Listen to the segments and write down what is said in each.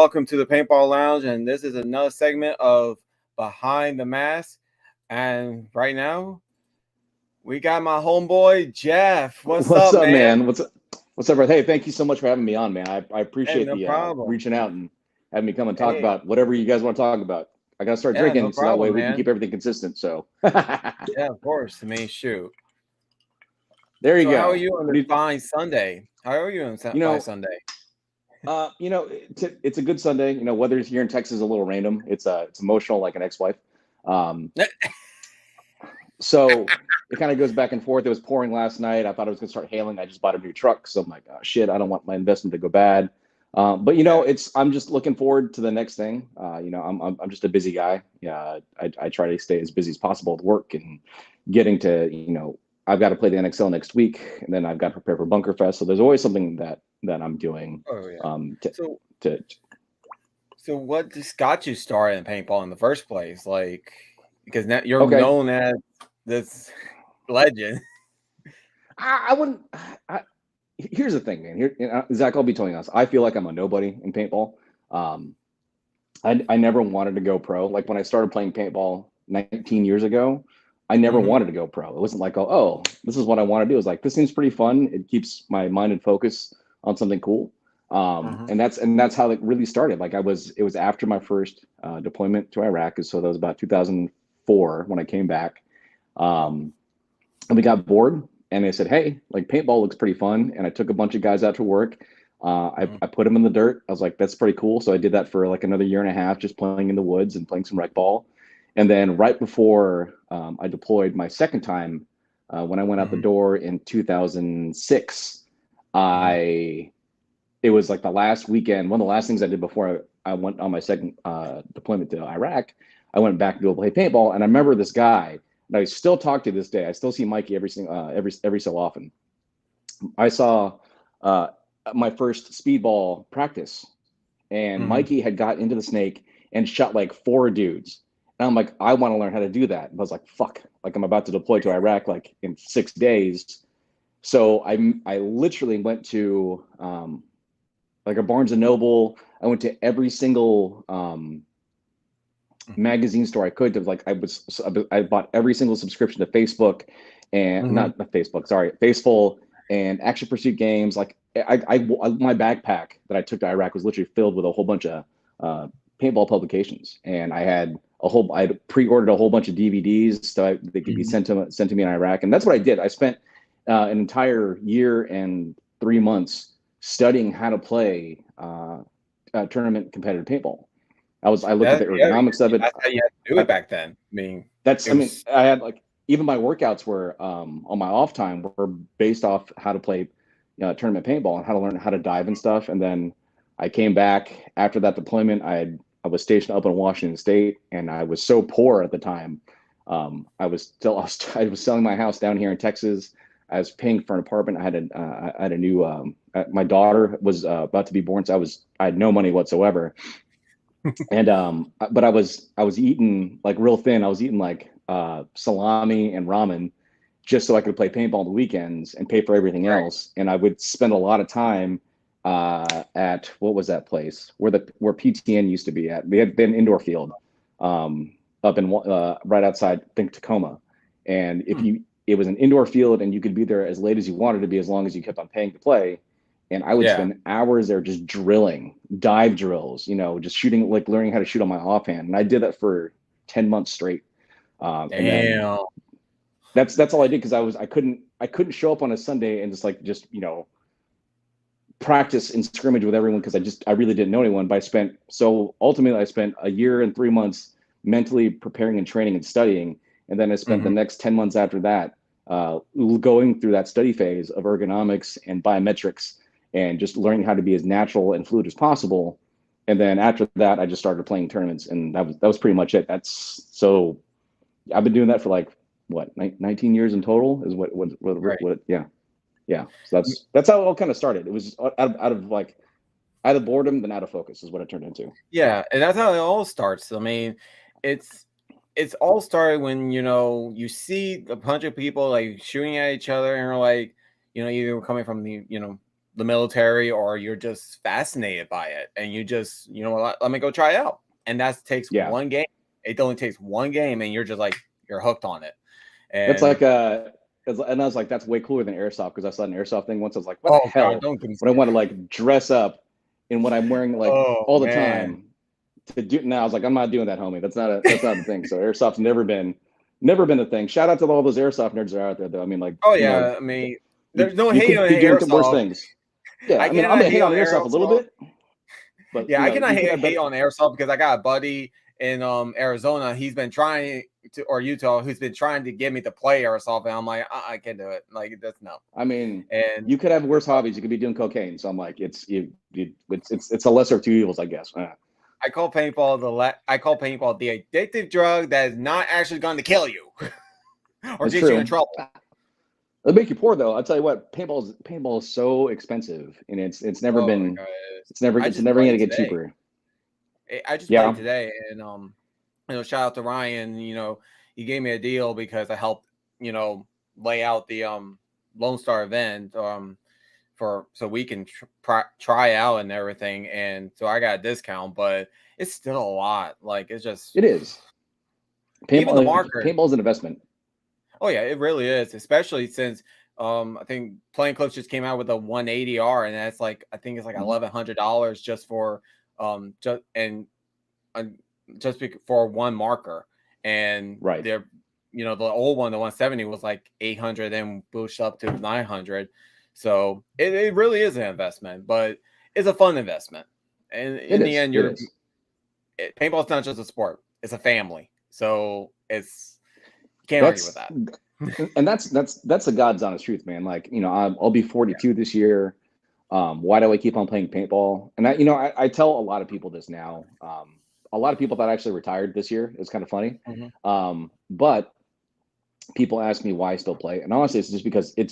Welcome to the Paintball Lounge, and this is another segment of Behind the Mask. And right now, we got my homeboy Jeff. What's up, man? What's up, bro? Hey, thank you so much for having me on, man. I Hey, appreciate no the problem. reaching out and having me come and talk Hey, about whatever you guys want to talk about. I gotta start yeah, no drinking so that way problem, we can man. keep everything consistent. So Yeah, of course. I mean, shoot. there you So, how are go. you on What this do you fine Sunday? How are you on you fine know? Sunday? It's a good Sunday. Weather here in Texas is a little random. It's emotional like an ex-wife. Um, so it kind of goes back and forth. It was pouring last night. I thought it was gonna start hailing. I just bought a new truck, so I'm like, oh, shit, I don't want my investment to go bad. But Yeah. I'm just looking forward to the next thing. I'm just a busy guy. Yeah, I try to stay as busy as possible at work and getting to I've got to play the NXL next week, and then I've got to prepare for Bunkerfest. So there's always something that I'm doing Oh, yeah. to So, to so what just got you started in paintball in the first place? Like, because now you're okay. known as this legend. I wouldn't. I, Here's the thing, man. Zach, I'll be telling you honest. I feel like I'm a nobody in paintball. Um, I never wanted to go pro. Like when I started playing paintball 19 years ago, I never Hmm. wanted to go pro. It wasn't like, oh, this is what I want to do. It was like, this seems pretty fun. It keeps my mind and focus on something cool. Hmm. And that's how it really started. Like it was after my first deployment to Iraq. So that was about 2004 when I came back. Um, and we got bored and I said, hey, like paintball looks pretty fun. And I took a bunch of guys out to work. I put them in the dirt. I was like, that's pretty cool. So I did that for like another year and a half, just playing in the woods and playing some rec ball. And then right before I deployed my second time, when I went out the Hmm. door in 2006, Hmm. I it was like the last weekend. One of the last things I did before I went on my second deployment to Iraq, I went back to go play paintball, and I remember this guy, and I still talk to this day. I still see Mikey every so often. I saw uh, my first speedball practice, and Hmm. Mikey had got into the snake and shot like four dudes. And I'm like, I want to learn how to do that. And I was like, fuck, like I'm about to deploy to Iraq like in 6 days. So I literally went to like a Barnes and Noble. I went to every single Hmm. magazine store I could. To like I bought every single subscription to Facebook and Hmm. not Facebook, sorry, Faceful and Action Pursuit games. Like my backpack that I took to Iraq was literally filled with a whole bunch of uh, paintball publications, and I had pre-ordered a whole bunch of DVDs so they could be Hmm. sent to me in Iraq, and that's what I did. I spent an entire year and 3 months studying how to play tournament competitive paintball. I looked at the Yeah, ergonomics of it. that's how you had to do I, it back then. I mean, that's it I mean was I had like even my workouts were on my off time were based off how to play tournament paintball and how to learn how to dive and stuff. And then I came back after that deployment. I was stationed up in Washington State, and I was so poor at the time. I was selling my house down here in Texas. I was paying for an apartment. I had a new my daughter was about to be born, so I had no money whatsoever. And but I was eating like real thin. I was eating like salami and ramen just so I could play paintball on the weekends and pay for everything right. else. And I would spend a lot of time at what was that place where PTN used to be at. They had been indoor field up in right outside, I think, Tacoma. And Hmm. it was an indoor field, and you could be there as late as you wanted to be as long as you kept on paying to play. And I would Yeah. spend hours there just drilling dive drills, just shooting, like learning how to shoot on my offhand. And I did that for 10 months straight. And then Damn. that's all I did, because I couldn't show up on a Sunday and just practice and scrimmage with everyone, because I really didn't know anyone. But ultimately I spent a year and 3 months mentally preparing and training and studying. And then I spent the Hmm. next 10 months after that going through that study phase of ergonomics and biometrics and just learning how to be as natural and fluid as possible. And then after that, I just started playing tournaments, and that was pretty much it. I've been doing that for like what 19 years in total is Right. yeah. Yeah. So that's how it all kind of started. It was out of boredom, then out of focus is what it turned into. Yeah, and that's how it all starts. I mean, it's it's all started when you see a bunch of people like shooting at each other, and you're like, either coming from the the military or you're just fascinated by it and you just, you know what, let me go try it out. And that takes one game. It only takes one game and you're just like, you're hooked on it. And it's like and I was like, that's way cooler than airsoft, because I saw an airsoft thing once. I was like, what the hell? When I want to like dress up in what I'm wearing like all the time to do. Now I was like, I'm not doing that, homie. That's not a thing. So airsoft's never been a thing. Shout out to all those airsoft nerds that are out there, though. I mean, like, I mean, there's no hate on airsoft. Worse things. Yeah, I mean, I'm gonna hate on airsoft a little bit. But yeah, I cannot hate on airsoft because I got a buddy in Arizona. He's been trying to, or Utah, who's been trying to get me to play airsoft, and I'm like, I can't do it. Like, that's no. I mean, and you could have worse hobbies. You could be doing cocaine. So I'm like, it's a lesser of two evils, I guess. I call paintball the addictive drug that is not actually going to kill you or get you in trouble. It'll make you poor, though. I'll tell you what, paintball is so expensive, and it's never been. It's never going to get cheaper. I just played today, and you know, shout out to Ryan. You know, he gave me a deal because I helped, you know, lay out the Lone Star event so we can try out and everything, and so I got a discount, but it's still a lot. Like, it is. Paintball is an investment. Oh yeah, it really is, especially since I think Playing Close just came out with a 180R, and that's like, I think it's like $1,100 just for for one marker. And they're, you know, the old one, the 170 was like 800, then pushed up to 900. So it really is an investment, but it's a fun investment. And in the end, paintball's not just a sport; it's a family. So you can't argue with that. And that's the God's honest truth, man. Like, you know, I'll be 42 this year. Why do I keep on playing paintball? And I tell a lot of people this now. A lot of people that actually retired this year. It's kind of funny. But people ask me why I still play, and honestly, it's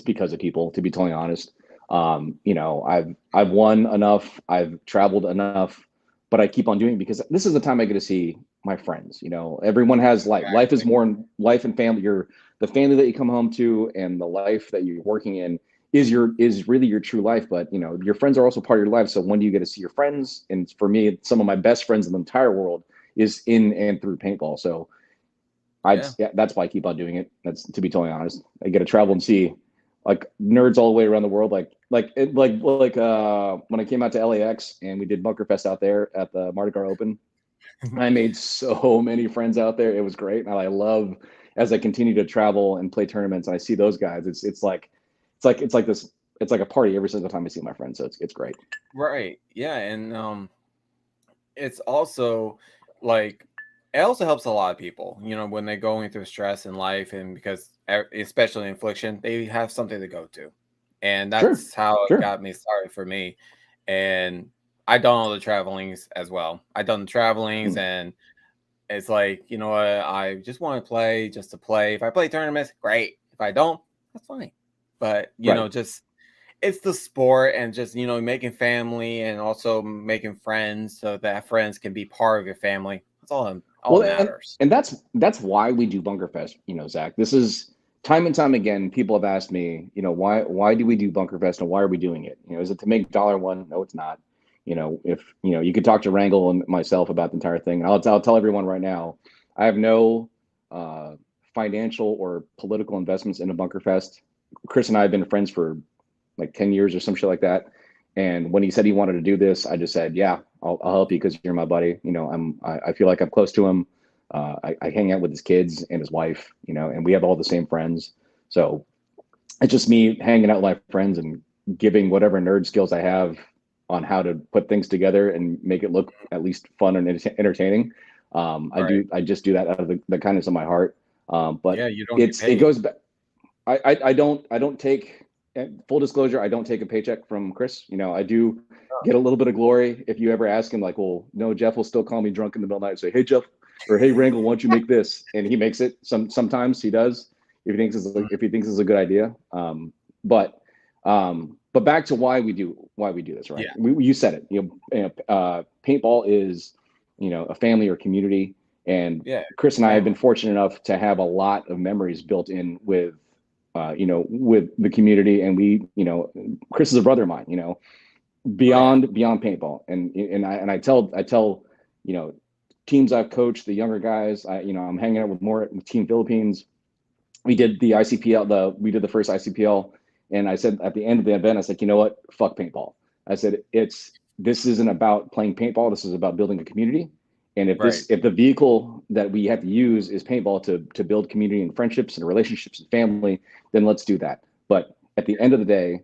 because of people. To be totally honest, you know, I've won enough, I've traveled enough, but I keep on doing it because this is the time I get to see my friends. You know, everyone has life. Life is more in life and family. The family that you come home to and the life that you're working in is really your true life. But, you know, your friends are also part of your life. So when do you get to see your friends? And for me, some of my best friends in the entire world is in and through paintball. So that's why I keep on doing it. That's, to be totally honest. I get to travel and see like nerds all the way around the world. Like when I came out to LAX and we did Bunkerfest out there at the Mardi Gras Open, I made so many friends out there. It was great. And I love, as I continue to travel and play tournaments and I see those guys, it's like a party every single time I see my friends. So it's great. Right. Yeah. And it's also like, it also helps a lot of people, you know, when they're going through stress in life, and because especially infliction, they have something to go to. And that's how it got me started for me. And I've done all the travelings as well. I've done the travelings and it's like, you know what, I just want to play just to play. If I play tournaments, great. If I don't, that's fine. But, you know, just it's the sport and just, you know, making family and also making friends so that friends can be part of your family. That's all matters. And that's why we do Bunkerfest, you know, Zach. This is time and time again, people have asked me, you know, why do we do Bunkerfest and why are we doing it? You know, is it to make $1? No, it's not. You know, if you know, you could talk to Wrangle and myself about the entire thing. And I'll tell everyone right now, I have no financial or political investments into Bunkerfest. Chris and I have been friends for like 10 years or some shit like that. And when he said he wanted to do this, I just said, yeah, I'll help you because you're my buddy. You know, I feel like I'm close to him. I hang out with his kids and his wife, you know, and we have all the same friends. So it's just me hanging out with my friends and giving whatever nerd skills I have on how to put things together and make it look at least fun and entertaining. I just do that out of the kindness of my heart. But you don't it goes back. I don't take, full disclosure, I don't take a paycheck from Chris. You know, I do get a little bit of glory. If you ever ask him like, well, no, Jeff will still call me drunk in the middle of the night and say, hey, Jeff, or hey, Wrangle, why don't you make this? And he makes it. Sometimes he does if he thinks it's a good idea. But back to why we do this, right? Yeah. You said it. You know, paintball is, you know, a family or community, and Chris and I have been fortunate enough to have a lot of memories built in with with the community. And Chris is a brother of mine, beyond paintball. And I tell, teams I've coached, the younger guys, I'm hanging out with Team Philippines. We did the ICPL, we did the first ICPL. And I said at the end of the event, I said, you know what? Fuck paintball. I said, this isn't about playing paintball. This is about building a community. And if the vehicle that we have to use is paintball to build community and friendships and relationships and family, then let's do that. But at the end of the day,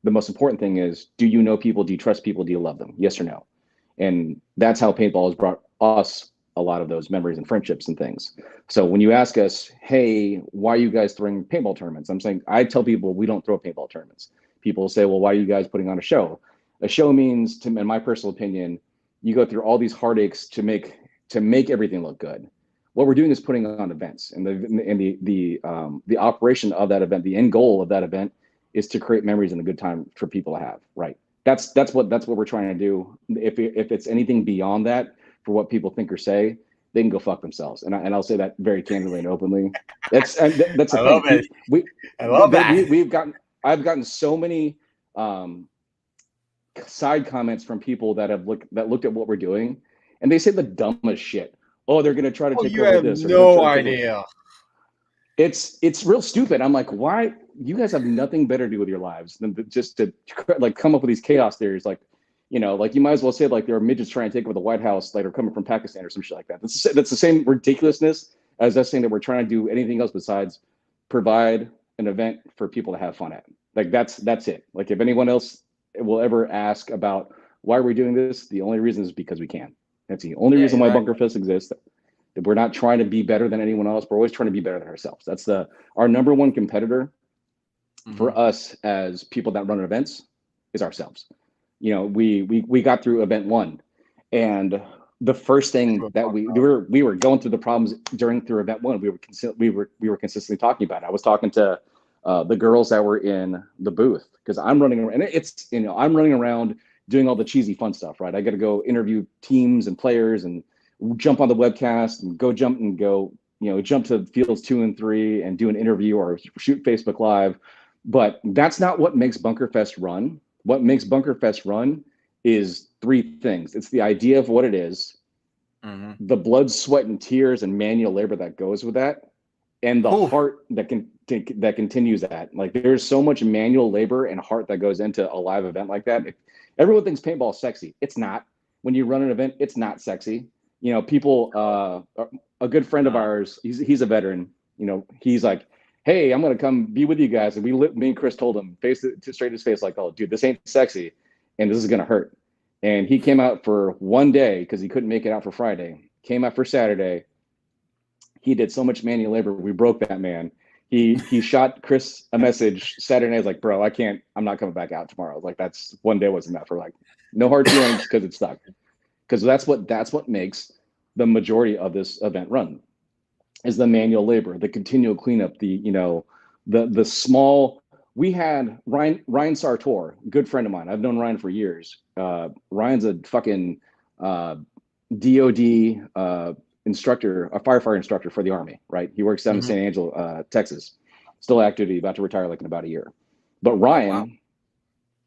the most important thing is, do you know people? Do you trust people? Do you love them? Yes or no? And that's how paintball has brought us a lot of those memories and friendships and things. So when you ask us, hey, why are you guys throwing paintball tournaments? I tell people we don't throw paintball tournaments. People say, well, why are you guys putting on a show? A show means, in my personal opinion, you go through all these heartaches to make everything look good. What we're doing is putting on events, and the operation of that event, the end goal of that event, is to create memories and a good time for people to have. Right. That's what we're trying to do. If it's anything beyond that, for what people think or say, they can go fuck themselves. And I'll say that very candidly and openly. That's the I love thing. it. I love that. I've gotten so many side comments from people that looked at what we're doing, and they say the dumbest shit. Oh, they're gonna try to take over this. You have no idea. It's real stupid. I'm like, why? You guys have nothing better to do with your lives than just to come up with these chaos theories. You might as well say there are midgets trying to take over the White House, are coming from Pakistan or some shit like that. That's the same ridiculousness as us saying that we're trying to do anything else besides provide an event for people to have fun at. That's it. If anyone else will ever ask about why we're doing this, the only reason is because we can. That's the only reason why Bunkerfest exists. That we're not trying to be better than anyone else. We're always trying to be better than ourselves. That's our number one competitor for us as people that run events is ourselves. We got through event 1, and the first thing that we were going through the problems through event 1. We were consistently talking about it. I was talking to the girls that were in the booth, because I'm running around, and I'm running around doing all the cheesy fun stuff, right? I got to go interview teams and players and jump on the webcast and jump to fields 2 and 3 and do an interview or shoot Facebook Live. But that's not what makes Bunkerfest run. What makes Bunkerfest run is 3 things. It's the idea of what it is, the blood, sweat, and tears and manual labor that goes with that, and the heart that continues that. There's so much manual labor and heart that goes into a live event like that. Everyone thinks paintball is sexy. It's not. When you run an event, it's not sexy. People, a good friend of ours, he's a veteran, he's like, hey, I'm going to come be with you guys. And me and Chris told him straight in his face, oh, dude, this ain't sexy and this is going to hurt. And he came out for one day because he couldn't make it out for Friday. Came out for Saturday. He did so much manual labor. We broke that man. He shot Chris a message Saturday night. I was like, bro, I'm not coming back out tomorrow. That's one day wasn't enough. For no hard feelings because it sucked. Because that's what makes the majority of this event run, is the manual labor, the continual cleanup, the small. We had Ryan Sartor, good friend of mine. I've known Ryan for years. Ryan's a fucking DOD instructor, a firefighter instructor for the Army, right? He works down in San Angelo, Texas, still active duty, about to retire in about a year. But Ryan,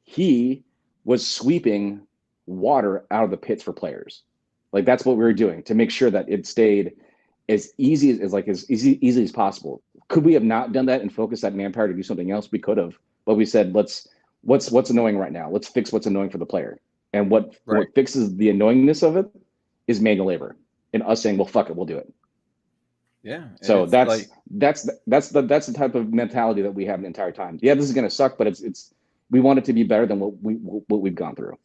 he was sweeping water out of the pits for players. That's what we were doing to make sure that it stayed as easy as possible. Could we have not done that and focused that manpower to do something else? We could have, but we said, what's annoying right now? Let's fix what's annoying for the player. And what fixes the annoyingness of it is manual labor, and us saying, well, fuck it, we'll do it. Yeah. So that's the type of mentality that we have the entire time. Yeah, this is going to suck, but we want it to be better than what we've gone through.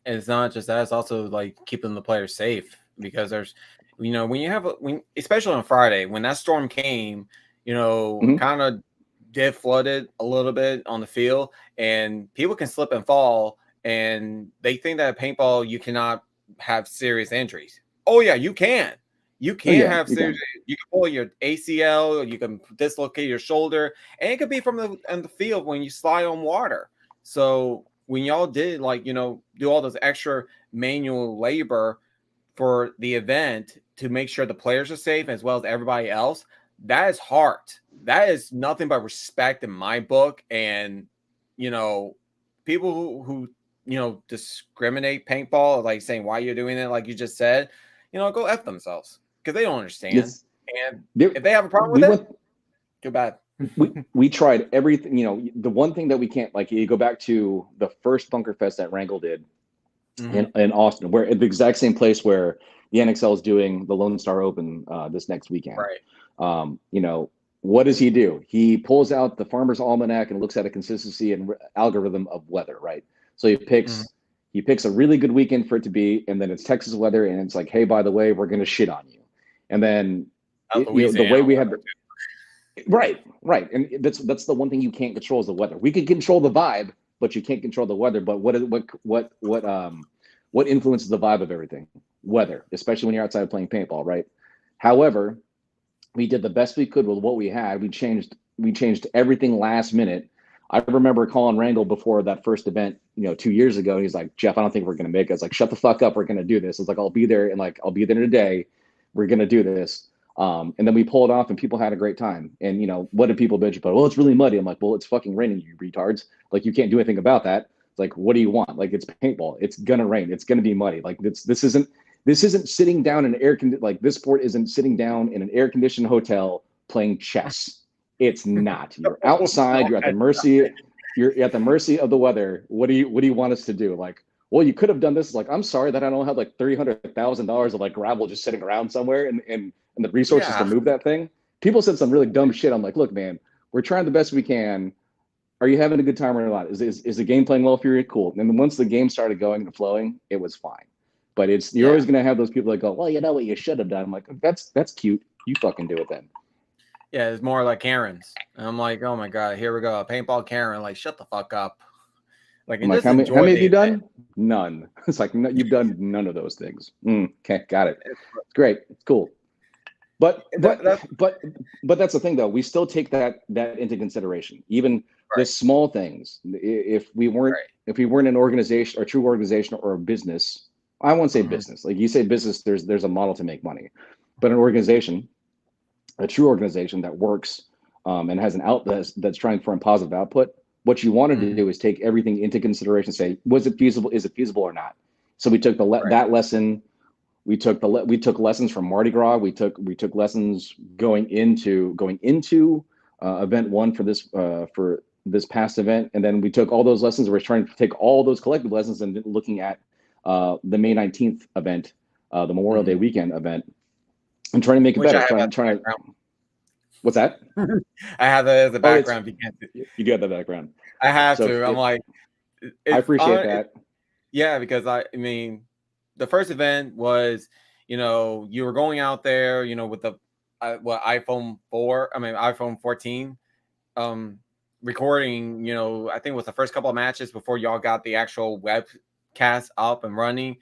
And it's not just that; it's also keeping the players safe, because there's, when especially on Friday when that storm came, kind of did flooded a little bit on the field, and people can slip and fall, and they think that paintball you cannot have serious injuries. Oh yeah, you can. You can have serious. You can pull your ACL, you can dislocate your shoulder, and it could be from the field when you slide on water. So when y'all did do all those extra manual labor for the event to make sure the players are safe as well as everybody else, that is heart. That is nothing but respect in my book. And, you know, people who discriminate paintball, like saying why you're doing it, like you just said, go F themselves because they don't understand. Yes. And if they have a problem with too bad. we tried everything. The one thing that we can't, like, you go back to the first Bunkerfest that Wrangle did in Austin, where at the exact same place where the NXL is doing the Lone Star Open this next weekend. Right. What does he do? He pulls out the Farmer's Almanac and looks at a consistency and algorithm of weather, right? So he picks a really good weekend for it to be, and then it's Texas weather, and it's like, hey, by the way, we're going to shit on you. And then the way we have right, and that's the one thing you can't control is the weather. We can control the vibe, but you can't control the weather. But what influences the vibe of everything? Weather, especially when you're outside playing paintball, right? However, we did the best we could with what we had. We changed everything last minute. I remember calling Wrangle before that first event, 2 years ago. He's like, Jeff, I don't think we're going to make it. I was like, shut the fuck up. We're going to do this. It's like, I'll be there. And like, I'll be there today. We're going to do this. And then we pulled off and people had a great time. And, what did people bitch about? Well, it's really muddy. I'm like, well, it's fucking raining, you retards. Like, you can't do anything about that. It's like, what do you want? Like, it's paintball. It's going to rain. It's going to be muddy. Like, this isn't sitting down in this sport isn't sitting down in an air-conditioned hotel playing chess. It's not. You're outside. You're at the mercy. You're at the mercy of the weather. What do you want us to do? Like, well, you could have done this. Like, I'm sorry that I don't have like $300,000 of like gravel just sitting around somewhere and the resources to move that thing. People said some really dumb shit. I'm like, look, man, we're trying the best we can. Are you having a good time or not? Is the game playing well for you? Cool. And then once the game started going and flowing, it was fine. But you're always going to have those people that go, well, you know what you should have done. I'm like, that's cute. You fucking do it then. Yeah, it's more like Karens. And I'm like, oh my God, here we go. A paintball Karen. Like, shut the fuck up. Like, how many have you done? None. It's like, no, you've done none of those things. Okay, got it. It's great. It's cool. But that's the thing though. We still take that into consideration. Even the small things. If we weren't an organization or a true organization or a business, I won't say business. Like you say business, there's a model to make money. But an organization, a true organization that works and has an outlet that's trying for a positive output, what you want to do is take everything into consideration. Say, was it feasible? Is it feasible or not? So we took that lesson. We took lessons from Mardi Gras. We took lessons going into event one for this past event, and then we took all those lessons. We're trying to take all those collective lessons and looking at the May 19th event, the Memorial Day weekend event, and trying to make it better. What's that? I have that as a background. You do have the background. I have to. I'm like, I appreciate that. Yeah, because I mean, the first event was, you were going out there, with the iPhone 14, recording, I think it was the first couple of matches before y'all got the actual webcast up and running,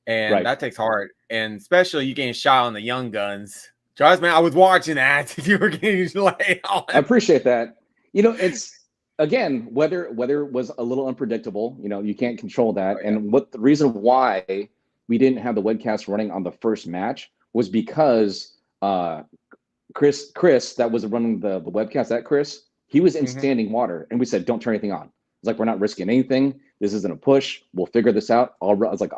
and that takes heart, and especially you getting shot on the young guns. Trust me, I was watching that. You were getting laid on. I appreciate that. It's again, weather was a little unpredictable. You can't control that, and what the reason why we didn't have the webcast running on the first match was because Chris that was running the webcast, Chris, he was in standing water, and we said, don't turn anything on. It's like, we're not risking anything. This isn't a push. We'll figure this out. I was like,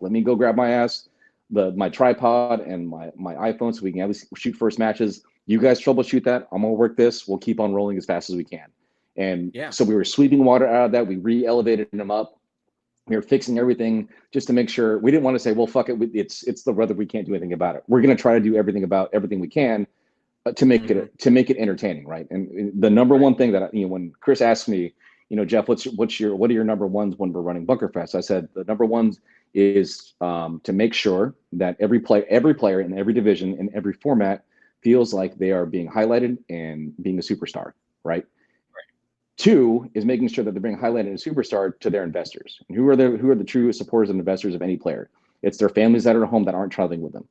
let me go grab my ass, my tripod and my iPhone so we can at least shoot first matches. You guys troubleshoot that. I'm gonna work this. We'll keep on rolling as fast as we can. And so we were sweeping water out of that. We re-elevated them up. We were fixing everything just to make sure. We didn't want to say, well, fuck it. It's the weather. We can't do anything about it. We're going to try to do everything we can to make it entertaining. Right. And the number one thing that, when Chris asked me, Jeff, what are your number ones when we're running Bunkerfest? I said, the number ones is to make sure that every player in every division in every format feels like they are being highlighted and being a superstar. Right. Two is making sure that they're being highlighted as a superstar to their investors. And who are the true supporters and investors of any player? It's their families that are at home that aren't traveling with them.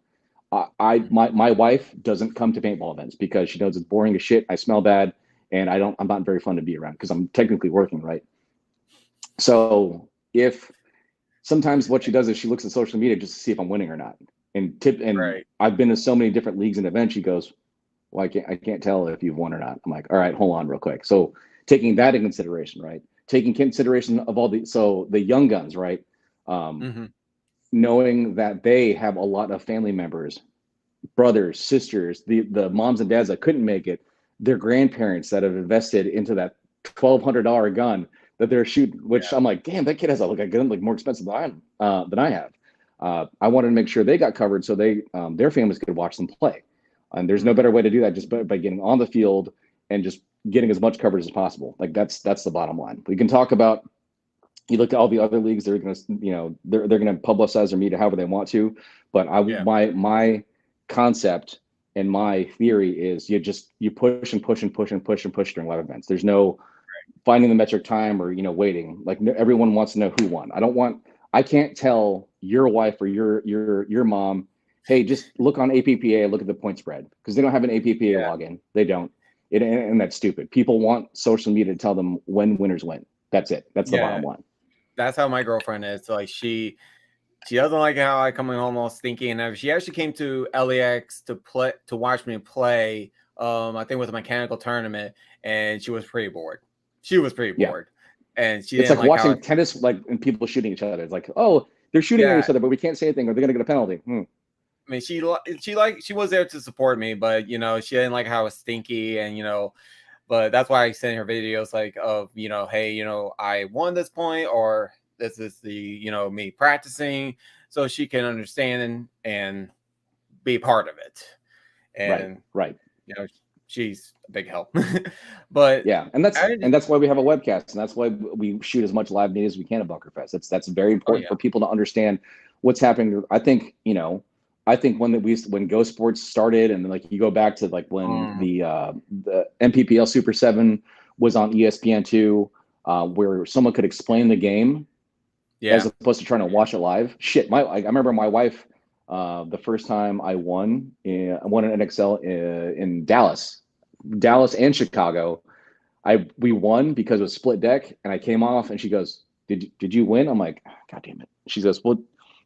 My wife doesn't come to paintball events because she knows it's boring as shit. I smell bad, and I'm not very fun to be around because I'm technically working, right? So if sometimes what she does is she looks at social media just to see if I'm winning or not. And I've been to so many different leagues and events. She goes, well, I can't tell if you've won or not. I'm like, all right, hold on real quick. So taking that in consideration, right? Taking consideration of all the young guns, right? Um, Hmm. knowing that they have a lot of family members, brothers, sisters, the moms and dads that couldn't make it, their grandparents that have invested into that $1,200 gun that they're shooting. Which I'm like, damn, that kid has a gun like more expensive than I have. I wanted to make sure they got covered so their families could watch them play. And there's no Hmm. better way to do that just by getting on the field and just getting as much coverage as possible. Like that's the bottom line. We can talk about, you look at all the other leagues, they're going to, they're going to publicize their media however they want to. But Yeah. my concept and my theory is you push and push and push and push and push during live events. There's no finding the metric time or waiting. Like everyone wants to know who won. I can't tell your wife or your mom, hey, just look on APPA, look at the point spread, because they don't have an APPA Yeah. login. They don't. And that's stupid. People want social media to tell them when winners win. That's it. That's the Yeah. bottom line. That's how my girlfriend is. Like she doesn't like how I come home all stinky and everything. She actually came to LAX to watch me play. I think with a mechanical tournament, and she was pretty bored. She was pretty Yeah. bored, and she It's didn't like like how. watching tennis, like, and people shooting each other. It's like, oh, they're shooting at Yeah, each other, but we can't say anything or they're going to get a penalty. I mean, she was there to support me, but she didn't like how it was stinky, and but that's why I send her videos like of hey, I won this point, or this is the me practicing, so she can understand and be part of it. Right. And Right. you know she's a big help. But Yeah, and that's I and that's why we have a webcast, and that's why we shoot as much live media as we can at Bunkerfest. That's very oh important yeah. for people to understand what's happening. I think when Go Sports started, and like you go back to like when Mm, the MPPL Super 7 was on ESPN2, where someone could explain the game as yeah. opposed to trying to watch it live. Shit, I remember my wife, the first time I won an NXL in Dallas and Chicago. We won because it was split deck, and I came off, and she goes, "Did you win?" I'm like, "God damn it!" She goes, "Well,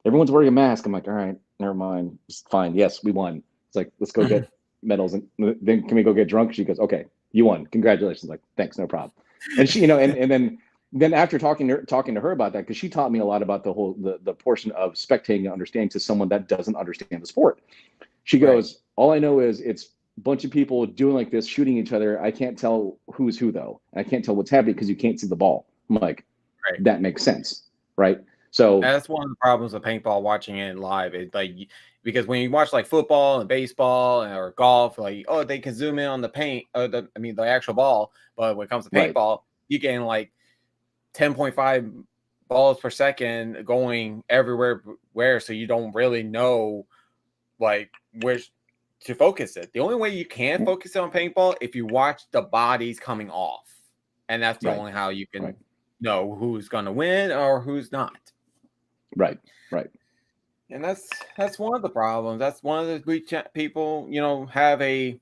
everyone's wearing a mask." I'm like, "All right, never mind, it's fine. Yes, we won." It's like, let's go get medals, and then can we go get drunk? She goes, "Okay, you won. Congratulations." Like, thanks, no problem. And she, and then after talking to her about that, because she taught me a lot about the portion of spectating and understanding to someone that doesn't understand the sport. She Right. goes, all I know is it's a bunch of people doing like this, shooting each other. I can't tell who's who though. And I can't tell what's happening because you can't see the ball. I'm like, Right. that makes sense. Right. So That's one of the problems with paintball watching it live. It's like because when you watch like football and baseball or golf, like they can zoom in on the paint, the actual ball. But when it comes to right. paintball, you getting like 10.5 balls per second going everywhere, so you don't really know like where to focus it. The only way you can focus it on paintball if you watch the bodies coming off, and that's the Right. only how you Right. can know who's going to win or who's not. Right. Right. And that's one of the problems. That's one of the people have a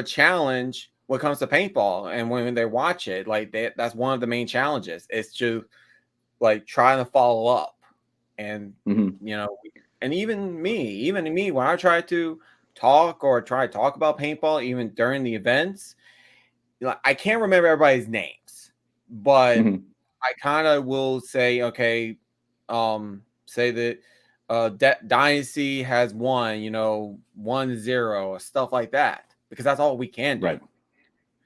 challenge when it comes to paintball, and when they watch it, like that's one of the main challenges. It's to like trying to follow up, and Mm-hmm. you know, and even me, when I try to talk about paintball, even during the events, I can't remember everybody's names, but Mm-hmm. I kind of will say, okay, say that Dynasty has won, 1-0 or stuff like that, because that's all we can do. Right.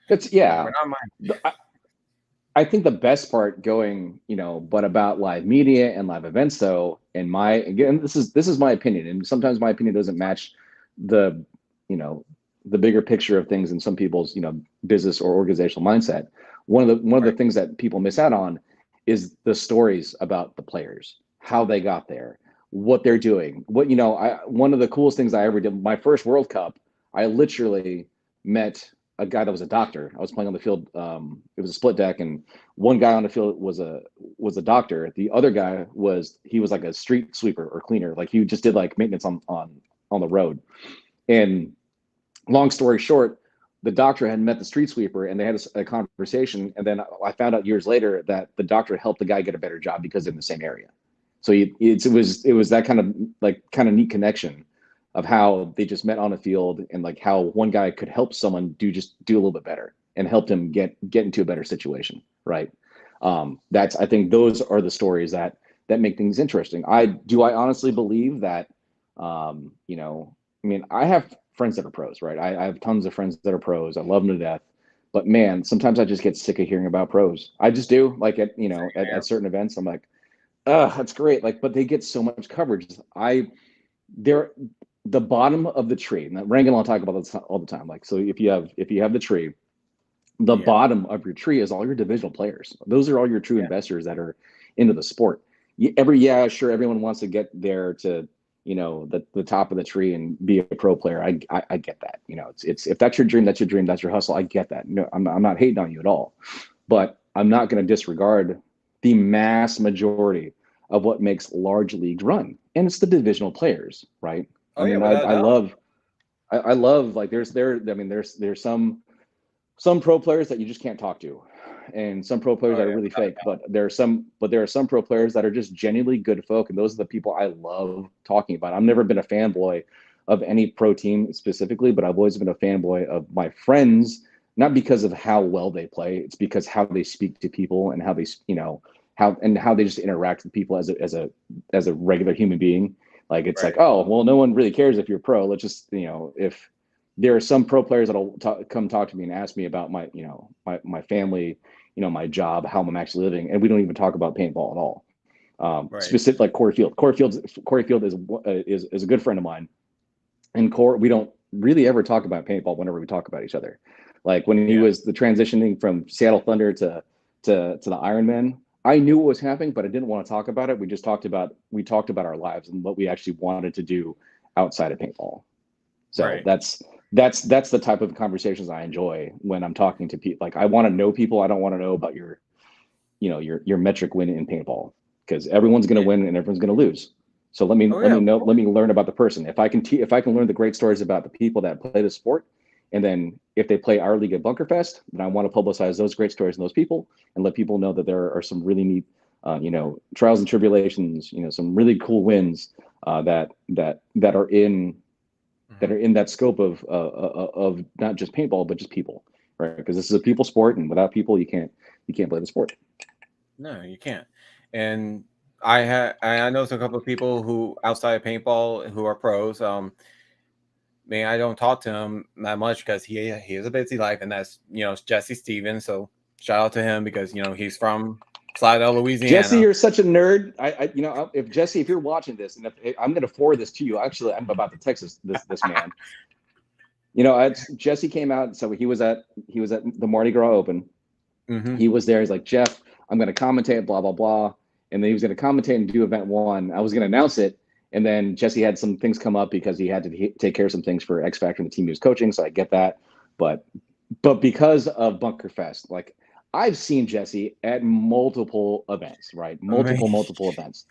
It's We're yeah. not my, I think the best part going, but about live media and live events though, again, this is my opinion, and sometimes my opinion doesn't match the, you know, the bigger picture of things in some people's, business or organizational mindset. One of the right, things that people miss out on is the stories about the players, how they got there, what they're doing. One of the coolest things I ever did, my first World Cup, I literally met a guy that was a doctor. I was playing on the field. It was a split deck, and one guy on the field was a doctor. The other guy was like a street sweeper or cleaner. Like he just did like maintenance on the road. And long story short, the doctor had met the street sweeper, and they had a conversation. And then I found out years later that the doctor helped the guy get a better job because they're in the same area. So it was that kind of neat connection. of how they just met on a field and like how one guy could help someone do a little bit better and helped him get into a better situation, right? I think those are the stories that make things interesting. I honestly believe that, I mean, I have friends that are pros, right? I have tons of friends that are pros. I love them to death. But man, sometimes I just get sick of hearing about pros. I just do. Like at certain events, I'm like, that's great. Like, but they get so much coverage. They're the bottom of the tree. And Rangan and I'll talk about this all the time. Like, so if you have the tree, the bottom of your tree is all your divisional players. Those are all your true investors that are into the sport. Sure, everyone wants to get there to, the top of the tree and be a pro player. I get that. It's if that's your dream, that's your dream, that's your hustle. I get that. No, I'm not hating on you at all, but I'm not going to disregard the mass majority of what makes large leagues run, and it's the divisional players, right? Oh, I love like there's some pro players that you just can't talk to, and some pro players that are really fake. But there are some pro players that are just genuinely good folk, and those are the people I love talking about. I've never been a fanboy of any pro team specifically, but I've always been a fanboy of my friends, not because of how well they play. It's because how they speak to people and how they, how they just interact with people as a regular human being. Like it's like, oh, well, no one really cares if you're pro. Let's just, if there are some pro players that'll come talk to me and ask me about my, my family, my job, how I'm actually living, and we don't even talk about paintball at all. Specific like Corey Field. Corey Field is a good friend of mine, and we don't really ever talk about paintball whenever we talk about each other. Like when he was the transitioning from Seattle Thunder to the Ironmen, I knew what was happening, but I didn't want to talk about it. We talked about our lives and what we actually wanted to do outside of paintball. So that's the type of conversations I enjoy when I'm talking to people. Like I want to know people. I don't want to know about your metric win in paintball, because everyone's going to win and everyone's going to lose. So let me learn about the person. If I can learn the great stories about the people that play the sport, and then if they play our league at Bunkerfest, then I want to publicize those great stories and those people, and let people know that there are some really neat, trials and tribulations, some really cool wins that are in that scope of not just paintball but just people, right? Because this is a people sport, and without people, you can't play the sport. No, you can't. And I know a couple of people who outside of paintball who are pros. Man, I don't talk to him that much because he has a busy life, and that's Jesse Stevens. So shout out to him because he's from Slidell, Louisiana. Jesse, you're such a nerd. If Jesse, if you're watching this, and if I'm going to forward this to you, actually, I'm about to text this man. Jesse came out, so he was at the Mardi Gras Open. Mm-hmm. He was there. He's like, Jeff, I'm going to commentate, blah blah blah, and then he was going to commentate and do event one. I was going to announce it. And then Jesse had some things come up because he had to take care of some things for X Factor and the team he was coaching. So I get that. But because of Bunkerfest, like I've seen Jesse at multiple events, right? Multiple events.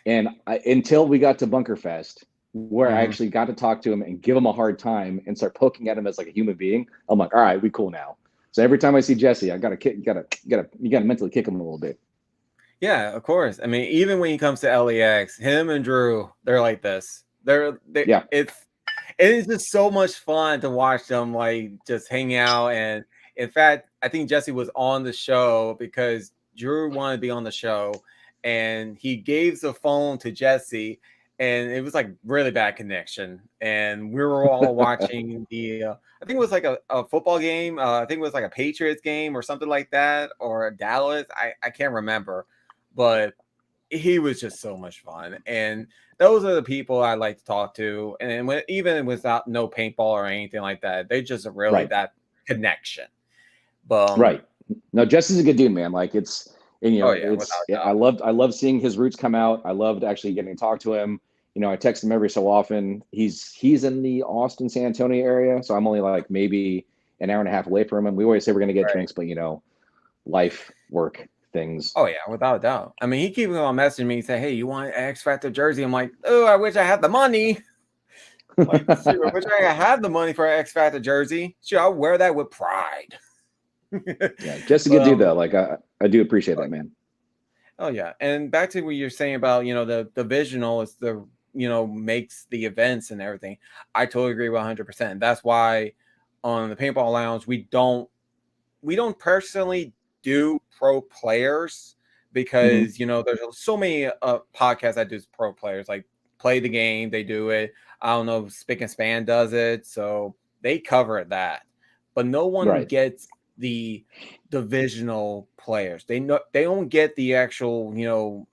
And until we got to Bunkerfest, where I actually got to talk to him and give him a hard time and start poking at him as like a human being, I'm like, all right, we cool now. So every time I see Jesse, I gotta mentally kick him a little bit. Yeah, of course. I mean, even when he comes to LAX, him and Drew, they're like this. It's just so much fun to watch them like just hang out. And in fact, I think Jesse was on the show because Drew wanted to be on the show, and he gave the phone to Jesse, and it was like really bad connection. And we were all watching I think it was like a football game. I think it was like a Patriots game or something like that, or Dallas. I can't remember. But he was just so much fun. And those are the people I like to talk to. And even without no paintball or anything like that, they just really that connection. But right. No, Jesse's a good dude, man. Like I loved seeing his roots come out. I loved actually getting to talk to him. I text him every so often. He's in the Austin, San Antonio area. So I'm only like maybe an hour and a half away from him. We always say we're going to get drinks, but life, work, things. Oh yeah, without a doubt. I mean, he keeps on messaging me and say, "Hey, you want an X Factor jersey?" I'm like, "Oh, I wish I had the money." Like, shoot, I wish I had the money for an X Factor jersey. Sure, I'll wear that with pride. Yeah, just a good dude though. Like I do appreciate that, man. Oh yeah, and back to what you're saying about the divisional is the makes the events and everything. I totally agree 100%. That's why on the Paintball Lounge we don't personally do pro players, because there's so many podcasts that do pro players, like Play the Game, they do it. I don't know, Spick and Span does it, so they cover that. But no one gets the divisional players. They don't get the actual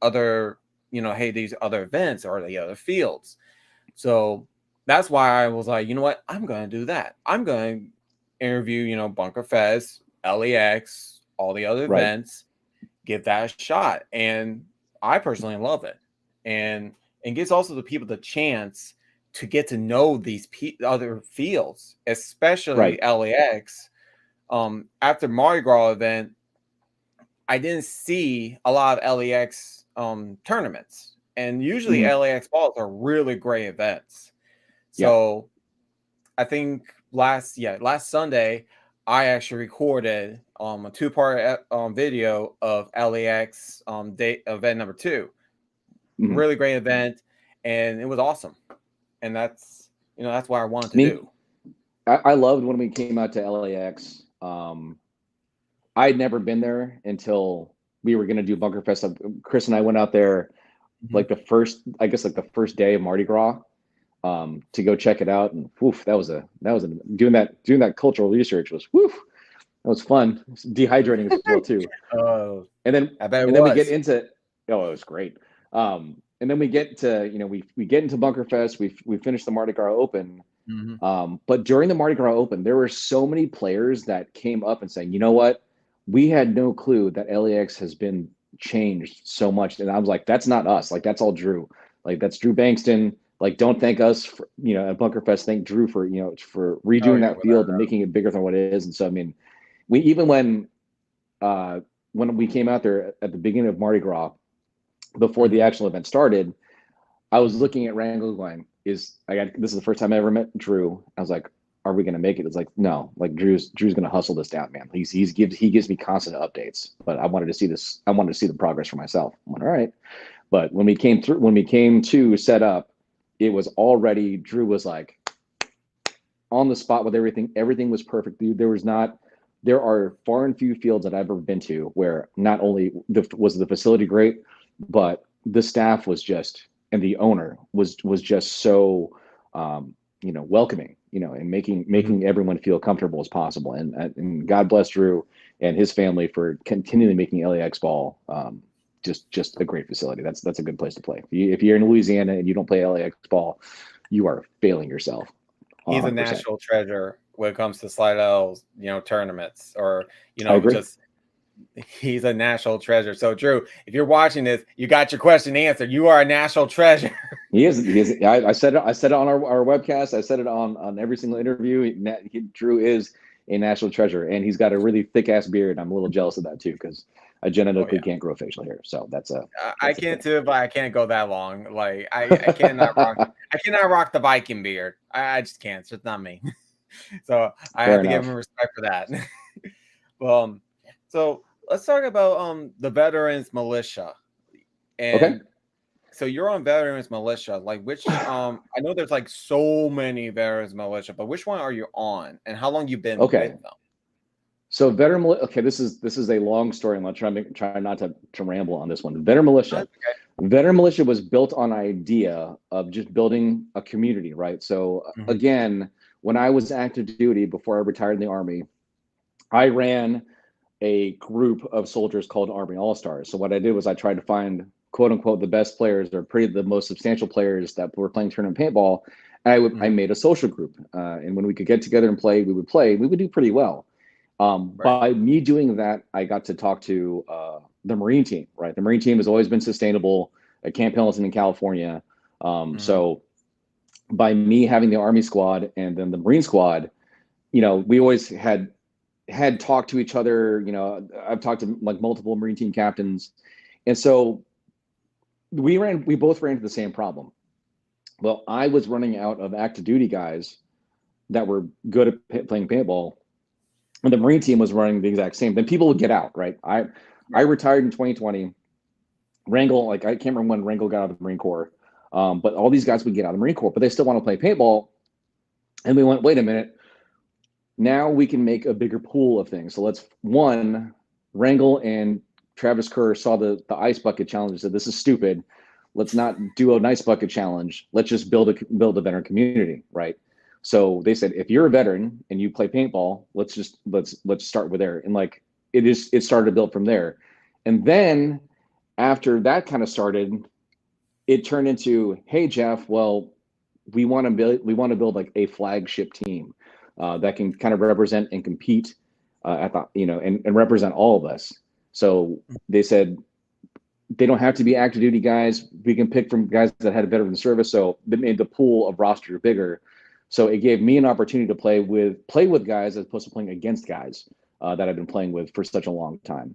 other hey, these other events or the other fields. So that's why I was like, you know what, I'm gonna do that. I'm gonna interview Bunkerfest, LEX, all the other events, give that a shot. And I personally love it, and gives also the people the chance to get to know these other fields, especially LEX. After Mardi Gras event, I didn't see a lot of LEX tournaments, and usually LEX balls are really great events. So I think last Sunday I actually recorded a 2-part video of LEX day event number 2. Really great event, and it was awesome. And that's that's what I wanted to do. I loved when we came out to LAX. I'd never been there until we were going to do Bunkerfest. Chris and I went out there like the first day of Mardi Gras to go check it out, and that was doing that cultural research was that was fun. It was dehydrating as well too. And then we get into it was great. And then we get to we get into Bunkerfest. We finished the Mardi Gras Open. But during the Mardi Gras Open, there were so many players that came up and saying, you know what, we had no clue that LAX has been changed so much. And I was like, that's not us. Like, that's all Drew. Like, that's Drew Bankston. Like, don't thank us for, at Bunkerfest, thank Drew for, for redoing that field and making it bigger than what it is. And so, I mean, when we came out there at the beginning of Mardi Gras, before the actual event started, I was looking at Wrangle going, this is the first time I ever met Drew. I was like, are we going to make it? It's like, no, like Drew's going to hustle this down, man. He gives me constant updates, but I wanted to see this. I wanted to see the progress for myself. I'm like, all right. But when we came to set up, it was already, Drew was like on the spot with everything. Everything was perfect. There are far and few fields that I've ever been to where not only was the facility great, but the staff was just, and the owner was just so, welcoming, and making everyone feel comfortable as possible. And God bless Drew and his family for continually making LAX ball just a great facility. That's a good place to play. If you're in Louisiana and you don't play LAX ball, you are failing yourself. 100%. He's a national treasure when it comes to Slide L's, tournaments, or just. He's a national treasure. So Drew, if you're watching this, you got your question answered. You are a national treasure. He is. I said it on our webcast. I said it on every single interview. Drew is a national treasure, and he's got a really thick ass beard. I'm a little jealous of that too, because I genetically can't grow facial hair. So that's I can't too, but I can't go that long. Like I cannot rock the Viking beard. I just can't. It's just not me. So I have to give him respect for that. So let's talk about the Veterans Militia. And so you're on Veterans Militia. Like which I know there's like so many Veterans Militia, but which one are you on, and how long you been with them? So Veteran Militia. Okay, this is a long story, and I'll try not to ramble on this one. Veteran Militia. Veteran Militia was built on idea of just building a community, right? So again, when I was active duty before I retired in the Army, I ran a group of soldiers called Army All-Stars. So what I did was I tried to find, quote unquote, the best players, or the most substantial players that were playing tournament paintball. And I made a social group. And when we could get together and play, we would do pretty well. By me doing that, I got to talk to the Marine team, right? The Marine team has always been sustainable at Camp Pendleton in California. So by me having the Army squad and then the Marine squad, we always had talked to each other. I've talked to like multiple Marine team captains. And so we both ran into the same problem. Well, I was running out of active duty guys that were good at playing paintball, and the Marine team was running the exact same. Then people would get out, right? I retired in 2020. Wrangle, like I can't remember when Wrangle got out of the Marine Corps. But all these guys would get out of the Marine Corps, but they still want to play paintball. And we went, wait a minute, now we can make a bigger pool of things. So let's, one, Wrangle and Travis Kerr saw the ice bucket challenge and said, this is stupid. Let's not do an ice bucket challenge. Let's just build a veteran community, right? So they said, if you're a veteran and you play paintball, let's start with there. And like it started to build from there. And then after that kind of started, it turned into, hey Jeff, well, we want to build like a flagship team that can kind of represent and compete at the, and represent all of us. So they said they don't have to be active duty guys. We can pick from guys that had a veteran service. So they made the pool of roster bigger. So it gave me an opportunity to play with guys as opposed to playing against guys that I've been playing with for such a long time.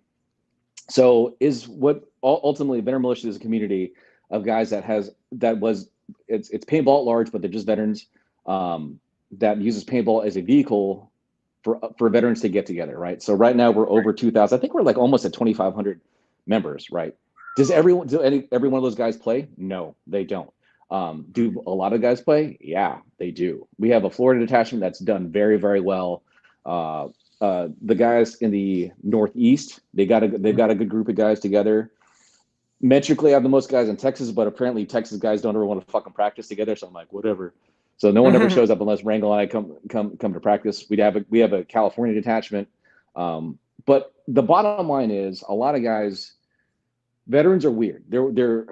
So is what ultimately Veteran Militia is a community of guys it's paintball at large, but they're just veterans that uses paintball as a vehicle for veterans to get together, right? So right now we're over 2,000. I think we're like almost at 2,500 members, right? Do every one of those guys play? No, they don't. Do a lot of guys play? Yeah, they do. We have a Florida detachment that's done very, very well. The guys in the Northeast, they've got a good group of guys together. Metrically, I have the most guys in Texas, but apparently Texas guys don't ever want to fucking practice together. So I'm like, whatever. So no one ever shows up unless Wrangle and I come to practice. We have a California detachment. But the bottom line is, a lot of guys, veterans are weird. They're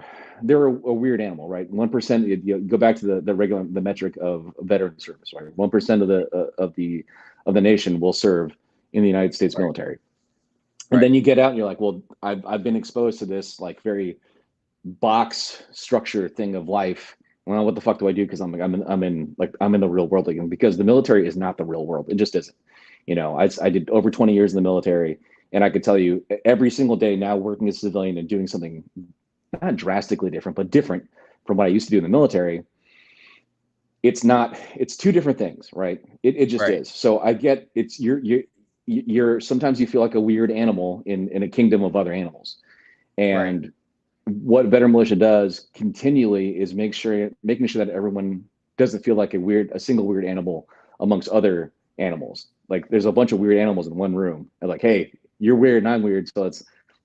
a weird animal, right? 1%. You go back to the metric of veteran service, right? 1% of the nation will serve in the United States military. And then you get out and you're like, well, I've been exposed to this like very box structure thing of life. Well, what the fuck do I do? Because I'm in the real world again, because the military is not the real world. It just isn't. I did over 20 years in the military, and I could tell you every single day now, working as a civilian and doing something not drastically different, but different from what I used to do in the military. It's two different things, right? It just is. So I get you're sometimes you feel like a weird animal in a kingdom of other animals. And what Veteran Militia does continually is making sure that everyone doesn't feel like a single weird animal amongst other animals. Like there's a bunch of weird animals in one room. And like, hey, you're weird and I'm weird, so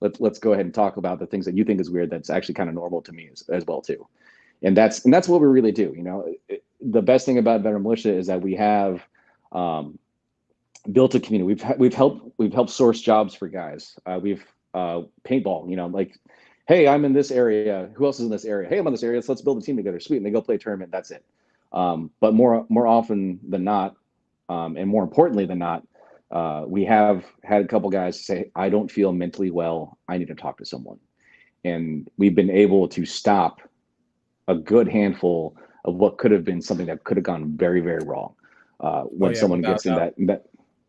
let's go ahead and talk about the things that you think is weird that's actually kind of normal to me as well too. And that's what we really do. The best thing about Veteran Militia is that we have built a community. We've helped source jobs for guys. We've paintball. Like, hey, I'm in this area. Who else is in this area? Hey, I'm in this area. So let's build a team together. Sweet, and they go play a tournament. That's it. But more often than not, and more importantly than not, we have had a couple guys say, I don't feel mentally well. I need to talk to someone. And we've been able to stop a good handful of what could have been something that could have gone very, very wrong. When someone gets in that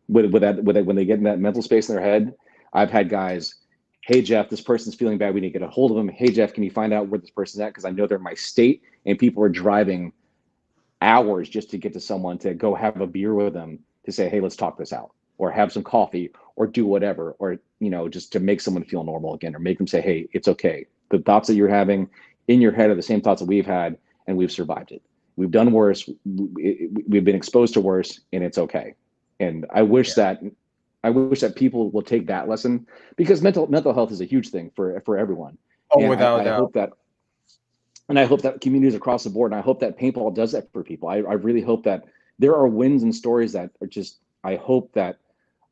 when they get in that mental space in their head. I've had guys, hey Jeff, this person's feeling bad. We need to get a hold of them. Hey Jeff, can you find out where this person's at? Because I know they're in my state, and people are driving hours just to get to someone to go have a beer with them to say, hey, let's talk this out, or have some coffee, or do whatever, or just to make someone feel normal again, or make them say, hey, it's okay. The thoughts that you're having in your head are the same thoughts that we've had, and we've survived it. We've done worse. We've been exposed to worse, and it's okay. And I wish that people will take that lesson, because mental health is a huge thing for everyone. Oh, without doubt. I hope that communities across the board, and I hope that paintball does that for people. I really hope that there are wins and stories that are just, I hope that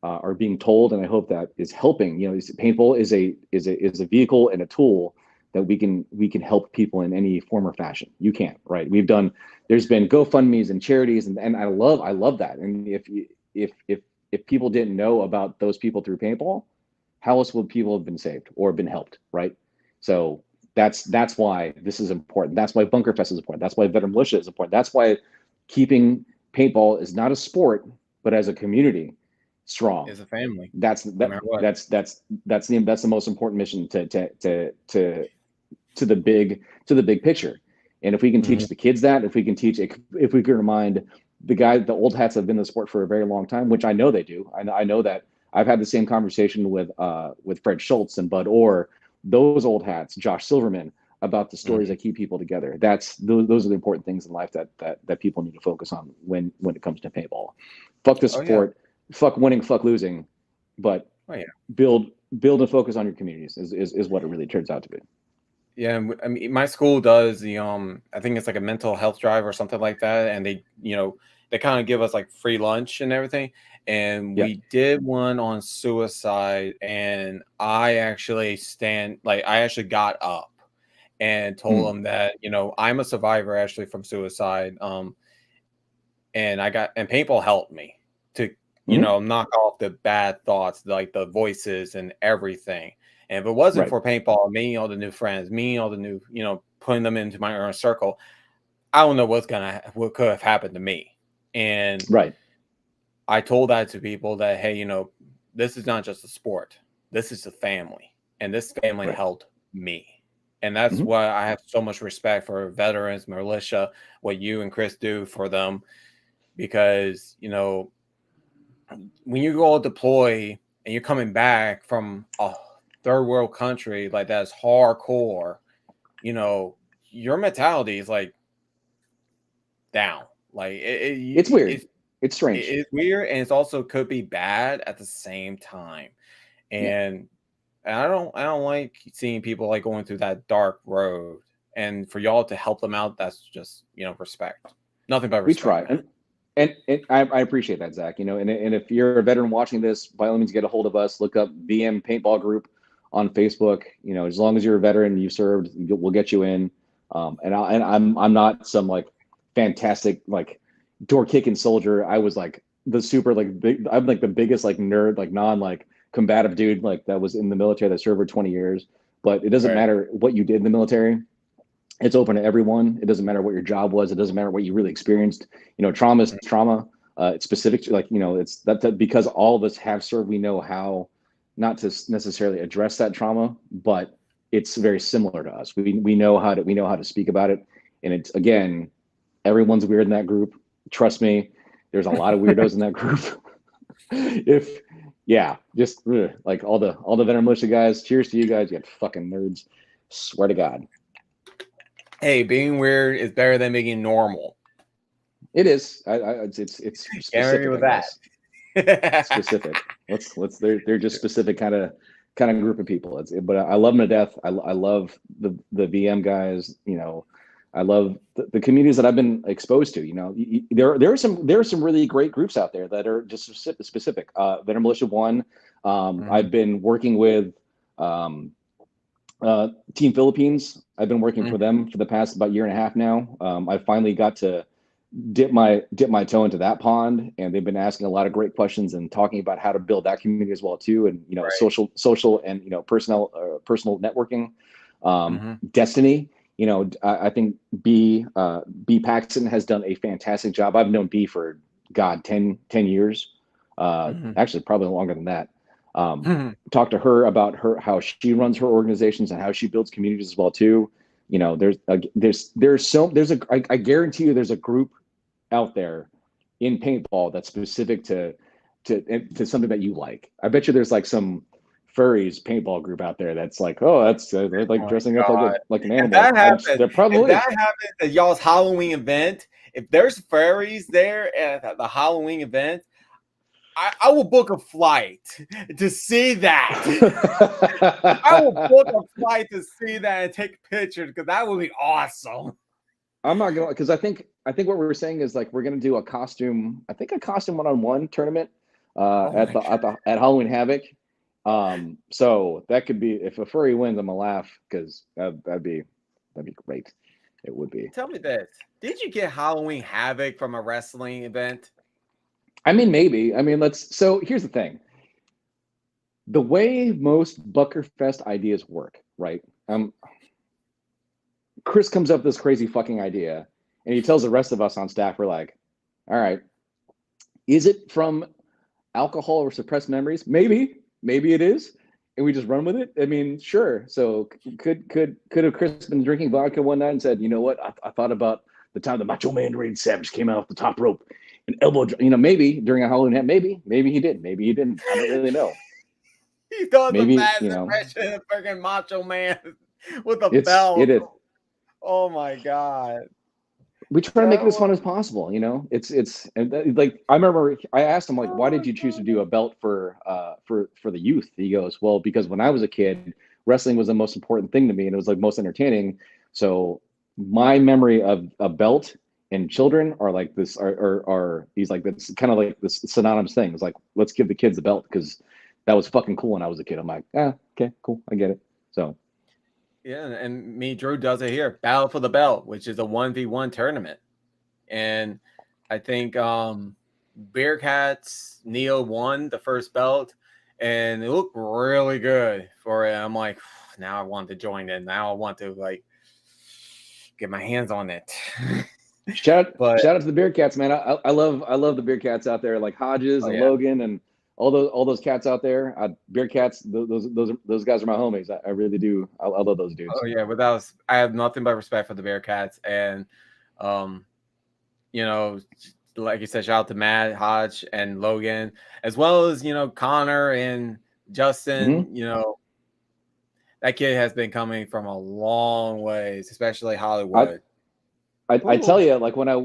are being told, and I hope that is helping. Paintball is a vehicle and a tool that we can help people in any form or fashion. You can, right? There's been GoFundMe's and charities, and I love that. And if people didn't know about those people through paintball, how else would people have been saved or been helped, right? So that's why this is important. That's why Bunkerfest is important. That's why Veteran Militia is important. That's why keeping paintball is not a sport, but as a community strong, as a family. That's the most important mission to the big picture. And if we can teach the kids that, if we can remind the old hats that have been in the sport for a very long time, which I know they do. I know that I've had the same conversation with Fred Schultz and Bud Orr, those old hats, Josh Silverman, about the stories that keep people together. Those are the important things in life that people need to focus on when it comes to paintball. Fuck the Oh yeah. sport, fuck winning, fuck losing, but Oh yeah. build and focus on your communities is what it really turns out to be. Yeah, I mean, my school does the I think it's like a mental health drive or something like that, and they, they kind of give us like free lunch and everything. And Yeah. we did one on suicide, and I actually got up and told them that, I'm a survivor actually from suicide. And paintball helped me to, knock off the bad thoughts, like the voices and everything. And if it wasn't for paintball, meeting all the new friends, meeting all the new, putting them into my own circle, I don't know what could have happened to me. And I told that to people that, hey, this is not just a sport. This is a family. And this family helped me. And that's why I have so much respect for veterans, militia, what you and Chris do for them. Because, when you go deploy and you're coming back from a third world country like that's hardcore, your mentality is like down. Like it's weird. It's strange. It's weird, and it's also could be bad at the same time. And I don't like seeing people like going through that dark road. And for y'all to help them out, that's just respect. Nothing but respect. We try. And I appreciate that, Zach. And if you're a veteran watching this, by all means, get a hold of us. Look up VM Paintball Group on Facebook. As long as you're a veteran, you served, we'll get you in. And I'm not some like fantastic like door kicking soldier. I was like the super like big. I'm like the biggest like nerd, like non like combative dude like that was in the military that served for 20 years. But it doesn't matter what you did in the military. It's open to everyone. It doesn't matter what your job was. It doesn't matter what you really experienced. Trauma is trauma. It's specific to it's that because all of us have served. We know how not to necessarily address that trauma, but it's very similar to us. We know how to speak about it. And it's, again, everyone's weird in that group. Trust me, there's a lot of weirdos in that group. Just like all the veteran militia guys. Cheers to you guys. You fucking nerds. Swear to God. Hey, being weird is better than being normal. It is. It's specific with that. Specific. They're just specific kind of group of people. But I love them to death. I love the VM guys. I love the communities that I've been exposed to. There are some really great groups out there that are just specific. Veteran Militia One. I've been working with Team Philippines. I've been working for them for the past about year and a half now. I finally got to dip my toe into that pond, and they've been asking a lot of great questions and talking about how to build that community as well too, and social and personal networking. Destiny. I think B Paxton has done a fantastic job. I've known B for 10 years, actually probably longer than that. Talk to her about how she runs her organizations and how she builds communities as well too. I guarantee you there's a group out there in paintball that's specific to something that you like. I bet you there's like some furries paintball group out there that's like, they're like dressing up like an animal. If that happens, probably at y'all's Halloween event, if there's furries there at the Halloween event, I will book a flight to see that. I will book a flight to see that and take pictures because that would be awesome. I'm not gonna, because I think what we're saying is like we're gonna do a costume 1-on-1 tournament at Halloween Havoc. So that could be, if a furry wins, I'm gonna laugh because that'd be great. It would be. Tell me this: did you get Halloween Havoc from a wrestling event? I mean, maybe. I mean, so here's the thing. The way most Bunkerfest ideas work, right? Chris comes up with this crazy fucking idea, and he tells the rest of us on staff, we're like, all right, is it from alcohol or suppressed memories? Maybe it is. And we just run with it. I mean, sure. So could have Chris been drinking vodka one night and said, you know what? I thought about the time the Macho Man Randy Savage came out off the top rope and elbow, maybe during a Halloween hat, maybe he did, maybe he didn't. I don't really know. He thought maybe, the bad impression of freaking Macho Man. with a It belt. is. Oh my god. We try to make That it as fun was, as possible. It's like I remember I asked him like, why oh did you choose to my do god. a belt for the youth? He goes, well, because when I was a kid, wrestling was the most important thing to me, and it was like most entertaining. So my memory of a belt and children are like this are he's like that's kind of like this synonymous thing. It's like let's give the kids the belt because that was fucking cool when I was a kid. I'm like, okay, cool, I get it. So Yeah, and me, Drew does it here. Battle for the Belt, which is a 1v1 tournament. And I think Bearcats Neo won the first belt and it looked really good for it. I'm like, now I want to join it. Now I want to like get my hands on it. But shout out to the Bearcats, man. I love the Bearcats out there, like Hodges oh and yeah. Logan and all those cats out there. Bearcats, those guys are my homies. I really do. I love those dudes. Oh yeah, without I have nothing but respect for the Bearcats and um you know, like you said, shout out to Matt, Hodge, and Logan, as well as Connor and Hmm. Justin. That kid has been coming from a long ways, especially I, Hollywood. I Ooh. tell you, like when I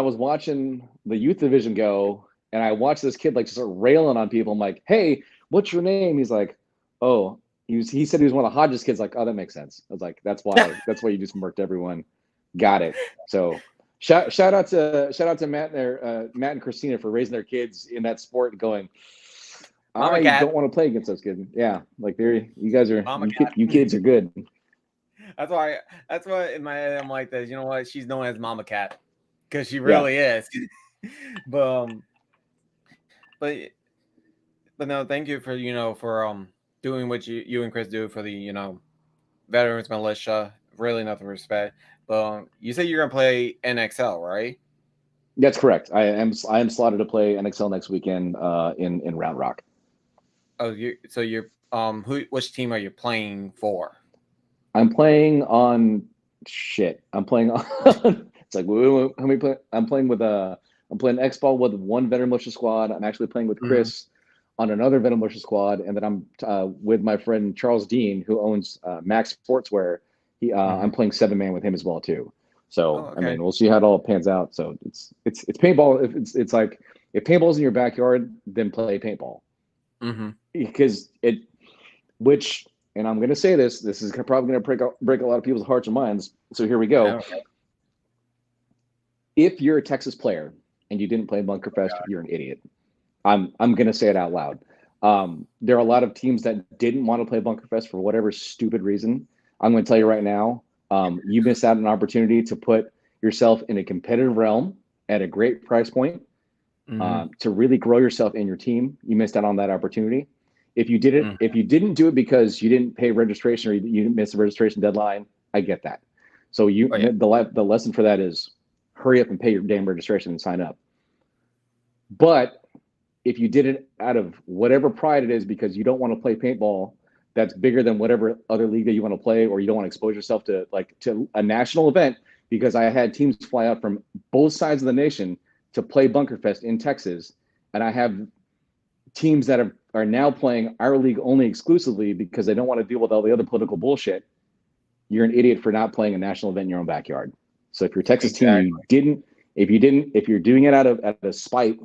was watching the youth division go, and I watched this kid like just start railing on people. I'm like, hey, what's your name? He's like, oh, he said he was one of the Hodges kids. Like, oh, that makes sense. I was like, that's why you just murked everyone. Got it. So shout out to Matt there, Matt and Christina for raising their kids in that sport and going. Mama I don't cat, want to play against those kids. Yeah, like you guys are mama you cat. kids are good. That's why. That's why in my head I'm like this. You know what? She's known as Mama Cat because she Yeah. really is. but but but no, thank you for for doing what you and Chris do for the veterans militia. Really nothing respect. But you said you're gonna play NXL, right? That's correct. I am slotted to play NXL next weekend in Round Rock. Oh, you're which team are you playing for? I'm playing on shit. I'm playing on it's like how many play I'm playing X ball with one veteran militia squad. I'm actually playing with Mhm. Chris on another veteran militia squad, and then I'm with my friend Charles Dean who owns Max Sportswear. I'm Mhm. playing 7-man with him as well too. Oh, So I okay. mean, we'll see how it all pans out. So it's paintball. If it's like if paintball's in your backyard, then play paintball Mhm. because it which and I'm going to say this is probably going to break a lot of people's hearts and minds. So here we go. Okay. If you're a Texas player and you didn't play Bunkerfest, you're an idiot. I'm going to say it out loud. There are a lot of teams that didn't want to play Bunkerfest for whatever stupid reason. I'm going to tell you right now, you missed out on an opportunity to put yourself in a competitive realm at a great price point Mhm. to really grow yourself in your team. You missed out on that opportunity. Mhm. If you didn't do it because you didn't pay registration or you missed the registration deadline, I get that. So Oh yeah. the lesson for that is hurry up and pay your damn registration and sign up. But if you did it out of whatever pride it is because you don't want to play paintball that's bigger than whatever other league that you want to play, or you don't want to expose yourself to a national event, because I had teams fly out from both sides of the nation to play Bunkerfest in Texas, and I have teams that are now playing our league only exclusively because they don't want to deal with all the other political bullshit. You're an idiot for not playing a national event in your own backyard. So if you're a Texas team, Exactly. if you're doing it out of spite,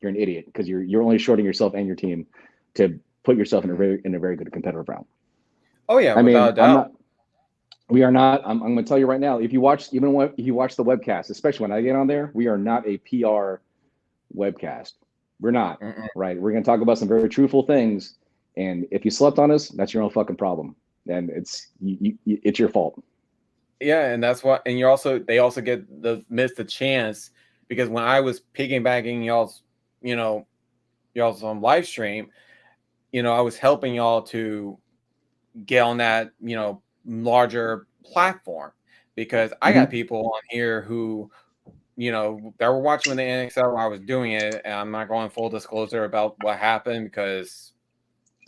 you're an idiot because you're only shorting yourself and your team to put yourself Mhm. in a very good competitive round. Oh yeah, I without mean, a doubt. we are not. I'm going to tell you right now. If you watch the webcast, especially when I get on there, we are not a PR webcast. We're not, Mm-mm. right? We're going to talk about some very truthful things, and if you slept on us, that's your own fucking problem, and it's your fault. Yeah, and that's what. And they also get the missed the chance because when I was piggybacking you know, y'all's live stream, I was helping y'all to get on that, larger platform because I got Mm-hmm. people on here who, that were watching when the NXL I was doing it, and I'm not going full disclosure about what happened because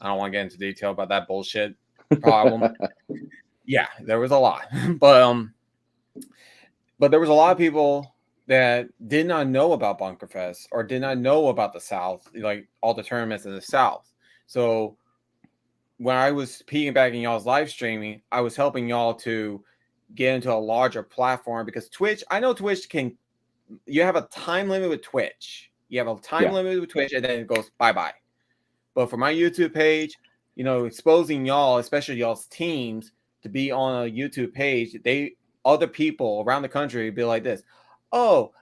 I don't want to get into detail about that bullshit problem. Yeah, there was a lot, but there was a lot of people that did not know about Bunkerfest or did not know about the South, like all the tournaments in the South. So when I was piggybacking y'all's live streaming, I was helping y'all to get into a larger platform because Twitch, I know Twitch can, you have a time limit with Twitch. You have a time limit with Twitch and then it goes bye-bye. But for my YouTube page, exposing y'all, especially y'all's teams, to be on a YouTube page, other people around the country be like this. Oh,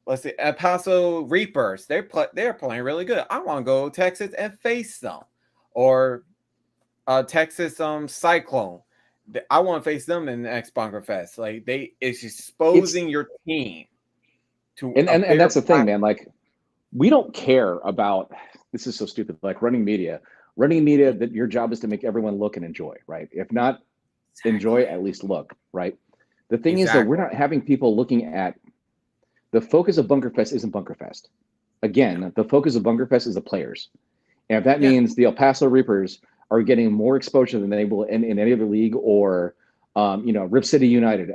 let's see, El Paso Reapers. They're playing really good. I want to go to Texas and face them, or Texas Cyclone. I want to face them in the next Bunkerfest. Like it's exposing your team to and that's the thing, man. Like we don't care about. This is so stupid. Like running media, that your job is to make everyone look and enjoy, right? If not enjoy, at least look, right? The thing is that we're not having people looking at the focus of Bunkerfest isn't Bunkerfest. Again, the focus of Bunkerfest is the players. And if that means the El Paso Reapers are getting more exposure than they will in any other league, or Rip City United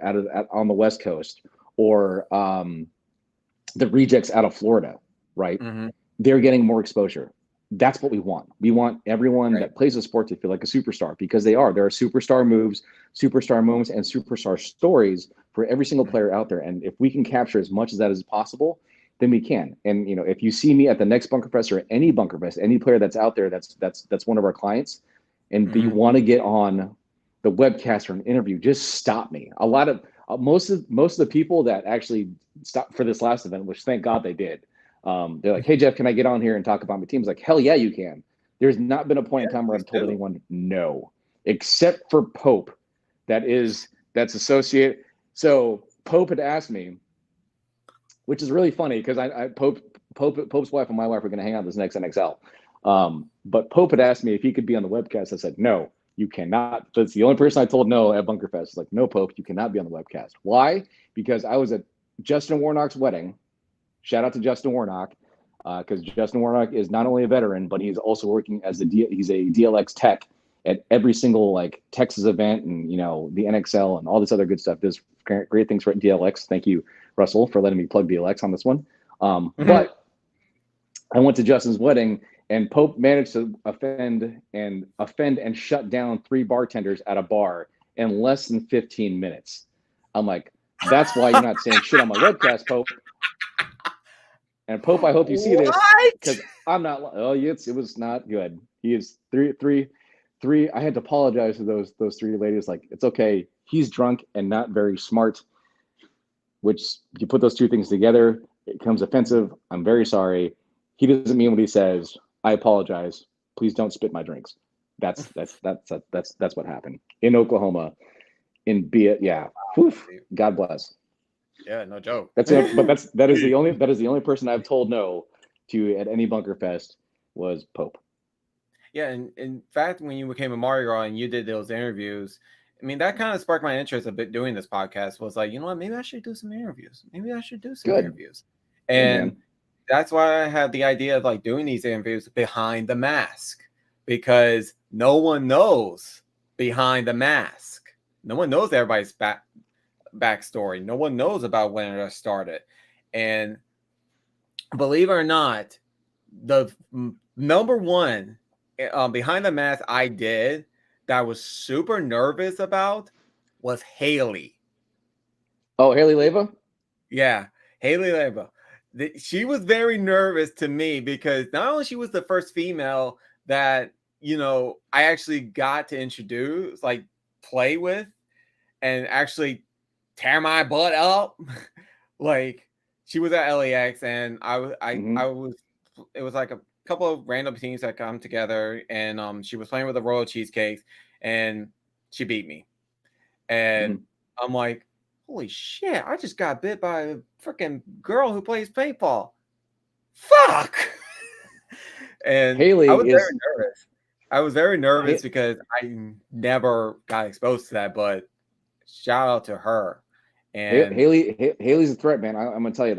on the West Coast, or the Rejects out of Florida, right? Mm-hmm. They're getting more exposure. That's what we want. We want everyone that plays a sport to feel like a superstar, because they are. There are superstar moves, superstar moments, and superstar stories for every single player out there. And if we can capture as much of that as possible, then we can. And if you see me at the next Bunkerfest or any Bunkerfest, any player that's out there that's one of our clients, and you want to get on the webcast or an interview, just stop me. A lot of most of the people that actually stopped for this last event, which thank God they did. They're like, "Hey Jeff, can I get on here and talk about my teams?" Like, hell yeah, you can. There's not been a point in time where I've told anyone no, except for Pope. That's associated. So Pope had asked me, which is really funny because Pope's wife and my wife are going to hang out this next NXL. But Pope had asked me if he could be on the webcast. I said, no, you cannot. That's the only person I told no at Bunkerfest. It's like, no, Pope, you cannot be on the webcast. Why? Because I was at Justin Warnock's wedding. Shout out to Justin Warnock, because Justin Warnock is not only a veteran, but he's also working as he's a DLX tech at every single Texas event, and the NXL and all this other good stuff. Does great things for DLX. Thank you, Russell, for letting me plug DLX on this one. But I went to Justin's wedding, and Pope managed to offend and shut down 3 bartenders at a bar in less than 15 minutes. I'm like, that's why you're not saying shit on my webcast, Pope. And Pope, I hope you see this, because I'm not. Oh, it was not good. He is three. I had to apologize to those 3 ladies. Like, it's okay. He's drunk and not very smart. Which, you put those 2 things together, it becomes offensive. I'm very sorry. He doesn't mean what he says. I apologize. Please don't spit my drinks. That's what happened in Oklahoma. Yeah. Oof, God bless. Yeah, no joke. That is the only person I've told no to at any Bunkerfest was Pope. Yeah, and in fact, when you became a Mario Girl and you did those interviews, I mean, that kind of sparked my interest a bit doing this podcast. Was like, you know what, maybe I should do some interviews. And that's why I had the idea of doing these interviews behind the mask, because no one knows behind the mask. No one knows everybody's backstory. No one knows about when it started. And believe it or not, the number one behind the mask I did that I was super nervous about was Haley. Oh, Haley Leva? Yeah, Haley Leva. She was very nervous to me because not only she was the first female that I actually got to introduce, play with, and actually tear my butt up. She was at LAX, and I was. It was like a couple of random teams that come together, and she was playing with the Royal Cheesecakes, and she beat me. And I'm like, holy shit! I just got bit by a freaking girl who plays paintball. Fuck. And Haley very nervous. I was very nervous because I never got exposed to that, but shout out to her. And Haley's a threat, man. I'm gonna tell you,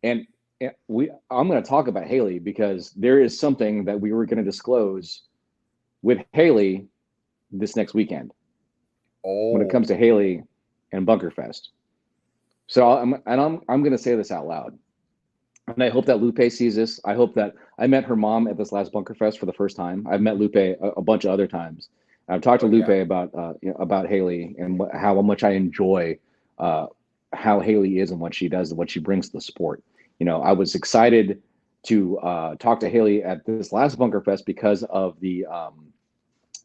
I'm gonna talk about Haley because there is something that we were gonna disclose with Haley this next weekend. When it comes to Haley and Bunkerfest. So I'm gonna say this out loud. And I hope that Lupe sees this. I hope that I met her mom at this last Bunkerfest for the first time. I've met Lupe a bunch of other times. I've talked to Oh Lupe yeah. about Haley and how much I enjoy uh, how Haley is and what she does and what she brings to the sport. I was excited to talk to Haley at this last Bunkerfest because of the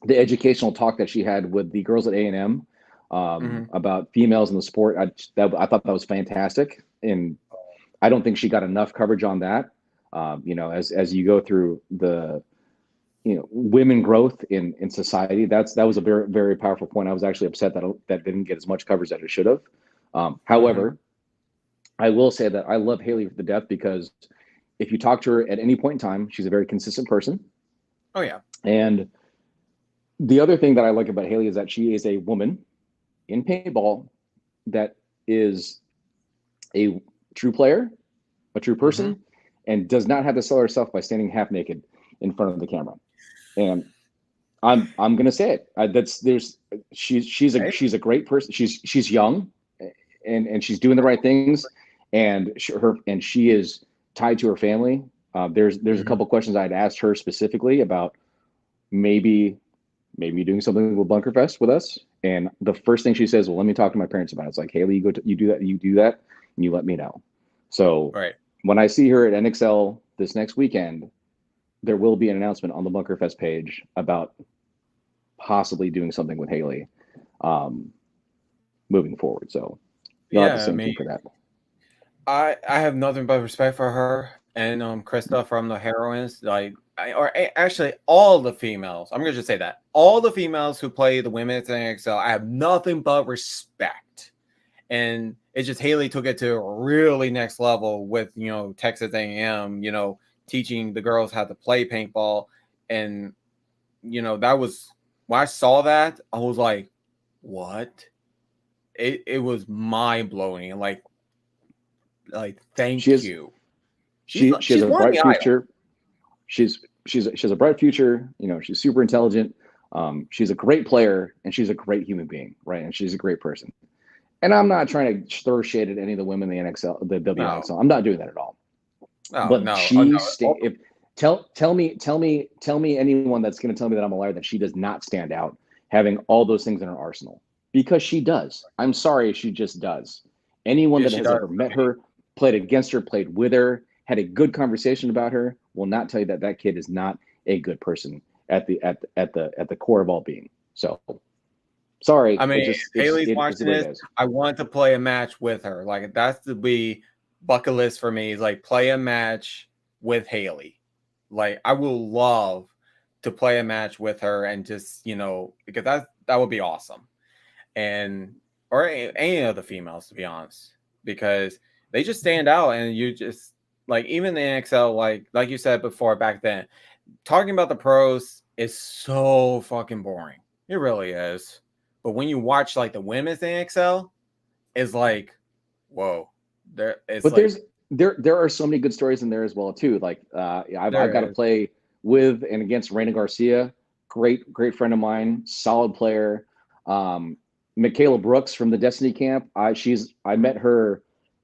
educational talk that she had with the girls at A&M Hmm. about females in the sport. I thought that was fantastic, and I don't think she got enough coverage on that. As you go through the women growth in society, that was a very very powerful point. I was actually upset that didn't get as much coverage as it should have. Hmm. However, I will say that I love Haley to death because if you talk to her at any point in time, she's a very consistent person. Oh yeah. And the other thing that I like about Haley is that she is a woman in paintball that is a true player, a true Hmm. person, and does not have to sell herself by standing half naked in front of the camera. And I'm gonna say it. That's there's Hey. she's a great person. She's young, and she's doing the right things, and she is tied to her family. There's a Hmm. couple questions I'd asked her specifically about maybe doing something with Bunkerfest with us. And the first thing she says, well, let me talk to my parents about it. It's like, Haley, you do that, and you let me know. So Right. when I see her at NXL this next weekend, there will be an announcement on the Bunkerfest page about possibly doing something with Haley um, moving forward. So you'll have to Yeah. I stay mean, tuned for that. I have nothing but respect for her and Krista from the Heroines. Actually all the females. I'm gonna just say that all the females who play the women's NXL, I have nothing but respect. And it's just Haley took it to a really next level with Texas A&M, teaching the girls how to play paintball, and that was when I saw that I was like, what? It was mind blowing. Like She thank is you. she has She's a one of bright the idol. future. She has a bright future. She's super intelligent. She's a great player and she's a great human being, right? And she's a great person. And I'm not trying to throw shade at any of the women in the NXL, the No, WNXL. I'm not doing that at all. no, But no. Oh no. if tell me anyone that's going to tell me that I'm a liar that she does not stand out having all those things in her arsenal, because she does. I'm sorry, she just does. Anyone Yeah, that she has does. ever met her, played against her, played with her, had a good conversation about her, will not tell you that that kid is not a good person at the core of all being. So I sorry, mean, if Haley's it's the watching way it this, is. I want to play a match with her. Like that's to be bucket list for me. Is like play a match with Haley. Like I will love to play a match with her and just because that would be awesome. And or any of the females, to be honest, because they just stand out, and you just like even the NXL, like you said before back then, talking about the pros is so fucking boring. It really is. But when you watch like the women's NXL, it's like, whoa, there it's But like there are so many good stories in there as well too. Like I've got to there is. play with and against Reina Garcia, great friend of mine, solid player. Um, Michaela Brooks from the Destiny Camp. I met her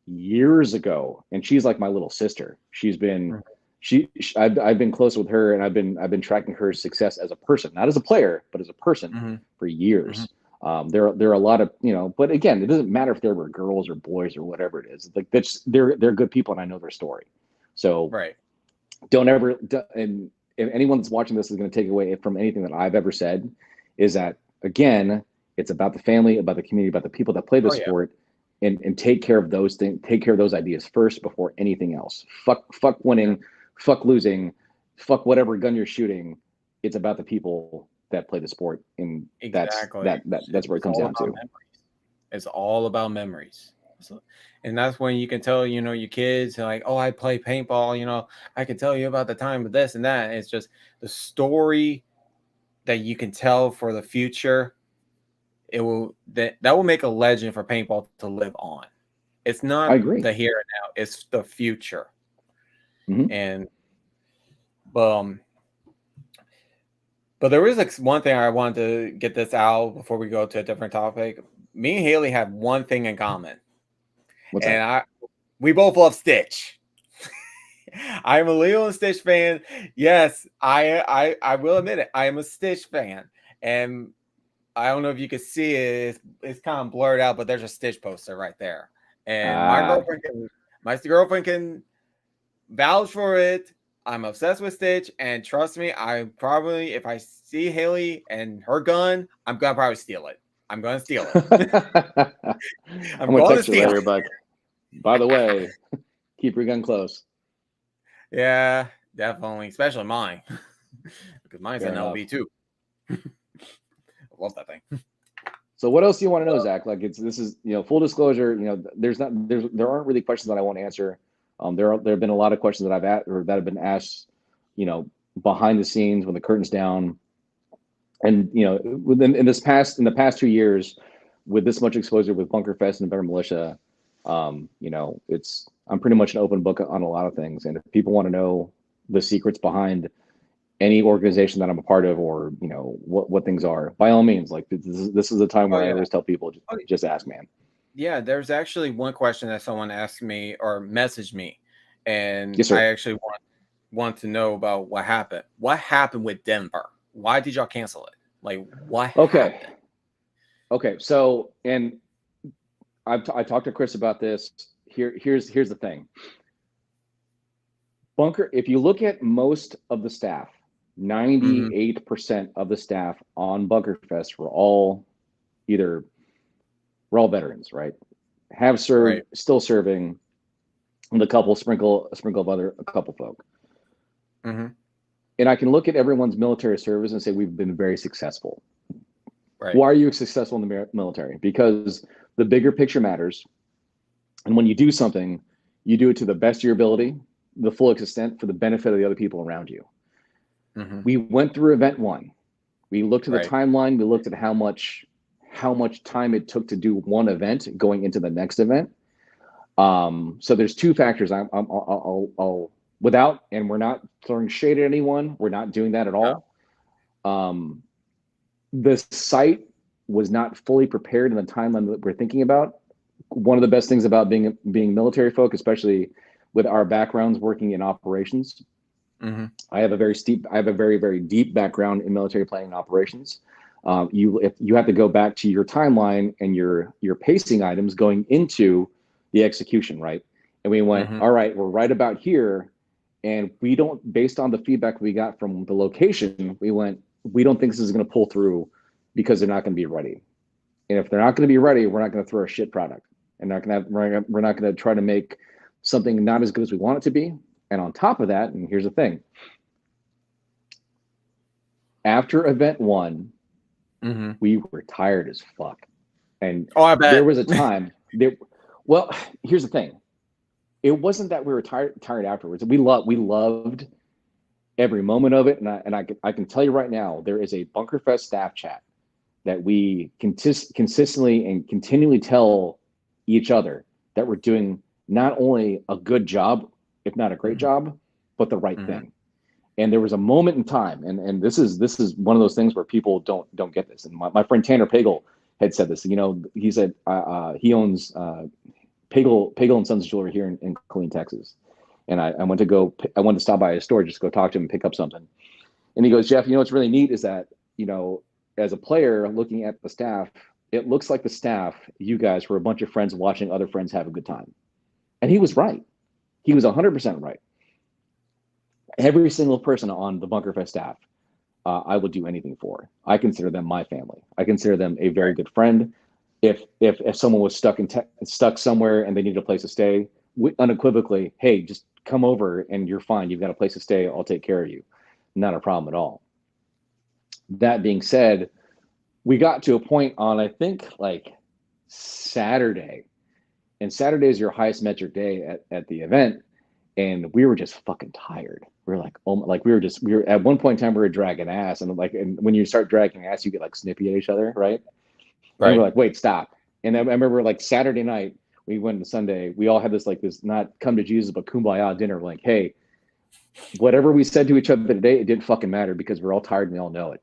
years ago, and she's like my little sister. She's been Mhm, I've been close with her, and I've been tracking her success as a person, not as a player, but as a person mhm, for mhm. years. There are a lot of but again, it doesn't matter if there were girls or boys or whatever it is. Like they're good people, and I know their story. So Right. don't ever and if anyone that's watching this is going to take away from anything that I've ever said, is that again, it's about the family, about the community, about the people that play the Oh yeah. sport, and take care of those things, take care of those ideas first before anything else. Fuck Yeah. winning, fuck losing, fuck whatever gun you're shooting. It's about the people that play the sport, and Exactly. that's where it It's comes all down about to. memories. It's all about memories. So, and that's when you can tell, your kids like, oh, I play paintball, I can tell you about the time of this and that. It's just the story that you can tell for the future. That will make a legend for paintball to live on. It's I not agree. the here and now, it's the future. Hmm. And um but there is like one thing I wanted to get this out before we go to a different topic. Me and Haley have one thing in common. What's And that? we both love Stitch. I'm a Lilo and Stitch fan. Yes, I will admit it. I am a Stitch fan, and I don't know if you can see it. It's kind of blurred out, but there's a Stitch poster right there. And Ah. my girlfriend can vouch for it. I'm obsessed with Stitch, and trust me, I probably, if I see Haley and her gun, I'm gonna probably steal it. I'm gonna steal it. I'm I'm gonna going to text her steal later, it. but by the way, keep your gun close. Yeah, definitely, especially mine, because mine's Fair an enough. LB too. I love that thing. So what else do you want to know, Zach? Like this is, full disclosure, there aren't really questions that I won't answer. There have been a lot of questions that that have been asked, behind the scenes when the curtain's down. And in the past 2 years, with this much exposure with Bunkerfest and Better Militia, I'm pretty much an open book on a lot of things. And if people want to know the secrets behind any organization that I'm a part of, or what things are, by all means, like this is a time Oh where I yeah. always tell people, just ask, man. Yeah, there's actually one question that someone asked me or messaged me, and Yes, I sir. actually want to know about what happened. What happened with Denver? Why did y'all cancel it? Like, what Okay. happened? Okay. So, and I talked to Chris about this. Here's the thing. If you look at most of the staff, 98% of the staff on Bunkerfest were all veterans, right? Have served, Right. still serving, and a sprinkle of other, a couple folk. Mm-hmm. And I can look at everyone's military service and say we've been very successful. Right. Why are you successful in the military? Because the bigger picture matters. And when you do something, you do it to the best of your ability, the full extent, for the benefit of the other people around you. Mm-hmm. We went through event one. We looked at the Right. timeline. We looked at how much time it took to do one event going into the next event. So there's two factors. I'll without, and we're not throwing shade at anyone. We're not doing that at No. all. The site was not fully prepared in the timeline that we're thinking about. One of the best things about being military folk, especially with our backgrounds working in operations, Mm-hmm. I have a very, very deep background in military planning and operations. If you have to go back to your timeline and your pacing items going into the execution, right? And we went, Mm-hmm. all right, we're right about here, and we don't, based on the feedback we got from the location, we don't think this is going to pull through because they're not going to be ready. And if they're not going to be ready, we're not going to throw a shit product, and we're not going to try to make something not as good as we want it to be. And on top of that, and here's the thing, after event one, Mm-hmm. we were tired as fuck. And I bet. there was a time well, here's the thing. It wasn't that we were tired afterwards. We loved every moment of it. And I can tell you right now, there is a Bunkerfest staff chat that we consistently and continually tell each other that we're doing not only a good job, if not a great job, but the right thing. And there was a moment in time, and this is one of those things where people don't get this. And my friend Tanner Pagel had said this. He said he owns Pagel and Sons Jewelry here in Killeen, Texas. And I went to stop by his store just to go talk to him and pick up something. And he goes, Jeff, what's really neat is that as a player looking at the staff, it looks like the staff, you guys were a bunch of friends watching other friends have a good time. And he was right. He was 100% right. Every single person on the Bunkerfest staff, I would do anything for. I consider them my family. I consider them a very good friend. If someone was stuck somewhere and they needed a place to stay, unequivocally, hey, just come over and you're fine. You've got a place to stay. I'll take care of you. Not a problem at all. That being said, we got to a point on, I think, like Saturday, and Saturday is your highest metric day at the event. And we were just fucking tired. We were like, oh, like we were at one point in time, we were dragging ass. And when you start dragging ass, you get like snippy at each other. Right. And we're like, wait, stop. And I remember like Saturday night, we went to Sunday, we all had this not come to Jesus, but kumbaya dinner. Like, hey, whatever we said to each other today, it didn't fucking matter because we're all tired and we all know it.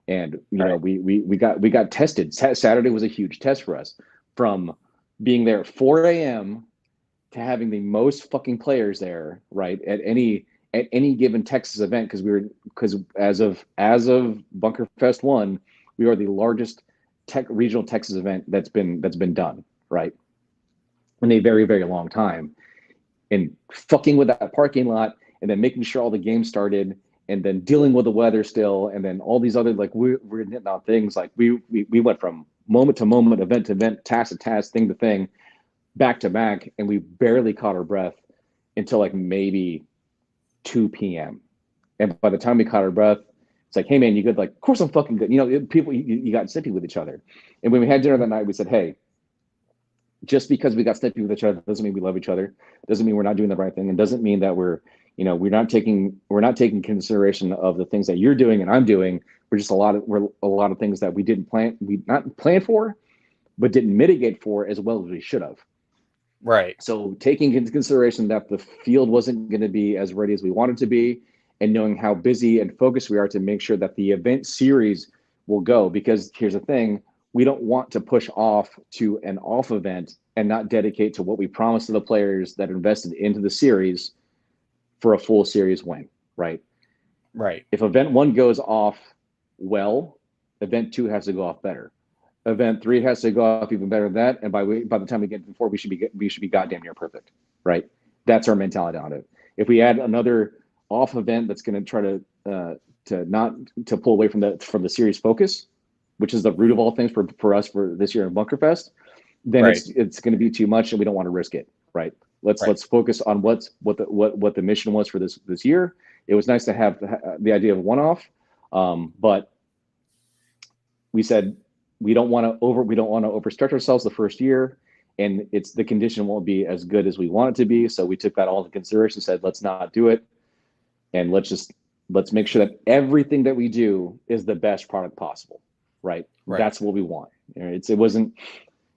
And, we got tested. Saturday was a huge test for us, from being there at 4 a.m. to having the most fucking players there, right, at any given Texas event, because as of Bunkerfest 1, we are the largest regional Texas event that's been done, right, in a very, very long time. And fucking with that parking lot, and then making sure all the games started, and then dealing with the weather still, and then all these other, like, we're hitting out things, like we went from moment to moment, event to event, task to task, thing to thing, back to back, and we barely caught our breath until like maybe 2 p.m. And by the time we caught our breath, it's like, hey man, you good? Like, of course I'm fucking good. People, you got snippy with each other. And when we had dinner that night, we said, hey, just because we got snippy with each other doesn't mean we love each other. Doesn't mean we're not doing the right thing, and doesn't mean that we're not taking consideration of the things that you're doing and I'm doing. We're a lot of things that we not plan for, but didn't mitigate for as well as we should have. Right. So taking into consideration that the field wasn't going to be as ready as we wanted to be, and knowing how busy and focused we are to make sure that the event series will go, because here's the thing, we don't want to push off to an off event and not dedicate to what we promised to the players that invested into the series for a full series win, right? Right. If event 1 goes off well, event 2 has to go off better. Event 3 has to go off even better than that, and by the time we get to 4, we should be goddamn near perfect, right? That's our mentality on it. If we add another off event that's going to try to pull away from the series focus, which is the root of all things for us for this year in Bunkerfest, then right. it's going to be too much, and we don't want to risk it, right? Let's focus on what the mission was for this year. It was nice to have the idea of one-off, but we said we don't want to overstretch ourselves the first year, and the condition won't be as good as we want it to be. So we took that all into consideration, said let's not do it, and let's make sure that everything that we do is the best product possible, right? That's what we want. It wasn't,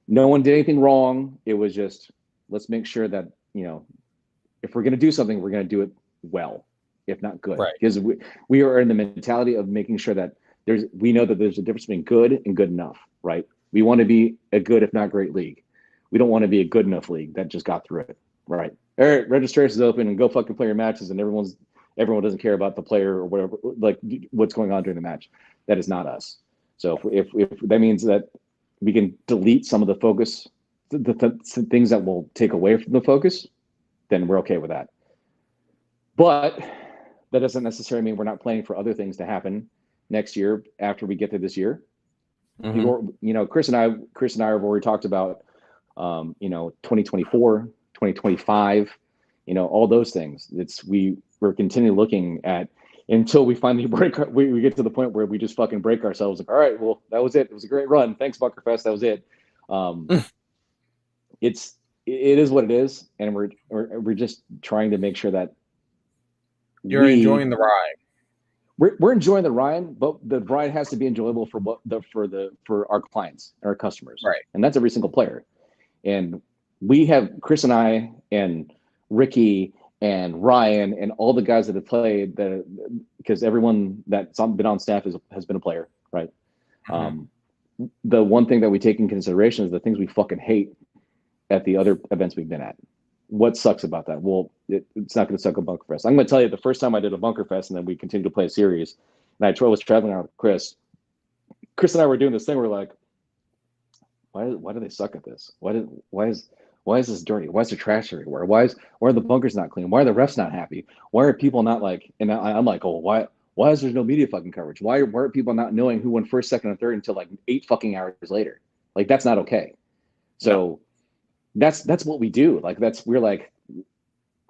no one did anything wrong. It was just, let's make sure that, if we're going to do something, we're going to do it well, if not good, because we are in the mentality of making sure that we know that there's a difference between good and good enough, right? We want to be a good, if not great, league. We don't want to be a good enough league that just got through it, right? All right, registration is open, and go fucking play your matches, and everyone doesn't care about the player or whatever, like what's going on during the match. That is not us. So if that means that we can delete some of the focus, the things that will take away from the focus, then we're okay with that. But that doesn't necessarily mean we're not planning for other things to happen next year after we get to this year. Mm-hmm. Chris and I have already talked about 2024, 2025, all those things. We're continually looking at, until we finally we get to the point where we just fucking break ourselves. Like, all right, well, that was it. It was a great run. Thanks, Bunkerfest. That was it. It is what it is, and we're just trying to make sure that you're enjoying the ride. We're enjoying the ride, but the ride has to be enjoyable for our clients and our customers, right? And that's every single player. And we have Chris and I and Ricky and Ryan and all the guys that have played, because everyone that's been on staff has been a player, right? Mm-hmm. The one thing that we take in consideration is the things we fucking hate at the other events we've been at. What sucks about that? Well, it's not going to suck at Bunkerfest. I'm going to tell you, the first time I did a Bunkerfest, and then we continued to play a series, and I was traveling around with Chris. Chris and I were doing this thing. We're like, why do they suck at this? Why is this dirty? Why is there trash everywhere? Why are the bunkers not clean? Why are the refs not happy? Why are people not like? And I'm like, oh, why is there no media fucking coverage? Why are people not knowing who won first, second, and third until like 8 fucking hours later? Like, that's not okay. So that's what we do. Like, we're like,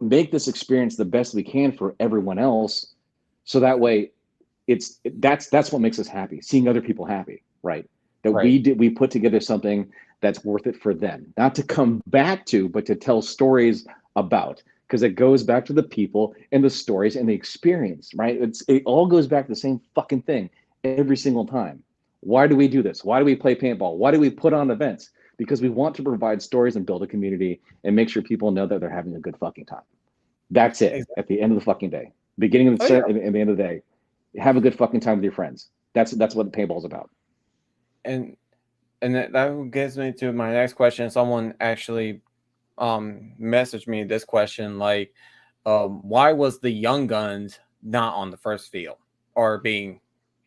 make this experience the best we can for everyone else, so that way that's what makes us happy, seeing other people happy, right? We put together something that's worth it for them, not to come back to, but to tell stories about, because it goes back to the people and the stories and the experience, right? It all goes back to the same fucking thing every single time. Why do we do this? Why do we play paintball? Why do we put on events? Because we want to provide stories and build a community and make sure people know that they're having a good fucking time. That's it. Exactly. At the end of the fucking day, beginning of the and the end of the day, have a good fucking time with your friends. That's what paintball's about. And that gets me to my next question. Someone actually messaged me this question, like, why was the Young Guns not on the first field or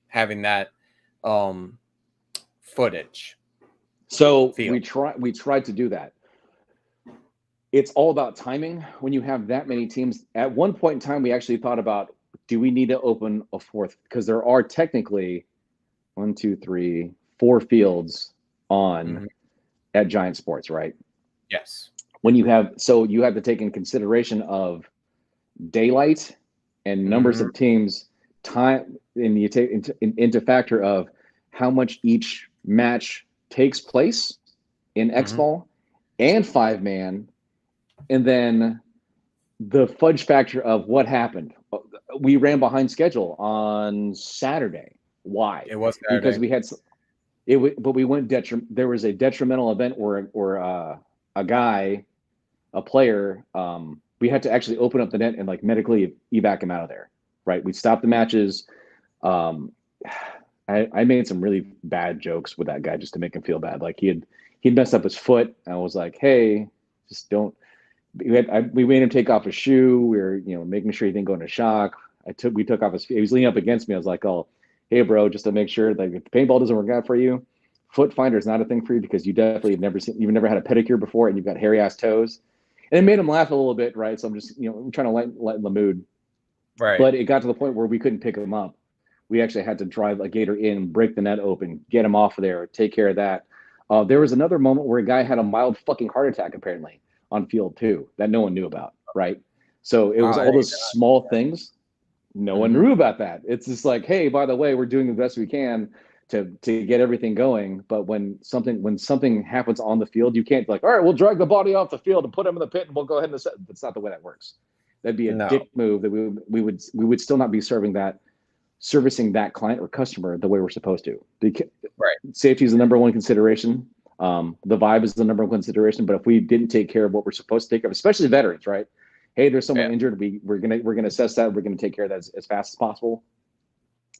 having that um footage So field? we tried to do that. It's all about timing when you have that many teams. At one point in time, we actually thought about, do we need to open a fourth? Because there are technically 4 fields on Mhm. at Giant Sports, right? Yes. When you have you have to take in consideration of daylight and numbers Hmm. of teams, time, and you take into factor of how much each match takes place in X Hmm. ball and 5-man, and then the fudge factor of what happened. We ran behind schedule on Saturday. Why? It was Because Saturday. we had it, but we went there was a detrimental event where a guy, a player, we had to actually open up the net and like medically evac him out of there. Right? We stopped the matches. Um, I made some really bad jokes with that guy just to make him feel bad. Like he'd messed up his foot. I was like, hey, just don't. We made him take off his shoe. We were, making sure he didn't go into shock. We took off his. He was leaning up against me. I was like, oh, hey, bro, just to make sure that if the paintball doesn't work out for you, foot finder is not a thing for you because you definitely you've never had a pedicure before and you've got hairy ass toes. And it made him laugh a little bit, right? So I'm just, I'm trying to lighten the mood. Right. But it got to the point where we couldn't pick him up. We actually had to drive a gator in, break the net open, get him off of there, take care of that. There was another moment where a guy had a mild fucking heart attack apparently on field too that no one knew about, right? So it was Wow. all those small things. No one Hmm. knew about that. It's just like, hey, by the way, we're doing the best we can to get everything going. But when something happens on the field, you can't be like, all right, we'll drag the body off the field and put him in the pit and we'll go ahead and that's not the way that works. That'd be a No. dick move that we would still not be servicing that client or customer the way we're supposed to. Right. Safety is the number one consideration. The vibe is the number one consideration. But if we didn't take care of what we're supposed to take care of, especially veterans, right? Hey, there's someone Yeah. injured. We're gonna assess that. We're gonna take care of that as fast as possible.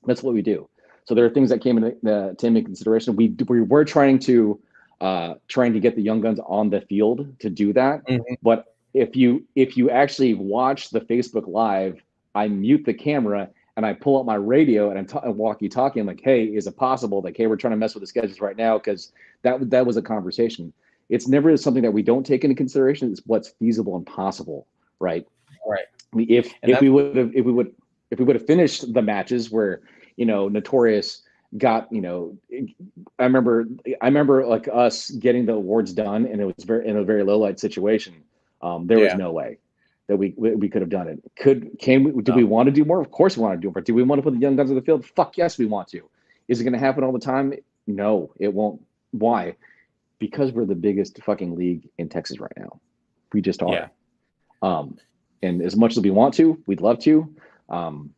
That's what we do. So there are things that came into consideration. We were trying to get the young guns on the field to do that. Hmm. But if you actually watch the Facebook Live, I mute the camera and I pull up my radio and I'm walkie-talkie. I'm like, hey, is it possible? Like, hey, we're trying to mess with the schedules right now because that was a conversation. It's never something that we don't take into consideration. It's what's feasible and possible, right? Right. I mean, if And if that's we would have finished the matches where Notorious got I remember like us getting the awards done and it was in a very low light situation. There was yeah. no way that we could have done it. Do No. we want to do more? Of course we want to do more. Do we want to put the young guns on the field? Fuck yes, we want to. Is it going to happen all the time? No, it won't. Why? Because we're the biggest fucking league in Texas right now. We just Yeah. are. Um, and as much as we want to, we'd love to. Um,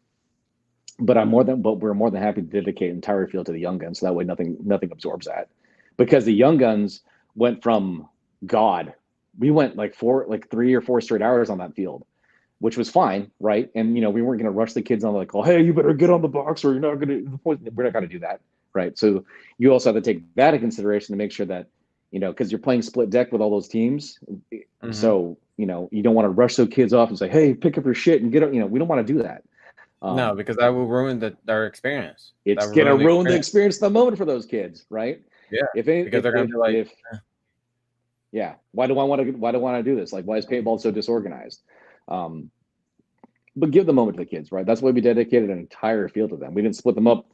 but we're more than happy to dedicate an entire field to the young guns. So that way nothing absorbs that. Because the young guns went from God. We went like 3 or 4 straight hours on that field, which was fine, right? And we weren't gonna rush the kids on like, oh hey, you better get on the box or we're not gonna do that. Right. So you also have to take that into consideration to make sure that, because you're playing split deck with all those teams. Hmm. So, you don't want to rush those kids off and say, hey, pick up your shit and get up. We don't want to do that. No, because that will ruin their experience. That It's will gonna ruin the ruin the experience. experience of the moment for those kids, right? Yeah. If any, Because they're gonna be like, if yeah, why do I want to do this? Like, why is paintball so disorganized? Um, but give the moment to the kids, right? That's why we dedicated an entire field to them. We didn't split them up.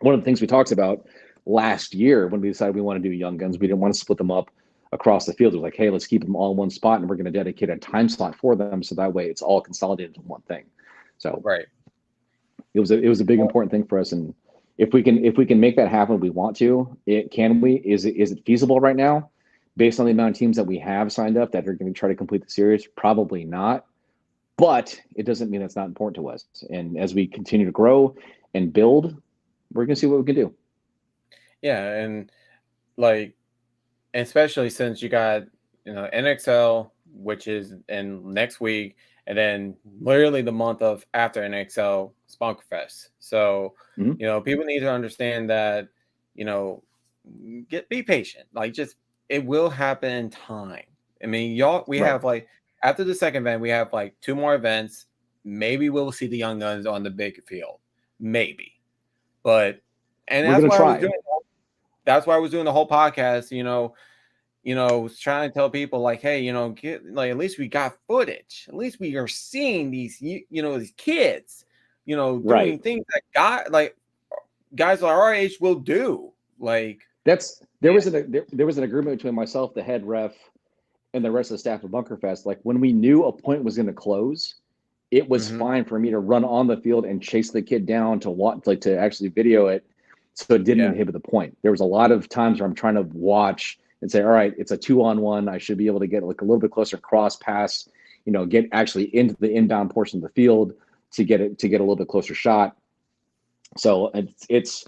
One of the things we talked about last year when we decided we want to do young guns, we didn't want to split them up across the field. It was like, hey, let's keep them all in one spot, and we're going to dedicate a time slot for them, so that way it's all consolidated into one thing. So right. it was a big important thing for us, and if we can make that happen, we want to. Is it feasible right now, based on the amount of teams that we have signed up that are going to try to complete the series? Probably not, but it doesn't mean it's not important to us. And as we continue to grow and build, we're going to see what we can do. Yeah, and like, especially since you got NXL, which is in next week, and then literally the month of after NXL, Bunkerfest. So Mhm. people need to understand that be patient. Like, just it will happen in time. I mean, we Right. have like after the second event, we have like 2 more events. Maybe we'll see the young guns on the big field, maybe. But and We're gonna try. that's why I was doing the whole podcast. Trying to tell people like, hey, get like at least we got footage. At least we are seeing these, these kids, Right. doing things that guys our age will do. Like There was an agreement between myself, the head ref, and the rest of the staff of Bunkerfest. Like when we knew a point was going to close, it was fine for me to run on the field and chase the kid down to watch, like to actually video it, so it didn't inhibit the point. There was a lot of times where I'm trying to watch and say, all right, it's a 2-on-1. I should be able to get like a little bit closer cross pass, get actually into the inbound portion of the field to get a little bit closer shot. So it's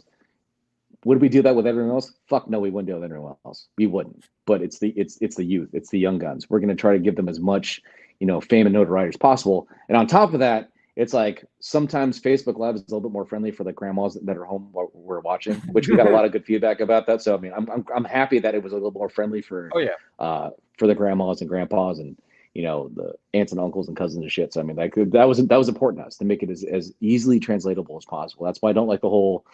would we do that with everyone else? Fuck no, we wouldn't do it with everyone else. We wouldn't. But it's the youth, it's the young guns. We're going to try to give them as much, fame and notoriety as possible. And on top of that, it's like sometimes Facebook Live is a little bit more friendly for the grandmas that are home while we're watching, which we got a lot of good feedback about that. So I mean, I'm happy that it was a little more friendly for the grandmas and grandpas and the aunts and uncles and cousins and shit. So I mean, that was important to us to make it as easily translatable as possible. That's why I don't like the whole,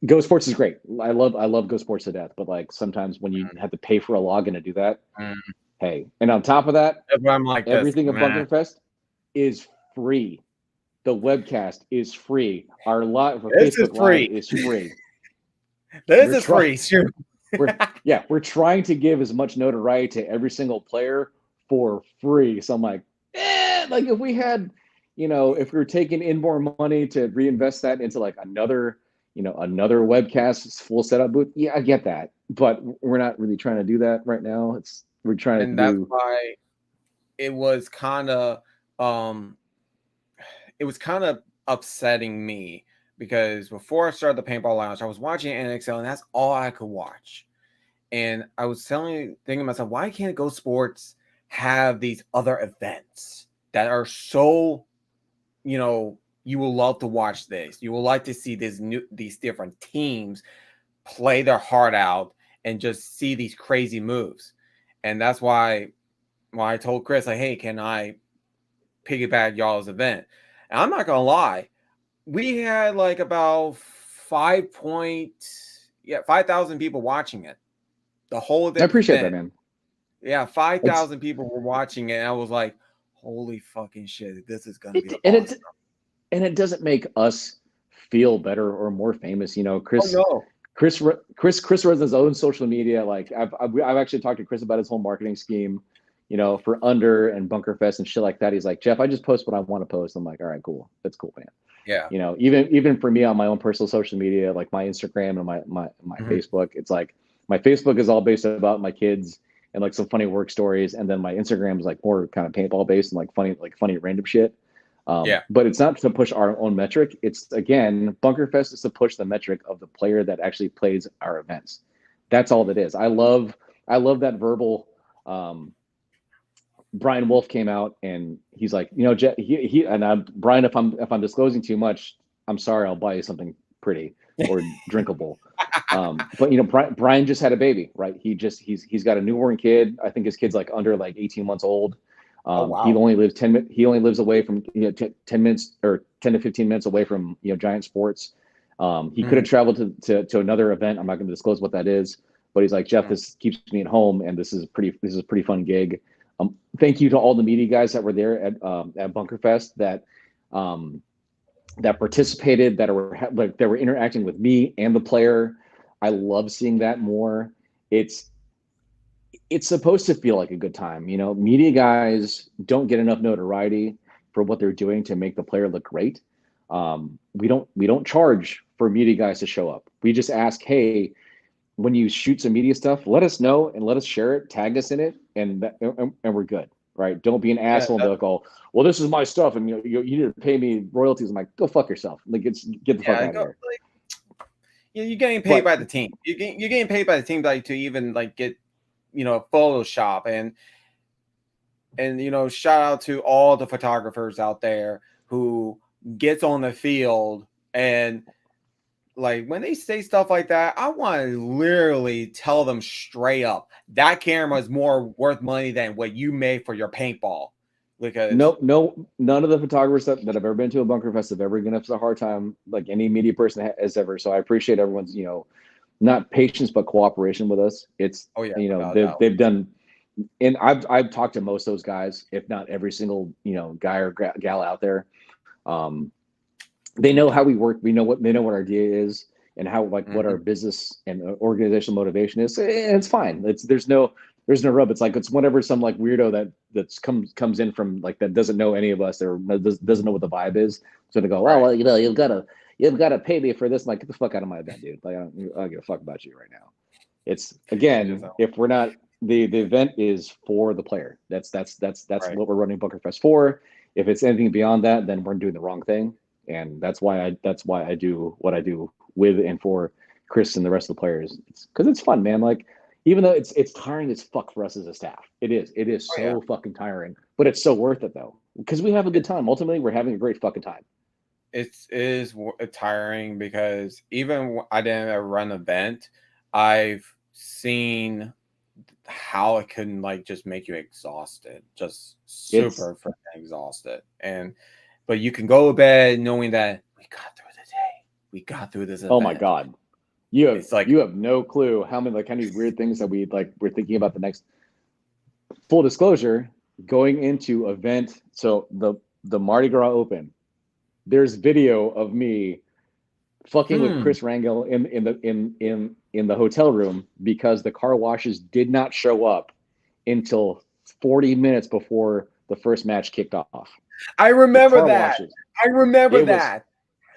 Go Sports is great. I love Go Sports to death, but like sometimes when you have to pay for a login to do that, hey. And on top of that, I'm like everything at Bunkerfest is free. The webcast is free. Our live Facebook Live is free. This is free. Sure. We're trying to give as much notoriety to every single player for free. So I'm like, like if we had, if we were taking in more money to reinvest that into like another webcast full setup booth, yeah, I get that, but we're not really trying to do that right now. We're trying and that's why it was kind of upsetting me, because before I started the paintball lounge, I was watching NXL and that's all I could watch. And I was thinking to myself, why can't Go Sports have these other events that are so, you will love to watch this. You will like to see these different teams play their heart out and just see these crazy moves. And that's why I told Chris, like, hey, can I piggyback y'all's event? And I'm not gonna lie, we had like about 5,000 people watching it. The whole event. I appreciate that, man. Yeah, 5,000 people were watching it. And I was like, holy fucking shit, this is gonna be awesome. And it doesn't make us feel better or more famous. Chris. Oh, no. Chris runs his own social media. Like I've actually talked to Chris about his whole marketing scheme, for Under and Bunkerfest and shit like that. He's like, Jeff, I just post what I want to post. I'm like, all right, cool. That's cool, man. Yeah. Even for me on my own personal social media, like my Instagram and my Facebook, it's like my Facebook is all based about my kids and like some funny work stories. And then my Instagram is like more kind of paintball based and like funny random shit. But it's not to push our own metric. It's, again, Bunkerfest is to push the metric of the player that actually plays our events. That's all it is. I love that verbal. Brian Wolf came out and he's like, Jeff, Brian, if I'm disclosing too much, I'm sorry. I'll buy you something pretty or drinkable. But Brian just had a baby, right? He's got a newborn kid. I think his kid's like under like 18 months old. Wow. He only lives away from 10 minutes or 10 to 15 minutes away from Giant Sports. He could have traveled to another event. I'm not going to disclose what that is, but he's like, Jeff, this keeps me at home, and this is a pretty fun gig. Thank you to all the media guys that were there at Bunkerfest that participated, that were interacting with me and the player. I love seeing that more. It's supposed to feel like a good time. Media guys don't get enough notoriety for what they're doing to make the player look great. We don't charge for media guys to show up. We just ask, hey, when you shoot some media stuff, let us know and let us share it, tag us in it, and we're good, right? Don't be an asshole and be like, oh, well, this is my stuff, and you need to pay me royalties. I'm like, go fuck yourself. Like, get the fuck out of here. You're getting paid by the team. You're getting paid by the team to even like get Photoshop and shout out to all the photographers out there who gets on the field and like when they say stuff like that, I want to literally tell them straight up that camera is more worth money than what you made for your paintball. Because none of the photographers that have ever been to a Bunkerfest have ever given us a hard time like any media person has ever. So I appreciate everyone's, not patience but cooperation with us. It's oh yeah, they've done, and I've talked to most of those guys, if not every single guy or gal out there. They know how we work. They know what our idea is and how what our business and organizational motivation is. And it's fine. There's no rub. It's whenever some like weirdo that comes in from like that doesn't know any of us or doesn't know what the vibe is. So they go, well, you've got to pay me for this. I'm like, get the fuck out of my event, dude. Like I don't give a fuck about you right now. It's again, if we're not the event is for the player. That's right. What we're running Bunkerfest for. If it's anything beyond that, then we're doing the wrong thing. And that's why I do what I do with and for Chris and the rest of the players. It's because it's fun, man. Like even though it's tiring as fuck for us as a staff, it is so fucking tiring, but it's so worth it though because we have a good time. Ultimately, we're having a great fucking time. It is tiring because even I didn't ever run an event, I've seen how it can like just make you exhausted, just super freaking exhausted. But you can go to bed knowing that we got through the day. We got through this event. Oh my God. You have no clue how many weird things that we're thinking about the next. Full disclosure, going into event, so the Mardi Gras Open, there's video of me fucking with Chris Rangel in the hotel room because the car washes did not show up until 40 minutes before the first match kicked off. I remember that.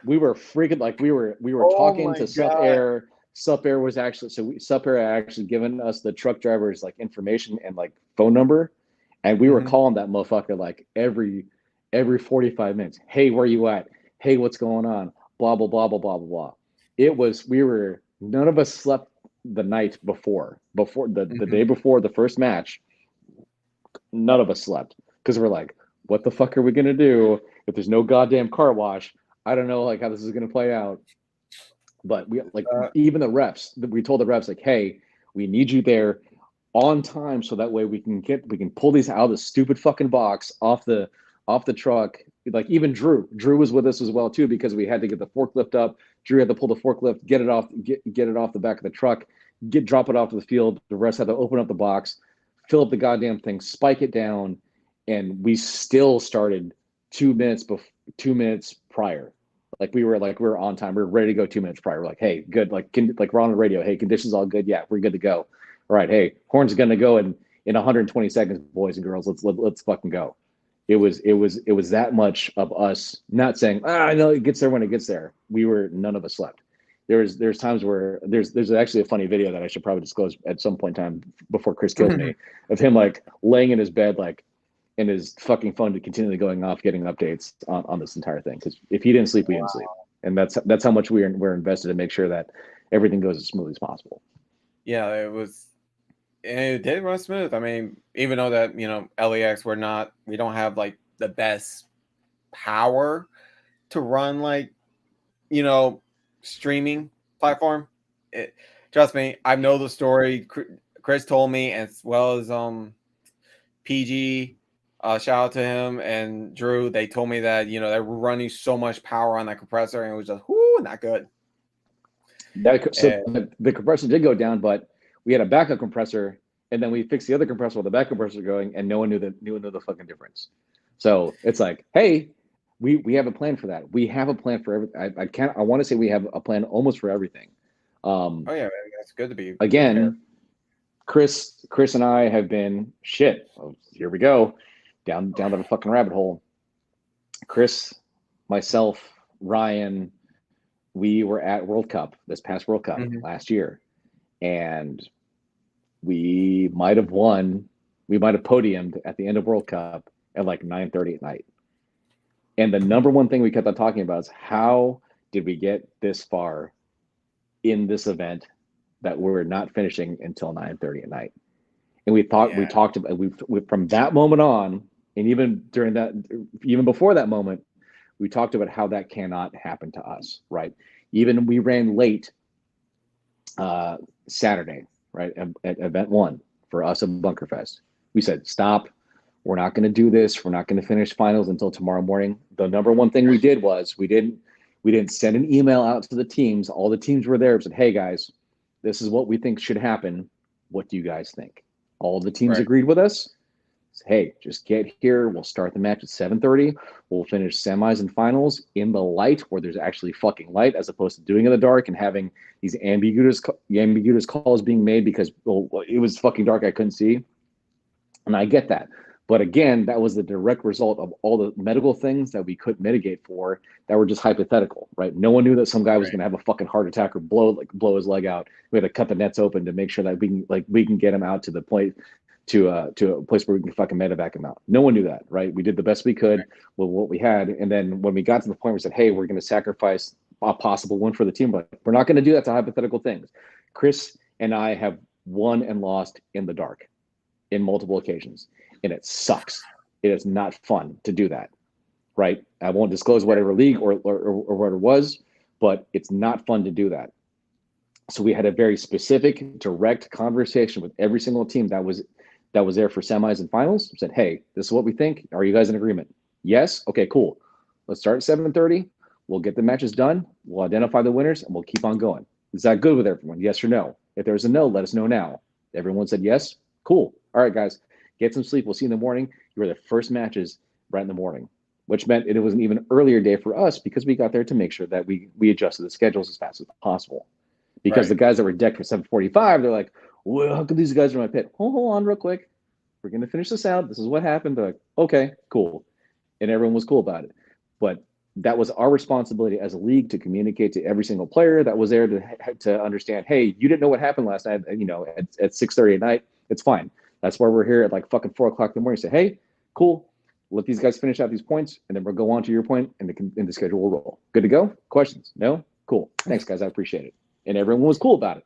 We were freaking like we were talking to Sup Air. Sup Air was actually Sup Air actually given us the truck driver's like information and like phone number, and we were calling that motherfucker like every 45 minutes. Hey, where you at? Hey, what's going on? Blah blah blah blah blah blah blah. None of us slept the night before the day before the first match. None of us slept because we're like, what the fuck are we gonna do if there's no goddamn car wash? I don't know like how this is gonna play out. But we even the refs, we told the refs like, hey, we need you there on time so that way we can pull these out of the stupid fucking box off the truck. Like even Drew was with us as well too because we had to get the forklift up. Drew had to pull the forklift, get it off the back of the truck, drop it off to the field. The refs had to open up the box, fill up the goddamn thing, spike it down, and we still started 2 minutes prior. Like we were on time. We were ready to go 2 minutes prior. We're like, hey, good. Like we're on the radio. Hey, conditions all good. Yeah, we're good to go. All right. Hey, horn's gonna go in 120 seconds, boys and girls. Let's fucking go. It was that much of us not saying, I know it gets there when it gets there. None of us slept. There's times where there's actually a funny video that I should probably disclose at some point in time before Chris kills me of him like laying in his bed like. And his fucking phone to continually going off, getting updates on this entire thing. Because if he didn't sleep, we didn't sleep, and that's how much we're invested to make sure that everything goes as smooth as possible. Yeah, it did run smooth. I mean, even though that LEX we don't have like the best power to run like streaming platform. Trust me, I know the story. Chris told me as well as PG. Shout out to him and Drew. They told me that they were running so much power on that compressor, and it was just not good. The compressor did go down, but we had a backup compressor, and then we fixed the other compressor while the backup compressor going, and no one knew the fucking difference. So it's like, hey, we have a plan for that. We have a plan for everything. I want to say we have a plan almost for everything. Oh yeah, that's good to be again. Chris and I have been shit. Oh, here we go. Down to the fucking rabbit hole. Chris, myself, Ryan, we were at World Cup, this past World Cup last year, and we might have won. We might have podiumed at the end of World Cup at like 9:30 at night. And the number one thing we kept on talking about is how did we get this far in this event that we're not finishing until 9:30 at night? And we talked about from that moment on. And even before that moment, we talked about how that cannot happen to us, right? Even we ran late Saturday, right, at event 1 for us at Bunkerfest. We said, stop. We're not going to do this. We're not going to finish finals until tomorrow morning. The number one thing we did was we didn't send an email out to the teams. All the teams were there and said, hey, guys, this is what we think should happen. What do you guys think? All the teams agreed with us. Hey, just get here. We'll start the match at 7:30. We'll finish semis and finals in the light where there's actually fucking light, as opposed to doing it in the dark and having these ambiguous calls being made because, well, it was fucking dark. I couldn't see. And I get that. But again, that was the direct result of all the medical things that we couldn't mitigate for that were just hypothetical, right? No one knew that some guy was going to have a fucking heart attack or blow his leg out. We had to cut the nets open to make sure that we can get him out to the point to a place where we can fucking medevac him out. No one knew that, right? We did the best we could with what we had, and then when we got to the point where we said, "Hey, we're going to sacrifice a possible win for the team," but we're not going to do that to hypothetical things. Chris and I have won and lost in the dark in multiple occasions, and it sucks. It is not fun to do that, right? I won't disclose whatever league or what it was, but it's not fun to do that. So we had a very specific, direct conversation with every single team that was there for semis and finals. Said, hey, this is what we think. Are you guys in agreement? Yes. Okay, cool. Let's start at 7:30. We'll get the matches done. We'll identify the winners, and we'll keep on going. Is that good with everyone? Yes or no? If there's a no, let us know now. Everyone said yes. Cool. All right, guys, get some sleep. We'll see you in the morning. You were the first matches right in the morning, which meant it was an even earlier day for us because we got there to make sure that we adjusted the schedules as fast as possible. Because the guys that were decked for 7:45, they're like, well, how come these guys are in my pit? Hold on real quick. We're going to finish this out. This is what happened. They're like, okay, cool. And everyone was cool about it. But that was our responsibility as a league to communicate to every single player that was there to understand, hey, you didn't know what happened last night, at 6:30 at night. It's fine. That's why we're here at like fucking 4 o'clock in the morning. Say, hey, cool. Let these guys finish out these points, and then we'll go on to your point, and the schedule will roll. Good to go? Questions? No? Cool. Thanks, guys. I appreciate it. And everyone was cool about it.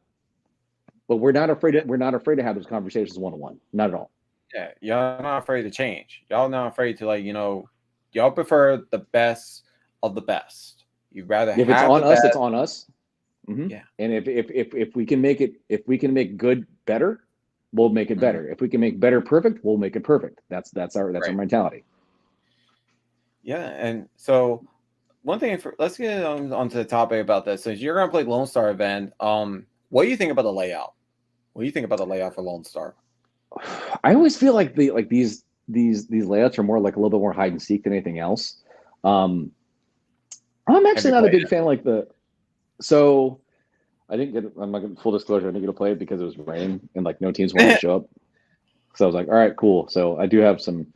But we're not afraid to have those conversations one-on-one. Not at all. Yeah, y'all not afraid to change. Y'all not afraid to y'all prefer the best of the best. You'd rather if it's on us, it's on us. Mm-hmm. Yeah. And if we can make good better, we'll make it better. If we can make better perfect, we'll make it perfect. That's our mentality. Yeah, and so one thing let's get onto the topic about this. Since you're gonna play Lone Star event, what do you think about the layout? What do you think about the layout for Lone Star? I always feel like these layouts are more like a little bit more hide and seek than anything else. I'm actually not a big fan like the. So I didn't get. I'm like full disclosure. I didn't get to play it because it was raining and like no teams wanted to show up. So I was like, all right, cool. So I do some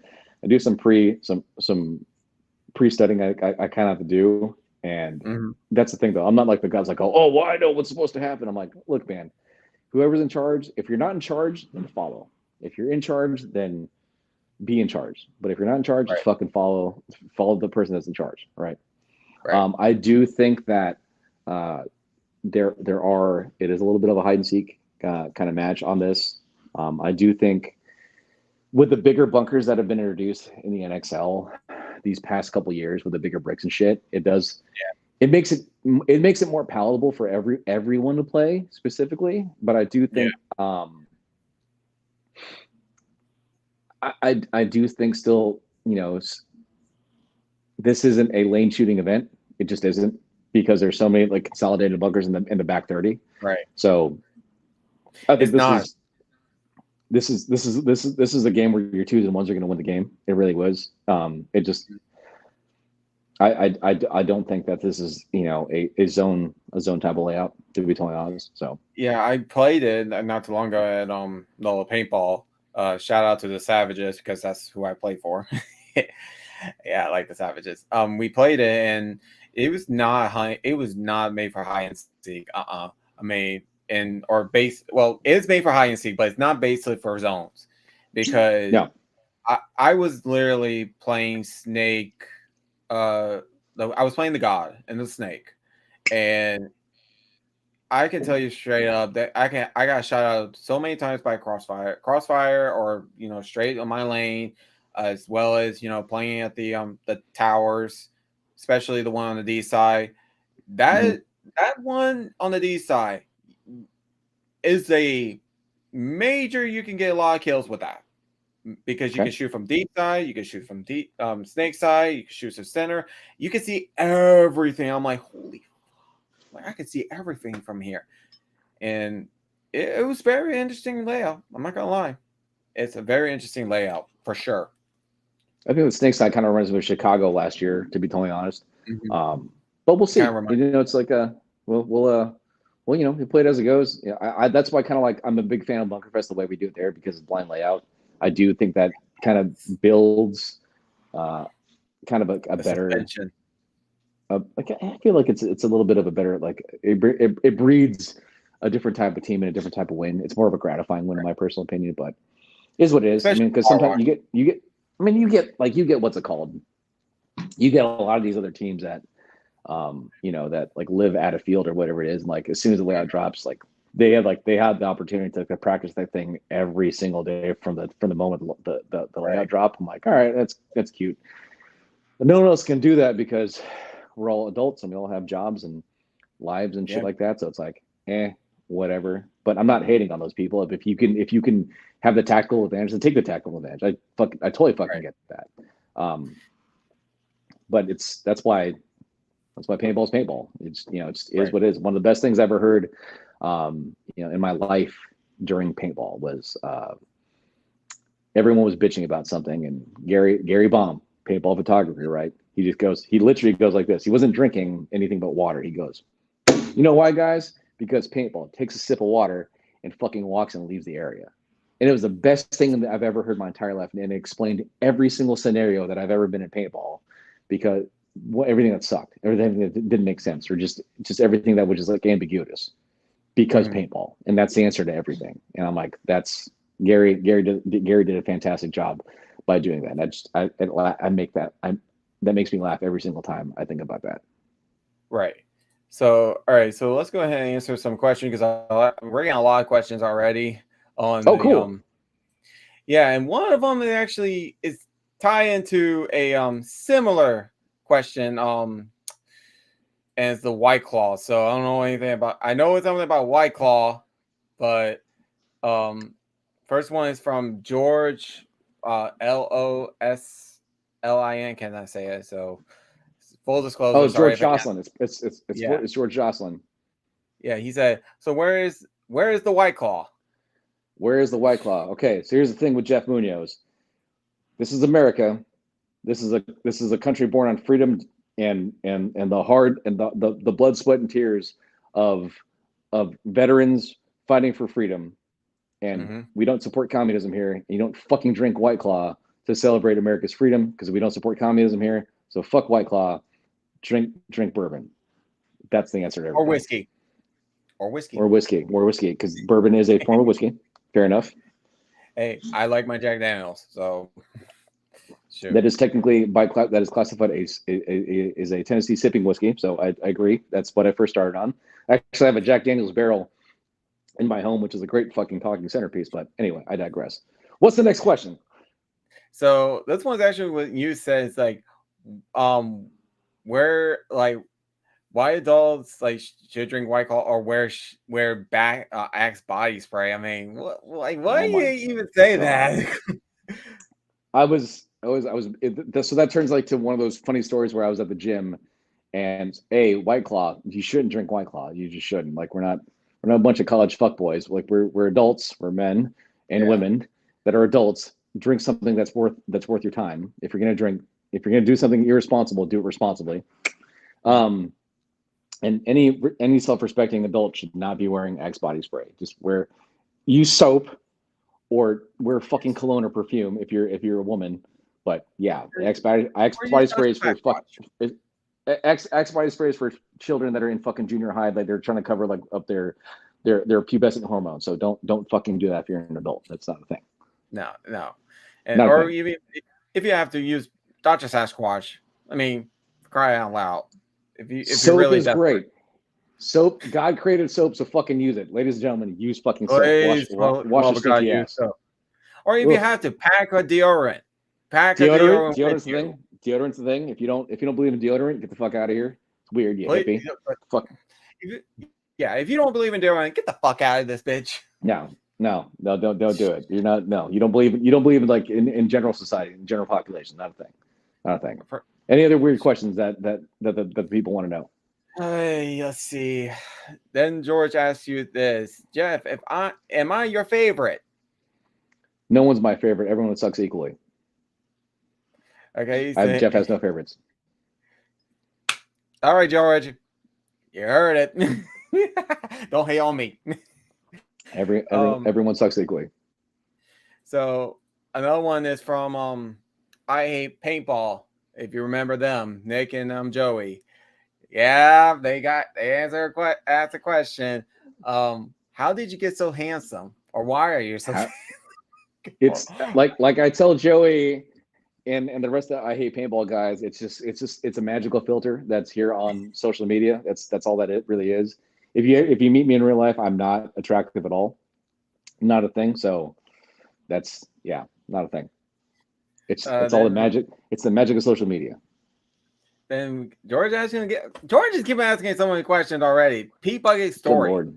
pre-studying I kind of have to do, and that's the thing though. I'm not like the guys like, oh, well, I know what's supposed to happen. I'm like, look, man, whoever's in charge. If you're not in charge, then follow. If you're in charge, then be in charge. But if you're not in charge, just fucking follow the person that's in charge, right? I do think that it is a little bit of a hide and seek kind of match on this. I do think with the bigger bunkers that have been introduced in the NXL these past couple years with the bigger bricks and shit, it makes it more palatable for everyone to play specifically. But I do think I do think still, this isn't a lane shooting event. It just isn't, because there's so many like consolidated bunkers in the back 30. Right. So I think this is a game where your twos and ones are going to win the game. It really was. It just I don't think that this is a zone type of layout, to be totally honest. So yeah, I played it not too long ago at NOLA Paintball. Shout out to the Savages because that's who I play for. Yeah, I like the Savages. We played it and it was not high. It was not made for high and seek. I mean, it's made for high and seek, but it's not basically for zones because I was literally playing Snake. I was playing the God and the Snake, and I can tell you straight up that I got shot out so many times by crossfire, or straight on my lane, as well as playing at the towers, especially the one on the D side. That that one on the D side is a major. You can get a lot of kills with that because you Okay. can shoot from deep side, you can shoot from deep snake side, you can shoot from center. You can see everything. I'm like, holy, like I can see everything from here, and it was very interesting layout. I'm not gonna lie, it's a very interesting layout for sure. I think the snake side kind of reminds me of Chicago last year, to be totally honest. Mm-hmm. But we'll Kind of see. reminds. It's like well, you play it as it goes. That's why kind of like I'm a big fan of Bunkerfest the way we do it there because it's blind layout. I do think that kind of builds kind of a The better. suspension. Like I feel like it's a little bit of a better like it breeds a different type of team and a different type of win. It's more of a gratifying win in my personal opinion, but it is what it is. I Especially mean, because car sometimes wash. you get. I mean, you get what's it called? You get a lot of these other teams that that like live at a field or whatever it is. And like as soon as the layout drops, like they had the opportunity to practice that thing every single day from the moment the layout Right. drop. I'm like, all right, that's cute. But no one else can do that because we're all adults and we all have jobs and lives and shit Yeah. like that. So it's like, whatever. But I'm not hating on those people. If you can have the tactical advantage, then take the tactical advantage. I totally fucking Right. get that. But that's why paintball is paintball. It's is Right. what it is. One of the best things I ever heard, in my life during paintball was everyone was bitching about something, and Gary Baum, paintball photographer, right? He literally goes like this. He wasn't drinking anything but water. He goes, you know why, guys? Because paintball takes a sip of water and fucking walks and leaves the area. And it was the best thing that I've ever heard my entire life, and it explained every single scenario that I've ever been in paintball, because everything that sucked, everything that didn't make sense, or just everything that was just like ambiguous, because Mm-hmm. paintball, and that's the answer to everything. And I'm like, that's Gary did a fantastic job by doing that. And that makes me laugh every single time I think about that. Right. So, all right. So let's go ahead and answer some questions because we're getting a lot of questions already on Oh, the cool. Yeah, and one of them is actually is tie into a similar question as the White Claw. So I don't know anything about. I know it's something about White Claw, but first one is from George Loslin. Can I say it? So full disclosure. Oh, Sorry George if I can't. Jocelyn. Yeah, It's George Jocelyn. yeah. He said. So where is the White Claw? Where is the White Claw? Okay, so here's the thing with Jeff Munoz. This is America. This is a country born on freedom and the hard and the blood, sweat, and tears of veterans fighting for freedom. And Mm-hmm. we don't support communism here. You don't fucking drink White Claw to celebrate America's freedom because we don't support communism here. So fuck White Claw. Drink bourbon. That's the answer to Or everything. whiskey. Or whiskey. Or whiskey. Because bourbon is a form of whiskey. Fair enough. Hey, I like my Jack Daniels, so sure. That is technically that is classified as a Tennessee sipping whiskey. So I agree. That's what I first started on. Actually, I have a Jack Daniels barrel in my home, which is a great fucking talking centerpiece. But anyway, I digress. What's the next question? So this one's actually what you said. It's like, where like why adults like should drink White Claw or wear back Axe body spray. I mean, why Oh do you my even say god! that? So that turns like to one of those funny stories where I was at the gym, and White Claw. You shouldn't drink White Claw. You just shouldn't. Like we're not a bunch of college fuckboys. Like we're adults. We're men and Yeah. women that are adults. Drink something that's worth your time. If you're gonna do something irresponsible, do it responsibly. And any self-respecting adult should not be wearing Axe body spray. Just use soap or wear fucking cologne or perfume if you're a woman. But yeah, Axe Or body use spray is for backwash. Axe body spray is for children that are in fucking junior high, like they're trying to cover like up their pubescent hormones. So don't fucking do that if you're an adult. That's not a thing. No. And Not a or thing. even if you have to use Dr. Sasquatch, I mean, cry out loud. If you Soap really is desperate. great. Soap, God created soap, so fucking use it, ladies and gentlemen. Use fucking soap. Please, Wash your stinky ass. Or if you have to, pack a deodorant. Deodorant's the thing. Deodorant's the thing. If you don't believe in deodorant, get the fuck out of here. It's weird, you Please, hippie. Fuck. Yeah, if you don't believe in Darwin, get the fuck out of this bitch. No, don't do it. You're not. No, you don't believe in like in general society, in general population. Not a thing. Not a thing. Any other weird questions that the people want to know? Let's see. Then George asks you this, Jeff. Am I your favorite? No one's my favorite. Everyone sucks equally. Okay. Jeff has no favorites. All right, George. You heard it. Don't hate on me. Everyone sucks equally. So another one is from I Hate Paintball. If you remember them, Nick and Joey. Yeah, they answered asked a question. How did you get so handsome, or why are you so? It's like I tell Joey and the rest of the I Hate Paintball guys. It's a magical filter that's here on social media. That's all that it really is. If you meet me in real life, I'm not attractive at all. Not a thing. So that's not a thing. It's all the magic. It's the magic of social media. Then George is keeping asking so many questions already. P Bucket story. Good Lord.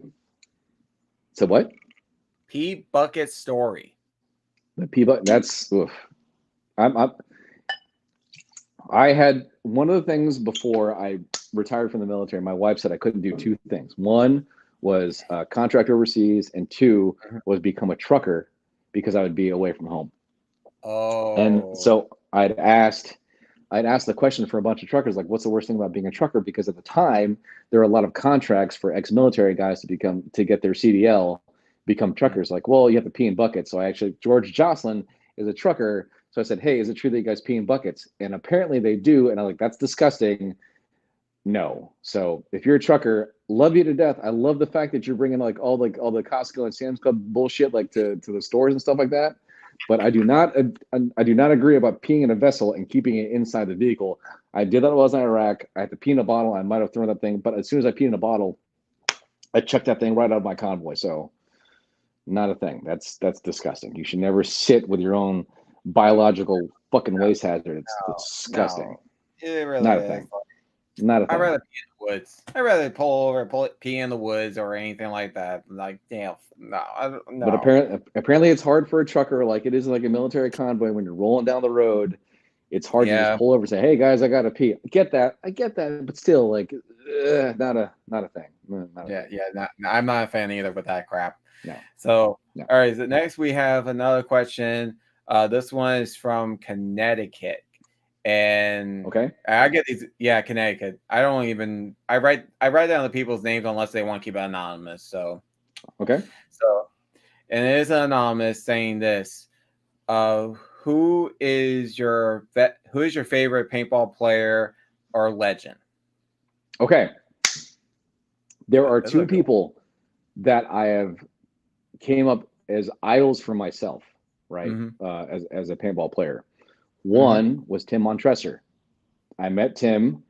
So what? P Bucket story. The P Bucket. That's. Oof. I had one of the things before I retired from the military. My wife said I couldn't do two things. One was contract overseas, and two was become a trucker because I would be away from home. Oh. And so I'd asked the question for a bunch of truckers, like, what's the worst thing about being a trucker? Because at the time, there were a lot of contracts for ex-military guys to get their CDL, become truckers. Like, well, you have to pee in buckets. So George Jocelyn is a trucker. So I said, hey, is it true that you guys pee in buckets? And apparently they do. And I'm like, that's disgusting. No. So if you're a trucker, love you to death. I love the fact that you're bringing all the Costco and Sam's Club bullshit like to the stores and stuff like that. But I do not agree about peeing in a vessel and keeping it inside the vehicle. I did that while I was in Iraq. I had to pee in a bottle. I might have thrown that thing, but as soon as I peed in a bottle, I chucked that thing right out of my convoy. So not a thing. That's disgusting. You should never sit with your own biological fucking waste hazard. It's disgusting. No, it really not is. A thing. Not a thing. I'd rather pee in the woods. I'd rather pee in the woods or anything like that. Like, damn, no. But apparently it's hard for a trucker, like it is like a military convoy when you're rolling down the road. It's hard to just pull over and say, "Hey guys, I gotta pee." I get that, but still, like, not a thing. I'm not a fan either with that crap. No. So, all right. So next we have another question. This one is from Connecticut. And I get these, Connecticut. I write down the people's names unless they want to keep it anonymous. So and it is anonymous saying this. Who is your favorite paintball player or legend? Okay. There are two people that I have came up as idols for myself, right? As a paintball player. One was Tim Montresor. I met Tim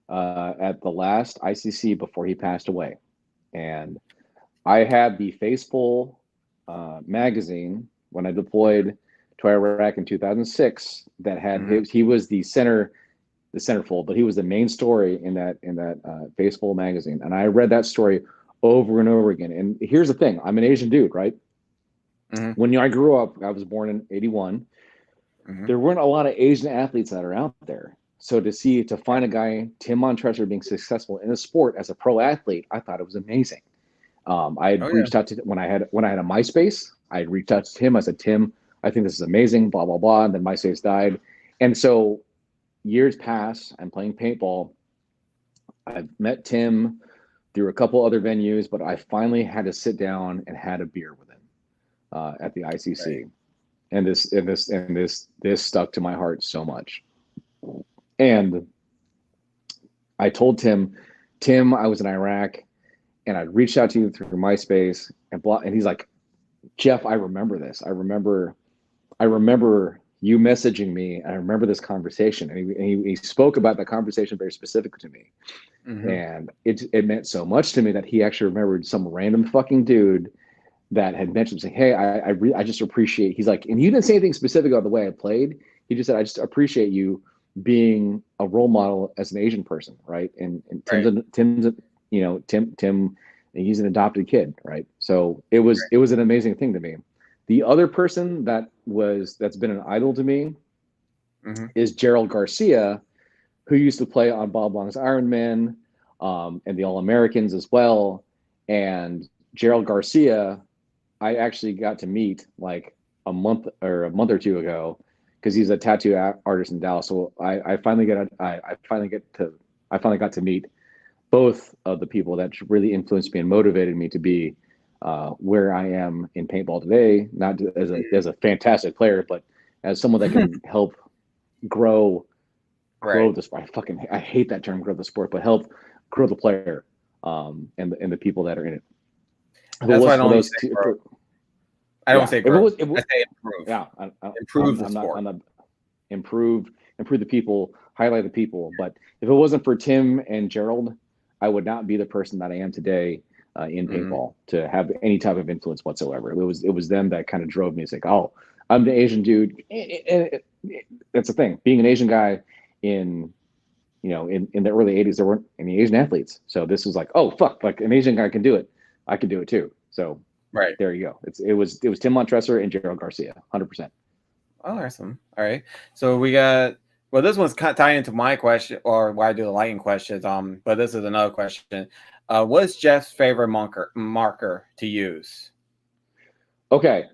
at the last ICC before he passed away. And I had the Faithful magazine when I deployed to Iraq in 2006 that had he was the centerfold, but he was the main story in that Faithful magazine. And I read that story over and over again. And here's the thing. I'm an Asian dude, right? When I grew up, I was born in 81. There weren't a lot of Asian athletes that are out there. So to find a guy, Tim Montresor, being successful in a sport as a pro athlete, I thought it was amazing. I had reached out to when I had a MySpace. I had reached out to Tim. I said, Tim, I think this is amazing, blah, blah, blah. And then MySpace died. And so years pass. I'm playing paintball. I've met Tim through a couple other venues, but I finally had to sit down and had a beer with him at the ICC. Right. And this stuck to my heart so much. And I told Tim, I was in Iraq and I reached out to you through MySpace and he's like, Jeff, I remember this. I remember you messaging me. And I remember this conversation. And he spoke about that conversation very specific to me. And it meant so much to me that he actually remembered some random fucking dude that had mentioned saying, hey, I just appreciate, he's like, and he didn't say anything specific about the way I played. He just said, I just appreciate you being a role model as an Asian person. Right. And Tim's Tim, he's an adopted kid, right? So it was an amazing thing to me. The other person that's been an idol to me is Gerald Garcia, who used to play on Bob Long's Iron Man, and the All Americans as well. And Gerald Garcia, I actually got to meet like a month or two ago, because he's a tattoo artist in Dallas. So I finally got to meet both of the people that really influenced me and motivated me to be where I am in paintball today. Not as a fantastic player, but as someone that can help grow the sport. I hate that term, grow the sport, but help grow the player, and the people that are in it. That's why I don't say grow. I don't say grow. I say improve. Yeah, improve the sport. Improve the people, highlight the people. But if it wasn't for Tim and Gerald, I would not be the person that I am today in paintball to have any type of influence whatsoever. It was them that kind of drove me. It's like, oh, I'm the Asian dude. That's the thing. Being an Asian guy in the early 80s, there weren't any Asian athletes. So this was like, oh fuck, like an Asian guy can do it. I can do it too. So there you go. It was Tim Montresor and Gerald Garcia, 100%. Oh, awesome. All right. So we got, well, this one's kind of tying into my question, or why I do the lightning questions. But this is another question. What's Jeff's favorite marker to use? Okay.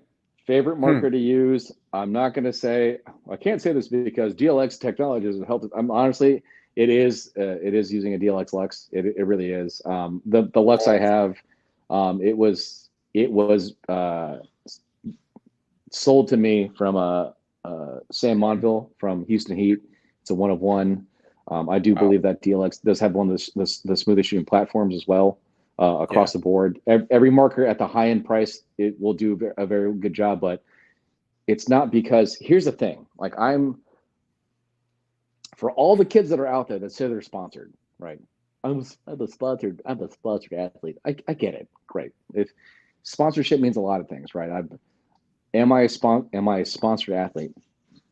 Favorite marker to use. I'm not going to say, I can't say this because DLX Technologies has helped. I'm honestly, it is using a DLX Lux. It really is. The Lux I have, it was sold to me from Sam Monville from Houston Heat. It's a 1 of 1. I do believe that DLX does have one of the smoothest shooting platforms as well, across the board. Every marker at the high end price, it will do a very good job, but it's not because, here's the thing, like for all the kids that are out there that say they're sponsored, right? I'm a sponsored athlete. I get it. Great. If sponsorship means a lot of things, right? Am I a sponsored athlete?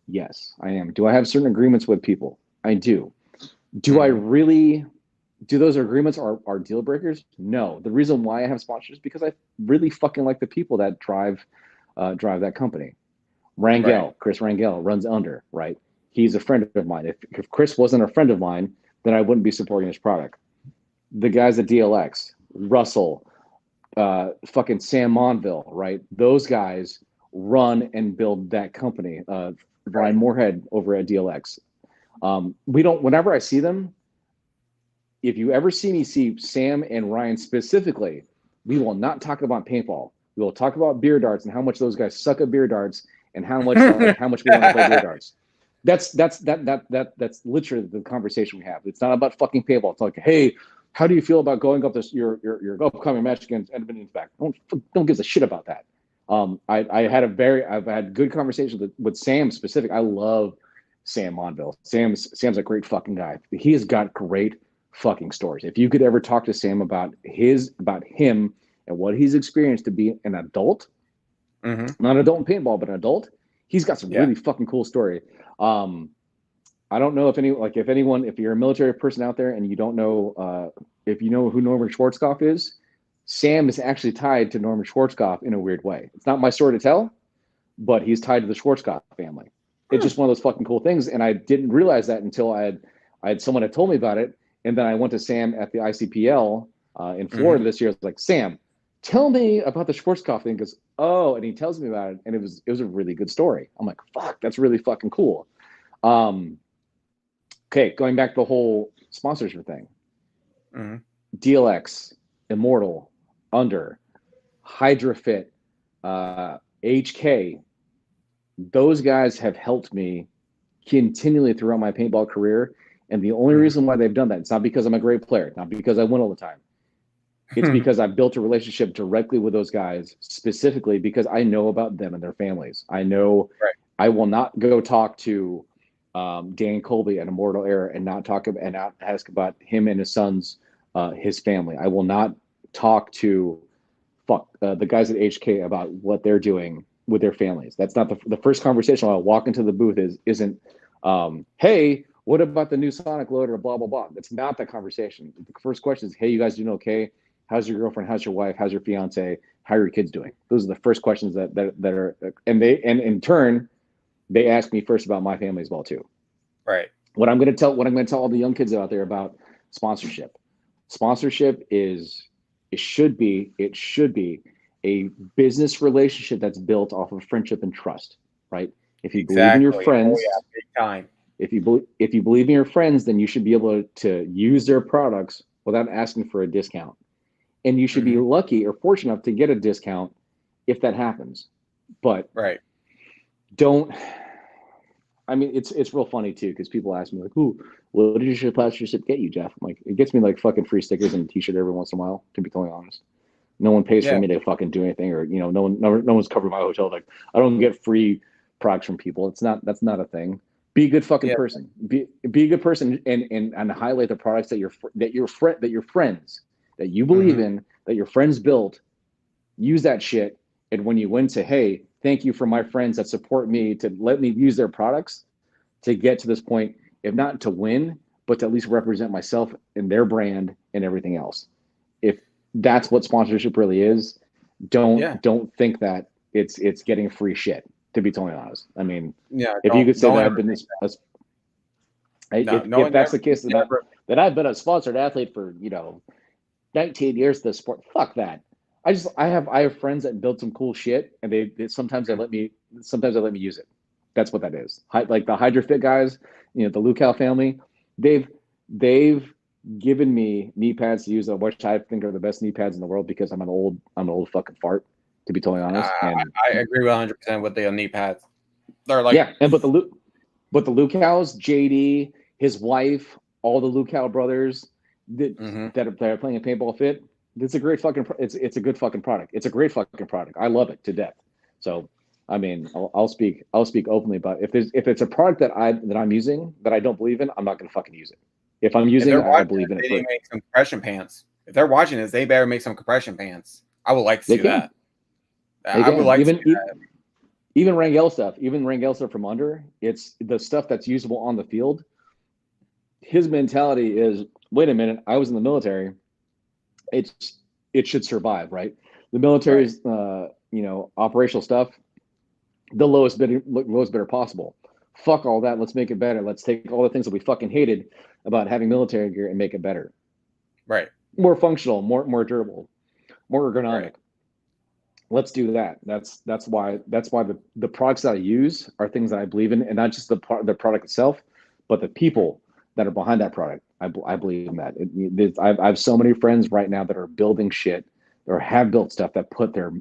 Yes, I am. Do I have certain agreements with people? I do. Do I really? Do those agreements are deal breakers? No. The reason why I have sponsors is because I really fucking like the people that drive that company. Chris Rangel runs Under, right? He's a friend of mine. If Chris wasn't a friend of mine, then I wouldn't be supporting his product. The guys at DLX, Russell, fucking Sam Monville, right? Those guys run and build that company. Ryan Moorhead over at DLX. Whenever I see them, if you ever see me see Sam and Ryan specifically, we will not talk about paintball. We will talk about beer darts and how much those guys suck at beer darts and how much we want to play beer darts. That's literally the conversation we have. It's not about fucking paintball. It's like, hey, how do you feel about going up your upcoming match against Edmonton's back? Don't give a shit about that. I've had good conversations with Sam specific. I love Sam Monville. Sam's a great fucking guy. He has got great fucking stories. If you could ever talk to Sam about him and what he's experienced to be an adult, not an adult in paintball, but an adult, he's got some really fucking cool story. I don't know if you're a military person out there and you don't know, if you know who Norman Schwarzkopf is, Sam is actually tied to Norman Schwarzkopf in a weird way. It's not my story to tell, but he's tied to the Schwarzkopf family. It's just one of those fucking cool things. And I didn't realize that until I had someone had told me about it. And then I went to Sam at the ICPL in Florida this year. I was like, Sam, tell me about the Schwarzkopf thing. Because, and he tells me about it. And it was a really good story. I'm like, fuck, that's really fucking cool. Okay, going back to the whole sponsorship thing. DLX, Immortal, Under, HydraFit, HK, those guys have helped me continually throughout my paintball career. And the only reason why they've done that, it's not because I'm a great player, not because I win all the time. It's because I've built a relationship directly with those guys, specifically because I know about them and their families. I know I will not go talk to Dan Colby at Immortal Era and not ask about him and his sons, his family. I will not talk to the guys at HK about what they're doing with their families. That's not the first conversation I'll walk into the booth isn't, hey, What about the new Sonic loader? Blah blah blah. That's not the conversation. The first question is, hey, you guys doing okay? How's your girlfriend? How's your wife? How's your fiance? How are your kids doing? Those are the first questions that are, and in turn, they ask me first about my family as well too. Right. What I'm going to tell all the young kids out there about sponsorship. Sponsorship it should be a business relationship that's built off of friendship and trust, right? If you believe in your friends, big time. if you believe in your friends, then you should be able to use their products without asking for a discount. And you should be lucky or fortunate enough to get a discount if that happens. But I mean, it's real funny too, because people ask me like, "Ooh, what did your sponsorship get you, Jeff?" I'm like, it gets me like fucking free stickers and a T-shirt every once in a while. To be totally honest, no one pays for me to fucking do anything, or no one's covering my hotel. Like, I don't get free products from people. That's not a thing. Be a good fucking person. Be a good person and highlight the products that your friends that you believe in, that your friends built. Use that shit, and when you win, say, "Hey, thank you for my friends that support me to let me use their products to get to this point, if not to win, but to at least represent myself and their brand and everything else." If that's what sponsorship really is, don't think that it's getting free shit, to be totally honest. I mean, if you could say that I've been if that's the case, that I've been a sponsored athlete for 19 years of the sport, fuck that. I have friends that build some cool shit, and they sometimes they let me use it. That's what that is. Like the HydroFit guys, the Lucal family, they've given me knee pads to use, which I think are the best knee pads in the world, because I'm an old fucking fart, to be totally honest. I agree 100% with the knee pads. They're like but the Lucals, JD, his wife, all the Lucal brothers that are playing a paintball fit. It's a great fucking. It's a good fucking product. It's a great fucking product. I love it to death. So, I mean, I'll speak openly about if it's a product that I'm using that I don't believe in, I'm not gonna fucking use it. If I'm using it, I believe in it. They make some compression pants. If they're watching this, they better make some compression pants. I would like to see that. I would like to see that. Even Rangel stuff from under. It's the stuff that's usable on the field. His mentality is, wait a minute, I was in the military. It should survive, right? The military's operational stuff, the lowest bidder possible. Fuck all that. Let's make it better. Let's take all the things that we fucking hated about having military gear and make it better. Right. More functional, more durable, more ergonomic. Right. Let's do that. That's why the products that I use are things that I believe in, and not just the product itself, but the people that are behind that product. I believe in that. I have so many friends right now that are building shit or have built stuff that put their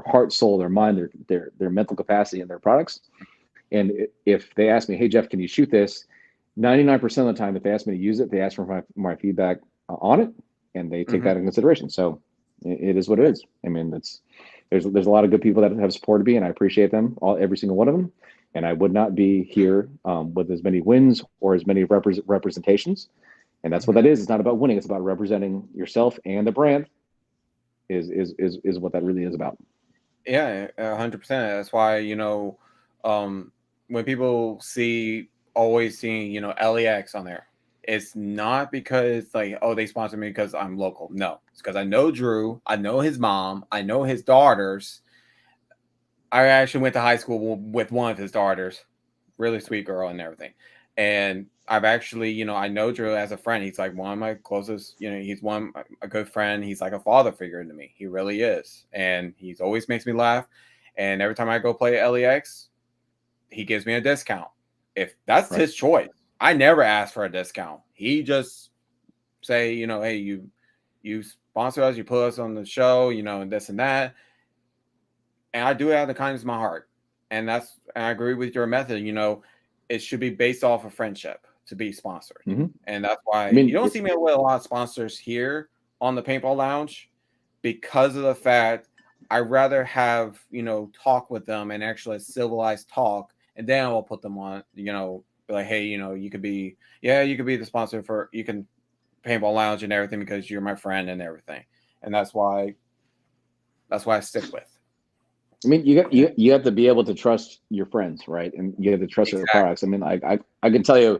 heart, soul, their mind, their mental capacity in their products. And if they ask me, "Hey Jeff, can you shoot this?" 99% of the time, if they ask me to use it, they ask for my feedback on it, and they take that into consideration. So it is what it is. I mean, there's a lot of good people that have supported me, and I appreciate them every single one of them. And I would not be here with as many wins or as many representations. And that's what that is. It's not about winning. It's about representing yourself and the brand. Is what that really is about. Yeah, 100%. That's why when people always seeing LEX on there, it's not because like, oh, they sponsor me because I'm local. No, it's because I know Drew. I know his mom. I know his daughters. I actually went to high school with one of his daughters, really sweet girl and everything. And I've actually, I know Drew as a friend. He's like one of my closest, he's a good friend. He's like a father figure to me. He really is. And he's always makes me laugh. And every time I go play LEX, he gives me a discount. If that's his choice, I never ask for a discount. He just say, hey, you sponsor us, you put us on the show, and this and that. And I do it out of the kindness of my heart. And I agree with your method. It should be based off of friendship to be sponsored. And that's why you don't see me with a lot of sponsors here on the Paintball Lounge, because of the fact I'd rather have, talk with them and actually a civilized talk. And then I'll put them on, be like, hey, you could be the sponsor for, you can Paintball Lounge and everything because you're my friend and everything. And that's why I stick with. I mean, you have to be able to trust your friends, right? And you have to trust their products. I mean, I can tell you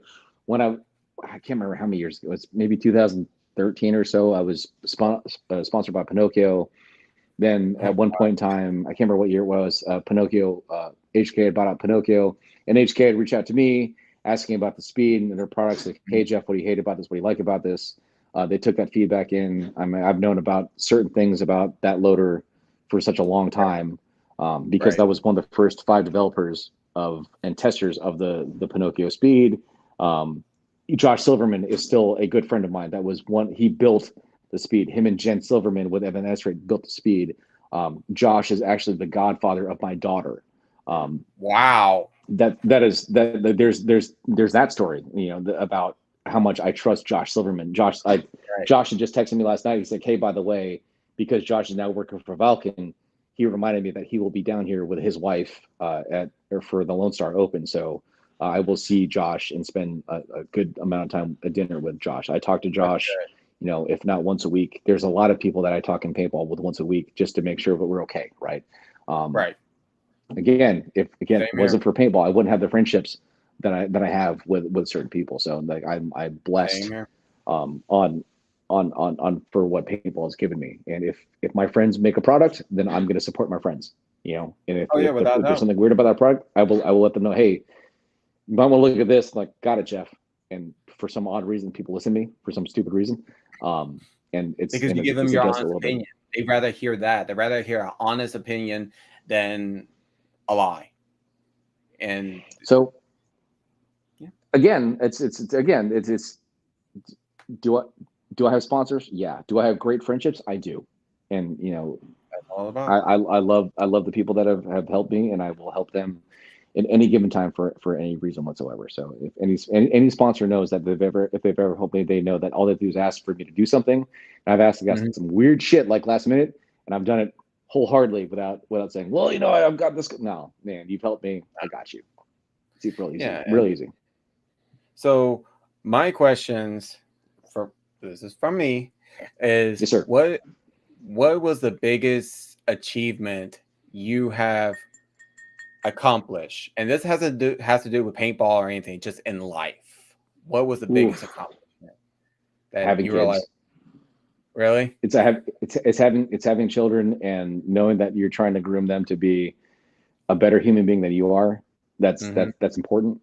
when I can't remember how many years ago. It's maybe 2013 or so. I was sponsored by Pinocchio. Then at one point in time, I can't remember what year it was. Pinocchio, HK had bought out Pinocchio, and HK had reached out to me asking about the speed and their products. Like, hey Jeff, what do you hate about this? What do you like about this? They took that feedback in. I've known about certain things about that loader for such a long time, because that was one of the first 5 developers and testers of the Pinocchio speed. Josh Silverman is still a good friend of mine. That was one, he built the speed. Him and Jen Silverman with Evan Esrate built the speed. Josh is actually the godfather of my daughter. Wow. There's that story, about how much I trust Josh Silverman. Josh had just texted me last night. He said, hey, by the way, because Josh is now working for Valken, he reminded me that he will be down here with his wife for the Lone Star Open. So I will see Josh and spend a good amount of time at dinner with Josh. I talk to Josh, if not once a week. There's a lot of people that I talk in paintball with once a week just to make sure that we're okay, right? Again, if it wasn't for paintball, I wouldn't have the friendships that I have with certain people. So like I'm blessed on for what paintball has given me. And if my friends make a product, then I'm going to support my friends. And if there's something weird about that product, I will let them know. Hey, you might want to look at this. Like, got it, Jeff. And for some odd reason, people listen to me for some stupid reason. And it's because you give them your honest opinion. They'd rather hear that. They'd rather hear an honest opinion than a lie. And so again, it's do I have sponsors? Yeah. Do I have great friendships? I do. And that's all about. I love the people that have helped me, and I will help them in any given time for any reason whatsoever. So if any sponsor knows that if they've ever helped me, they know that all they do is ask for me to do something. And I've asked the guys some weird shit like last minute, and I've done it wholeheartedly without saying, well, I've got this. No, man, you've helped me. I got you. It's really easy. Really easy. So my questions this is from me is, yes, sir. What was the biggest achievement you have accomplished? And this has to do with paintball or anything, just in life. What was the biggest accomplishment that having you kids. realized? Really? It's having children and knowing that you're trying to groom them to be a better human being than you are. That's important.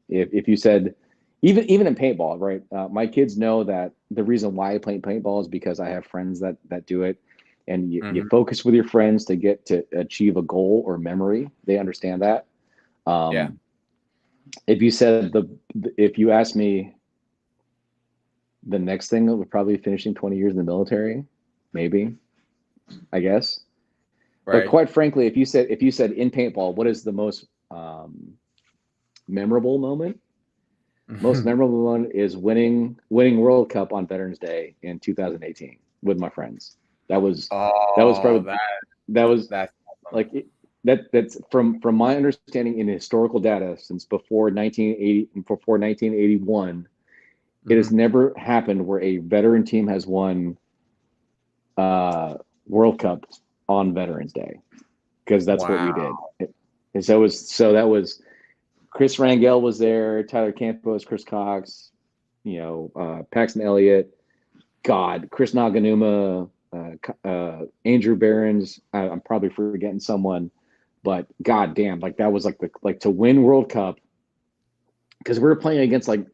If you said, even in paintball, right? My kids know that the reason why I play paintball is because I have friends that do it, and you focus with your friends to get to achieve a goal or memory. They understand that. If you asked me, the next thing would probably finishing 20 years in the military, maybe, I guess. Right. But quite frankly, if you said in paintball, what is the most memorable moment? Most memorable moment is winning World Cup on Veterans Day in 2018 with my friends. That's from my understanding in historical data since before 1981. It has never happened where a veteran team has won World Cup on Veterans Day, because that's what we did. And so that was Chris Rangel was there, Tyler Campos, Chris Cox, Paxton Elliott, Chris Naganuma, Andrew Behrens. I'm probably forgetting someone, but goddamn, like that was like to win World Cup, because we were playing against like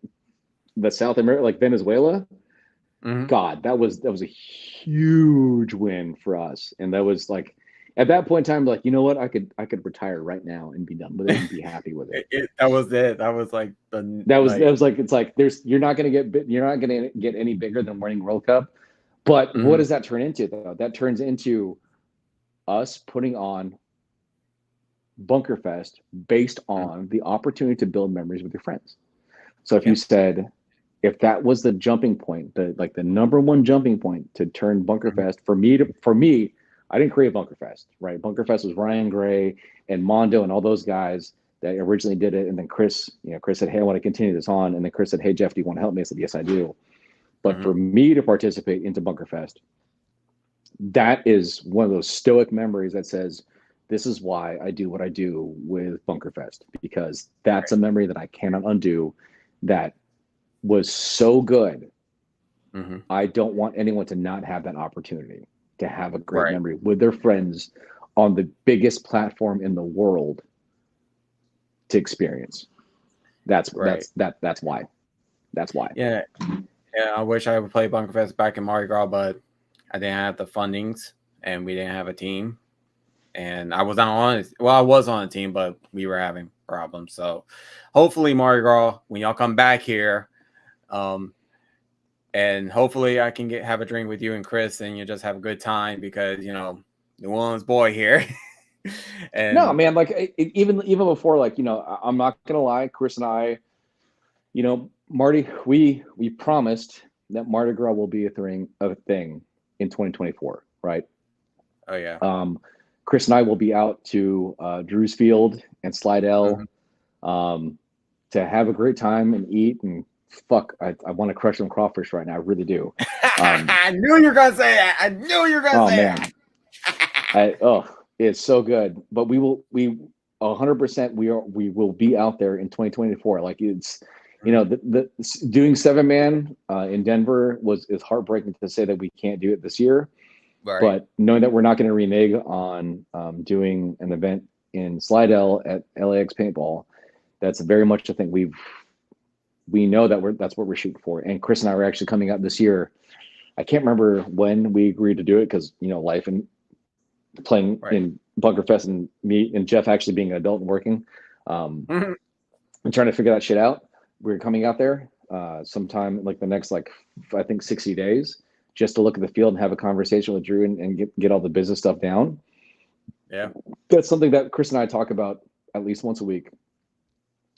the South America, like Venezuela. God, that was a huge win for us, and that was like, at that point in time, like, you know what, I could retire right now and be done with it and be happy with it. That was it. That was like you're not going to get any bigger than winning World Cup. But what does that turn into though? That turns into us putting on Bunkerfest based on the opportunity to build memories with your friends. So if you said, if that was the jumping point, the number one jumping point to turn Bunkerfest for me, I didn't create Bunkerfest, right? Bunkerfest was Ryan Gray and Mondo and all those guys that originally did it. And then Chris said, hey, I want to continue this on. And then Chris said, hey, Jeff, do you want to help me? I said, yes, I do. But for me to participate into Bunkerfest, that is one of those stoic memories that says, this is why I do what I do with Bunkerfest, because that's a memory that I cannot undo. that was so good. Mm-hmm. I don't want anyone to not have that opportunity to have a great Right. memory with their friends on the biggest platform in the world to experience. That's Right. why. That's why. Yeah. Yeah. I wish I would play Bunkerfest back in Mardi Gras, but I didn't have the fundings and we didn't have a team. And I was not on it. Well, I was on a team, but we were having problems. So hopefully Mardi Gras, when y'all come back here, and hopefully I can have a drink with you and Chris and you just have a good time because, New Orleans boy here. No, And man, like even before, like, I'm not gonna lie, Chris and I, Marty, we promised that Mardi Gras will be a thing in 2024, right? oh yeah. Chris and I will be out to Drew's Field and Slidell Mm-hmm. To have a great time and eat and fuck. I want to crush some crawfish right now. I really do. I knew you were gonna say that. I knew you were gonna Oh say man, it's so good. But we 100% we will be out there in 2024. Like it's the doing 7-man in Denver is heartbreaking to say that we can't do it this year. Right. But knowing that we're not going to renege on doing an event in Slidell at LAX Paintball, that's very much a thing we know that that's what we're shooting for. And Chris and I are actually coming out this year. I can't remember when we agreed to do it because life and playing in Bunkerfest and me and Jeff actually being an adult and working and trying to figure that shit out. We're coming out there sometime like the next I think 60 days just to look at the field and have a conversation with Drew and get all the business stuff down. Yeah. That's something that Chris and I talk about at least once a week.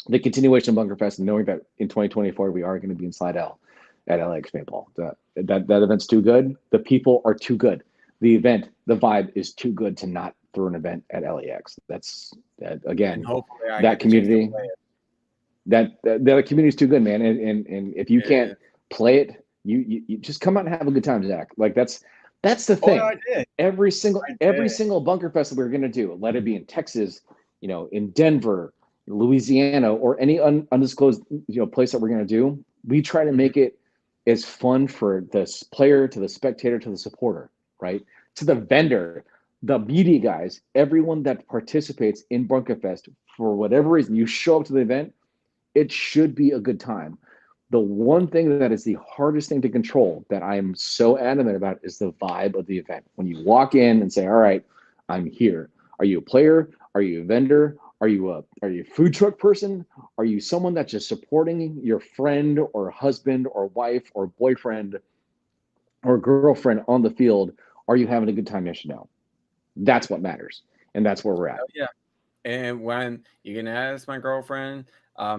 The continuation of Bunkerfest and knowing that in 2024 we are going to be in Slidell at LAX Paintball. That event's too good. The people are too good. The event, the vibe is too good to not throw an event at LAX. That's again. And hopefully I that get the chance to community. play it. That community is too good, man. And if you can't play it, you just come out and have a good time, Zach. Like that's the thing. Oh, I did. Every single Bunkerfest that we're gonna do, let it be in Texas, in Denver, Louisiana, or any undisclosed place that we're gonna do, we try to make it as fun for the player, to the spectator, to the supporter, right? To the vendor, the media guys, everyone that participates in Bunkerfest for whatever reason, you show up to the event, it should be a good time. The one thing that is the hardest thing to control that I am so adamant about is the vibe of the event. When you walk in and say, all right, I'm here. Are you a player? Are you a vendor? Are you a food truck person? Are you someone that's just supporting your friend or husband or wife or boyfriend or girlfriend on the field? Are you having a good time? Yes or no? That's what matters. And that's where we're at. Oh, yeah. And when you can ask my girlfriend,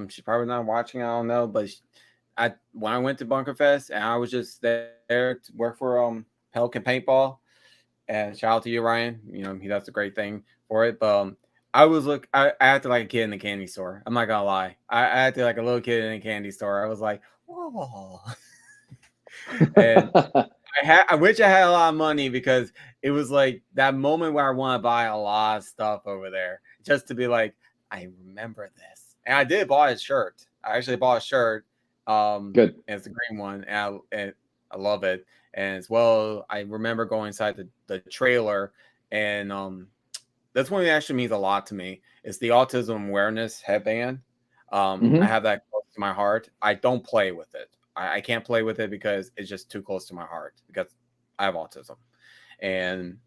she's probably not watching, I don't know, but when I went to Bunkerfest and I was just there to work for Pelican Paintball, and shout out to you, Ryan. He does a great thing for it. But I acted like a kid in a candy store. I'm not gonna lie. I acted like a little kid in a candy store. I was like, whoa. And I wish I had a lot of money because it was like that moment where I want to buy a lot of stuff over there just to be like, I remember this. And I did buy a shirt. I actually bought a shirt. Good. It's the green one, and I love it. And as well, I remember going inside the trailer, and this one actually means a lot to me. It's the autism awareness headband. I have that close to my heart. I don't play with it. I can't play with it because it's just too close to my heart because I have autism. And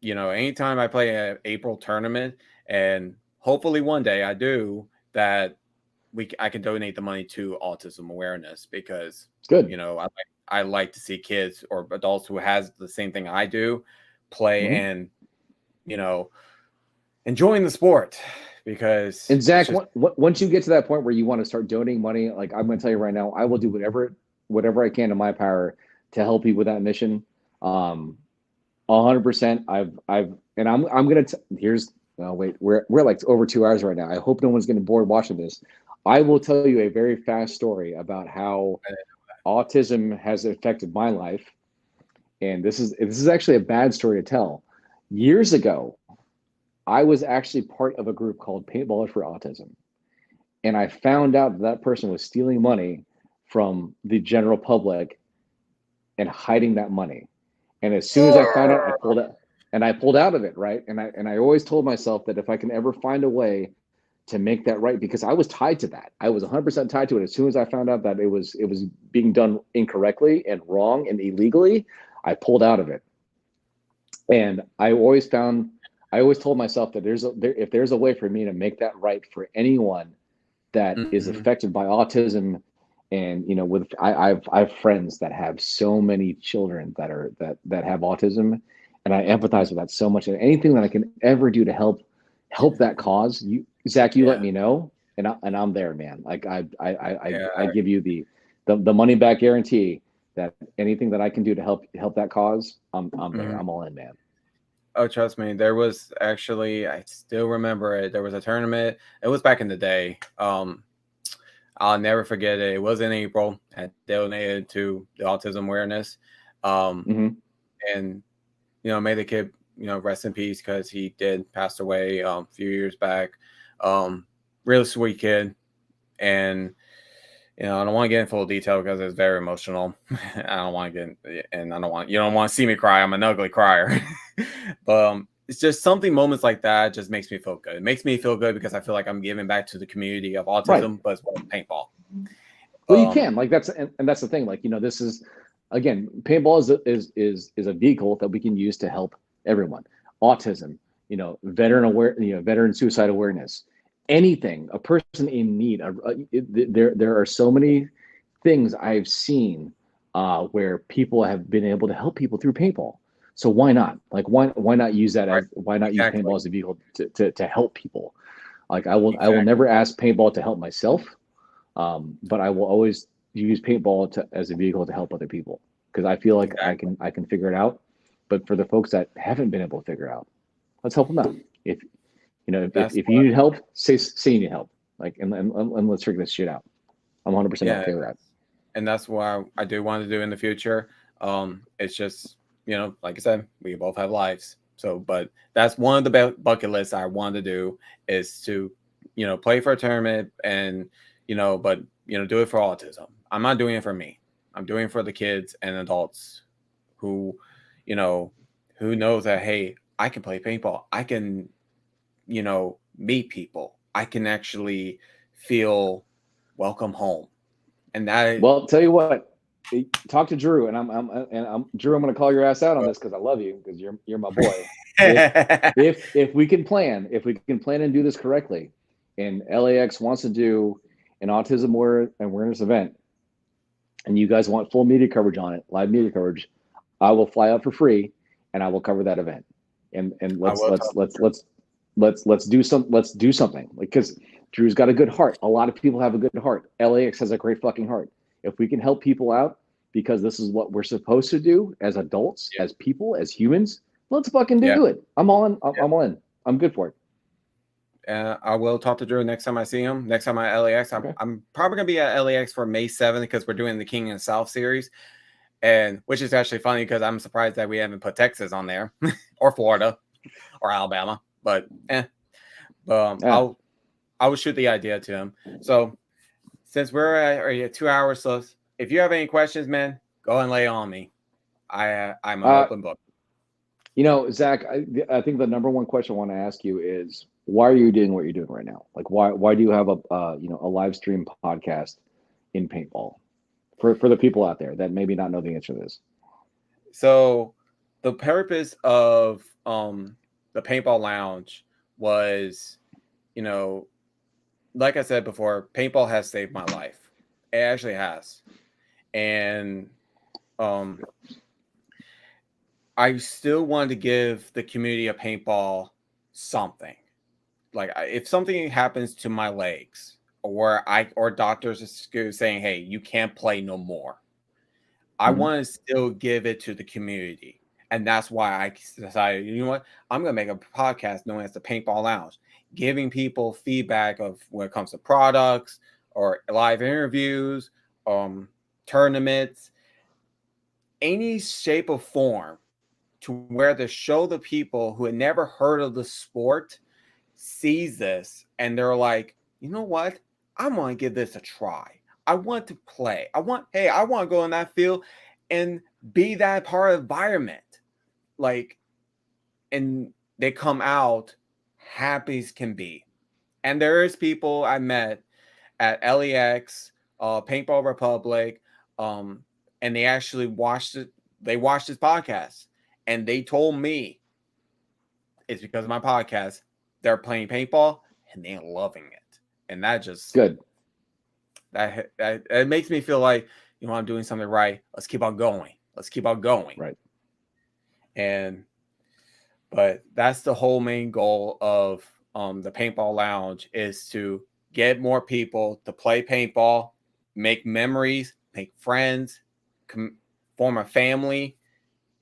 anytime I play an April tournament, and hopefully one day I do, that I can donate the money to autism awareness because good. I like to see kids or adults who has the same thing I do play and enjoying the sport. Because and Zach, once you get to that point where you want to start donating money, like I'm going to tell you right now, I will do whatever I can in my power to help you with that mission. 100%. I'm going to here's wait, we're like over 2 hours right now. I hope no one's getting bored watching this. I will tell you a very fast story about how autism has affected my life, and this is actually a bad story to tell. Years ago, I was actually part of a group called Paintballers for Autism. and I found out that person was stealing money from the general public and hiding that money. And as soon as I found out, I pulled out of it, right? And I always told myself that if I can ever find a way to make that right, because I was tied to that. I was 100% tied to it. As soon as I found out that it was being done incorrectly and wrong and illegally, I pulled out of it. And I always told myself that if there's a way for me to make that right for anyone that is affected by autism, and I have friends that have so many children that have autism, and I empathize with that so much. And anything that I can ever do to help that cause, Zach, you let me know, and I'm there, man. Like I give you the money back guarantee that anything that I can do to help that cause, I'm there. I'm all in, man. Oh, trust me. There was actually, I still remember it. There was a tournament. It was back in the day. I'll never forget it. It was in April. I donated to the autism awareness. And, may the kid, rest in peace, because he did pass away a few years back. Really sweet kid. And, I don't want to get in full detail because it's very emotional. I don't want to get in, and you don't want to see me cry. I'm an ugly crier. But it's just moments like that just makes me feel good. It makes me feel good because I feel like I'm giving back to the community of autism, right, but as well as paintball. Well, you can, like, that's the thing. Like, this is, again, paintball is a vehicle that we can use to help everyone. Autism, veteran suicide awareness, anything, a person in need. There are so many things I've seen where people have been able to help people through paintball. So why not? Like, why not use that why not use paintball as a vehicle to help people? Like, I will never ask paintball to help myself, but I will always use paintball as a vehicle to help other people, because I feel like I can figure it out. But for the folks that haven't been able to figure it out, let's help them out. If you need help, say you need help. Like, and let's figure this shit out. I'm 100% okay with that. And that's what I do want to do in the future. It's just, like I said, we both have lives. So, but that's one of the bucket lists I want to do, is to, play for a tournament and, but, do it for autism. I'm not doing it for me. I'm doing it for the kids and adults who, who knows that, hey, I can play paintball. I can, meet people. I can actually feel welcome home. And that, well, tell you what, talk to Drew, and I'm Drew. I'm going to call your ass out on this because I love you, because you're my boy. if we can plan and do this correctly, and LAX wants to do an autism awareness event, and you guys want full media coverage on it, live media coverage, I will fly out for free and I will cover that event. And let's do something, because Drew's got a good heart. A lot of people have a good heart. LAX has a great fucking heart. If we can help people out, because this is what we're supposed to do as adults, as people, as humans, let's fucking do it. I'm all in. I'm all in. I'm good for it. I will talk to Drew next time I see him. Next time at LAX, I'm probably gonna be at LAX for May 7th, because we're doing the King and South series, and which is actually funny because I'm surprised that we haven't put Texas on there or Florida or Alabama. But I will shoot the idea to him. So since we're at 2 hours, so if you have any questions, man, go and lay on me. I'm an open book. Zach, I think the number one question I want to ask you is, why are you doing what you're doing right now? Like, why do you have a live stream podcast in paintball for the people out there that maybe not know the answer to this? So the purpose of the paintball lounge was, like I said before, paintball has saved my life. It actually has. And I still wanted to give the community of paintball something. Like, if something happens to my legs, or doctors are saying, hey, you can't play no more, I want to still give it to the community. And that's why I decided, you know what, I'm going to make a podcast known as the Paintball Lounge, giving people feedback of when it comes to products or live interviews, tournaments, any shape or form, to where to show the people who had never heard of the sport sees this and they're like, you know what? I want to give this a try. I want to play. I want to go in that field and be that part of the environment. Like, and they come out happy as can be. And there is people I met at LEX, Paintball Republic, and they actually watched it. They watched this podcast, and they told me it's because of my podcast. They're playing paintball and they're loving it, and that just Good. that it makes me feel like, you know, I'm doing something right. Let's keep on going. Let's keep on going. Right. But that's the whole main goal of the paintball lounge, is to get more people to play paintball, make memories, make friends, form a family,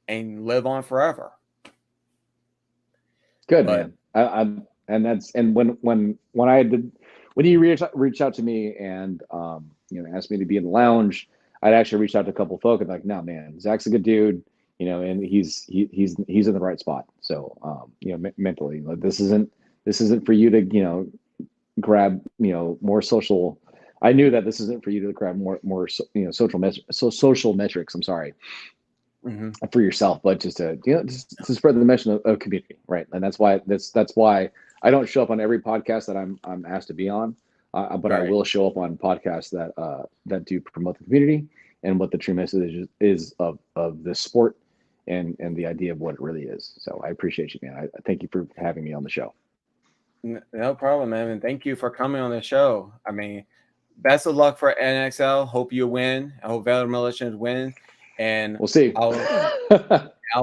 and live on forever. Good, man. And when you reached out to me and asked me to be in the lounge, I'd actually reached out to a couple of folk and like, no, man, Zach's a good dude, and he's in the right spot. So mentally, like, this isn't for you to grab more social. I knew that this isn't for you to grab more social metrics. I'm sorry. Mm-hmm. For yourself, but just to spread the mission of community, right? And that's why I don't show up on every podcast that I'm asked to be on, but right. I will show up on podcasts that do promote the community and what the true message is of this sport and the idea of what it really is. So I appreciate you, man. I thank you for having me on the show. No problem, man. And thank you for coming on the show. I mean, best of luck for NXL. Hope you win. I hope Valor Militias win. And we'll see. I'll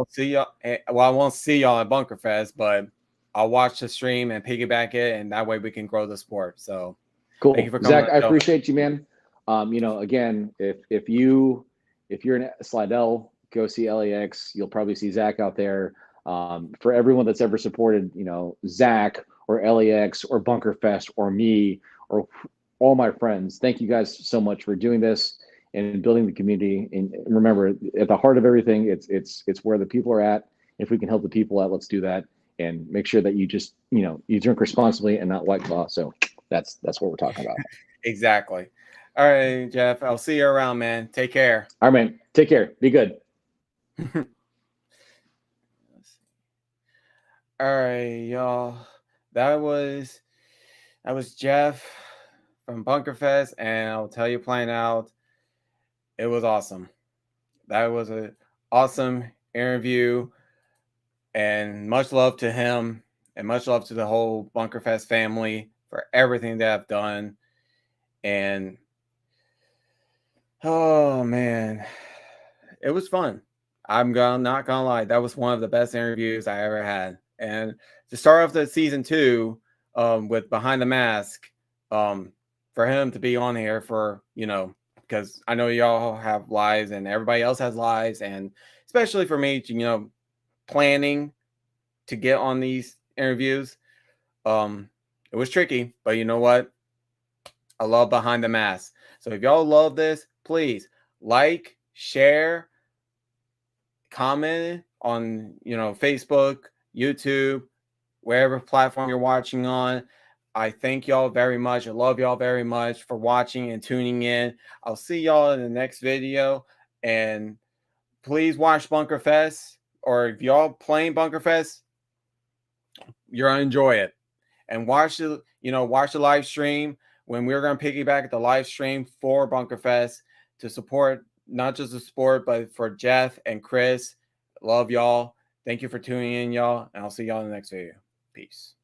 see y'all. Well, I won't see y'all at Bunkerfest, but I'll watch the stream and piggyback it, and that way we can grow the sport. So cool. Thank you for coming. Zach, I appreciate you, man. Again, if you're in Slidell, go see LAX. You'll probably see Zach out there. For everyone that's ever supported, Zach or LAX or Bunkerfest or me or all my friends, thank you guys so much for doing this and building the community. And remember, at the heart of everything, it's where the people are at. If we can help the people out, let's do that. And make sure that you just, you drink responsibly and not White Claw. So that's what we're talking about. Exactly. All right, Jeff, I'll see you around, man. Take care. All right, man. Take care. Be good. All right, y'all. That was Jeff from Bunkerfest, and I'll tell you plain out, it was awesome. That was an awesome interview, and much love to him, and much love to the whole Bunkerfest family for everything they have done. And oh man, it was fun. I'm not gonna lie, that was one of the best interviews I ever had. And to start off the season 2 with Behind the Mask, for him to be on here for, because I know y'all have lives and everybody else has lives, and especially for me, planning to get on these interviews, it was tricky, but you know what? I love Behind the Mask. So if y'all love this, please like, share, comment on, Facebook, YouTube, wherever platform you're watching on. I thank y'all very much. I love y'all very much for watching and tuning in. I'll see y'all in the next video. And please watch Bunkerfest, or if y'all playing Bunkerfest, you're gonna enjoy it. And watch the live stream when we're gonna piggyback the live stream for Bunkerfest to support not just the sport, but for Jeff and Chris. Love y'all. Thank you for tuning in, y'all. And I'll see y'all in the next video. Peace.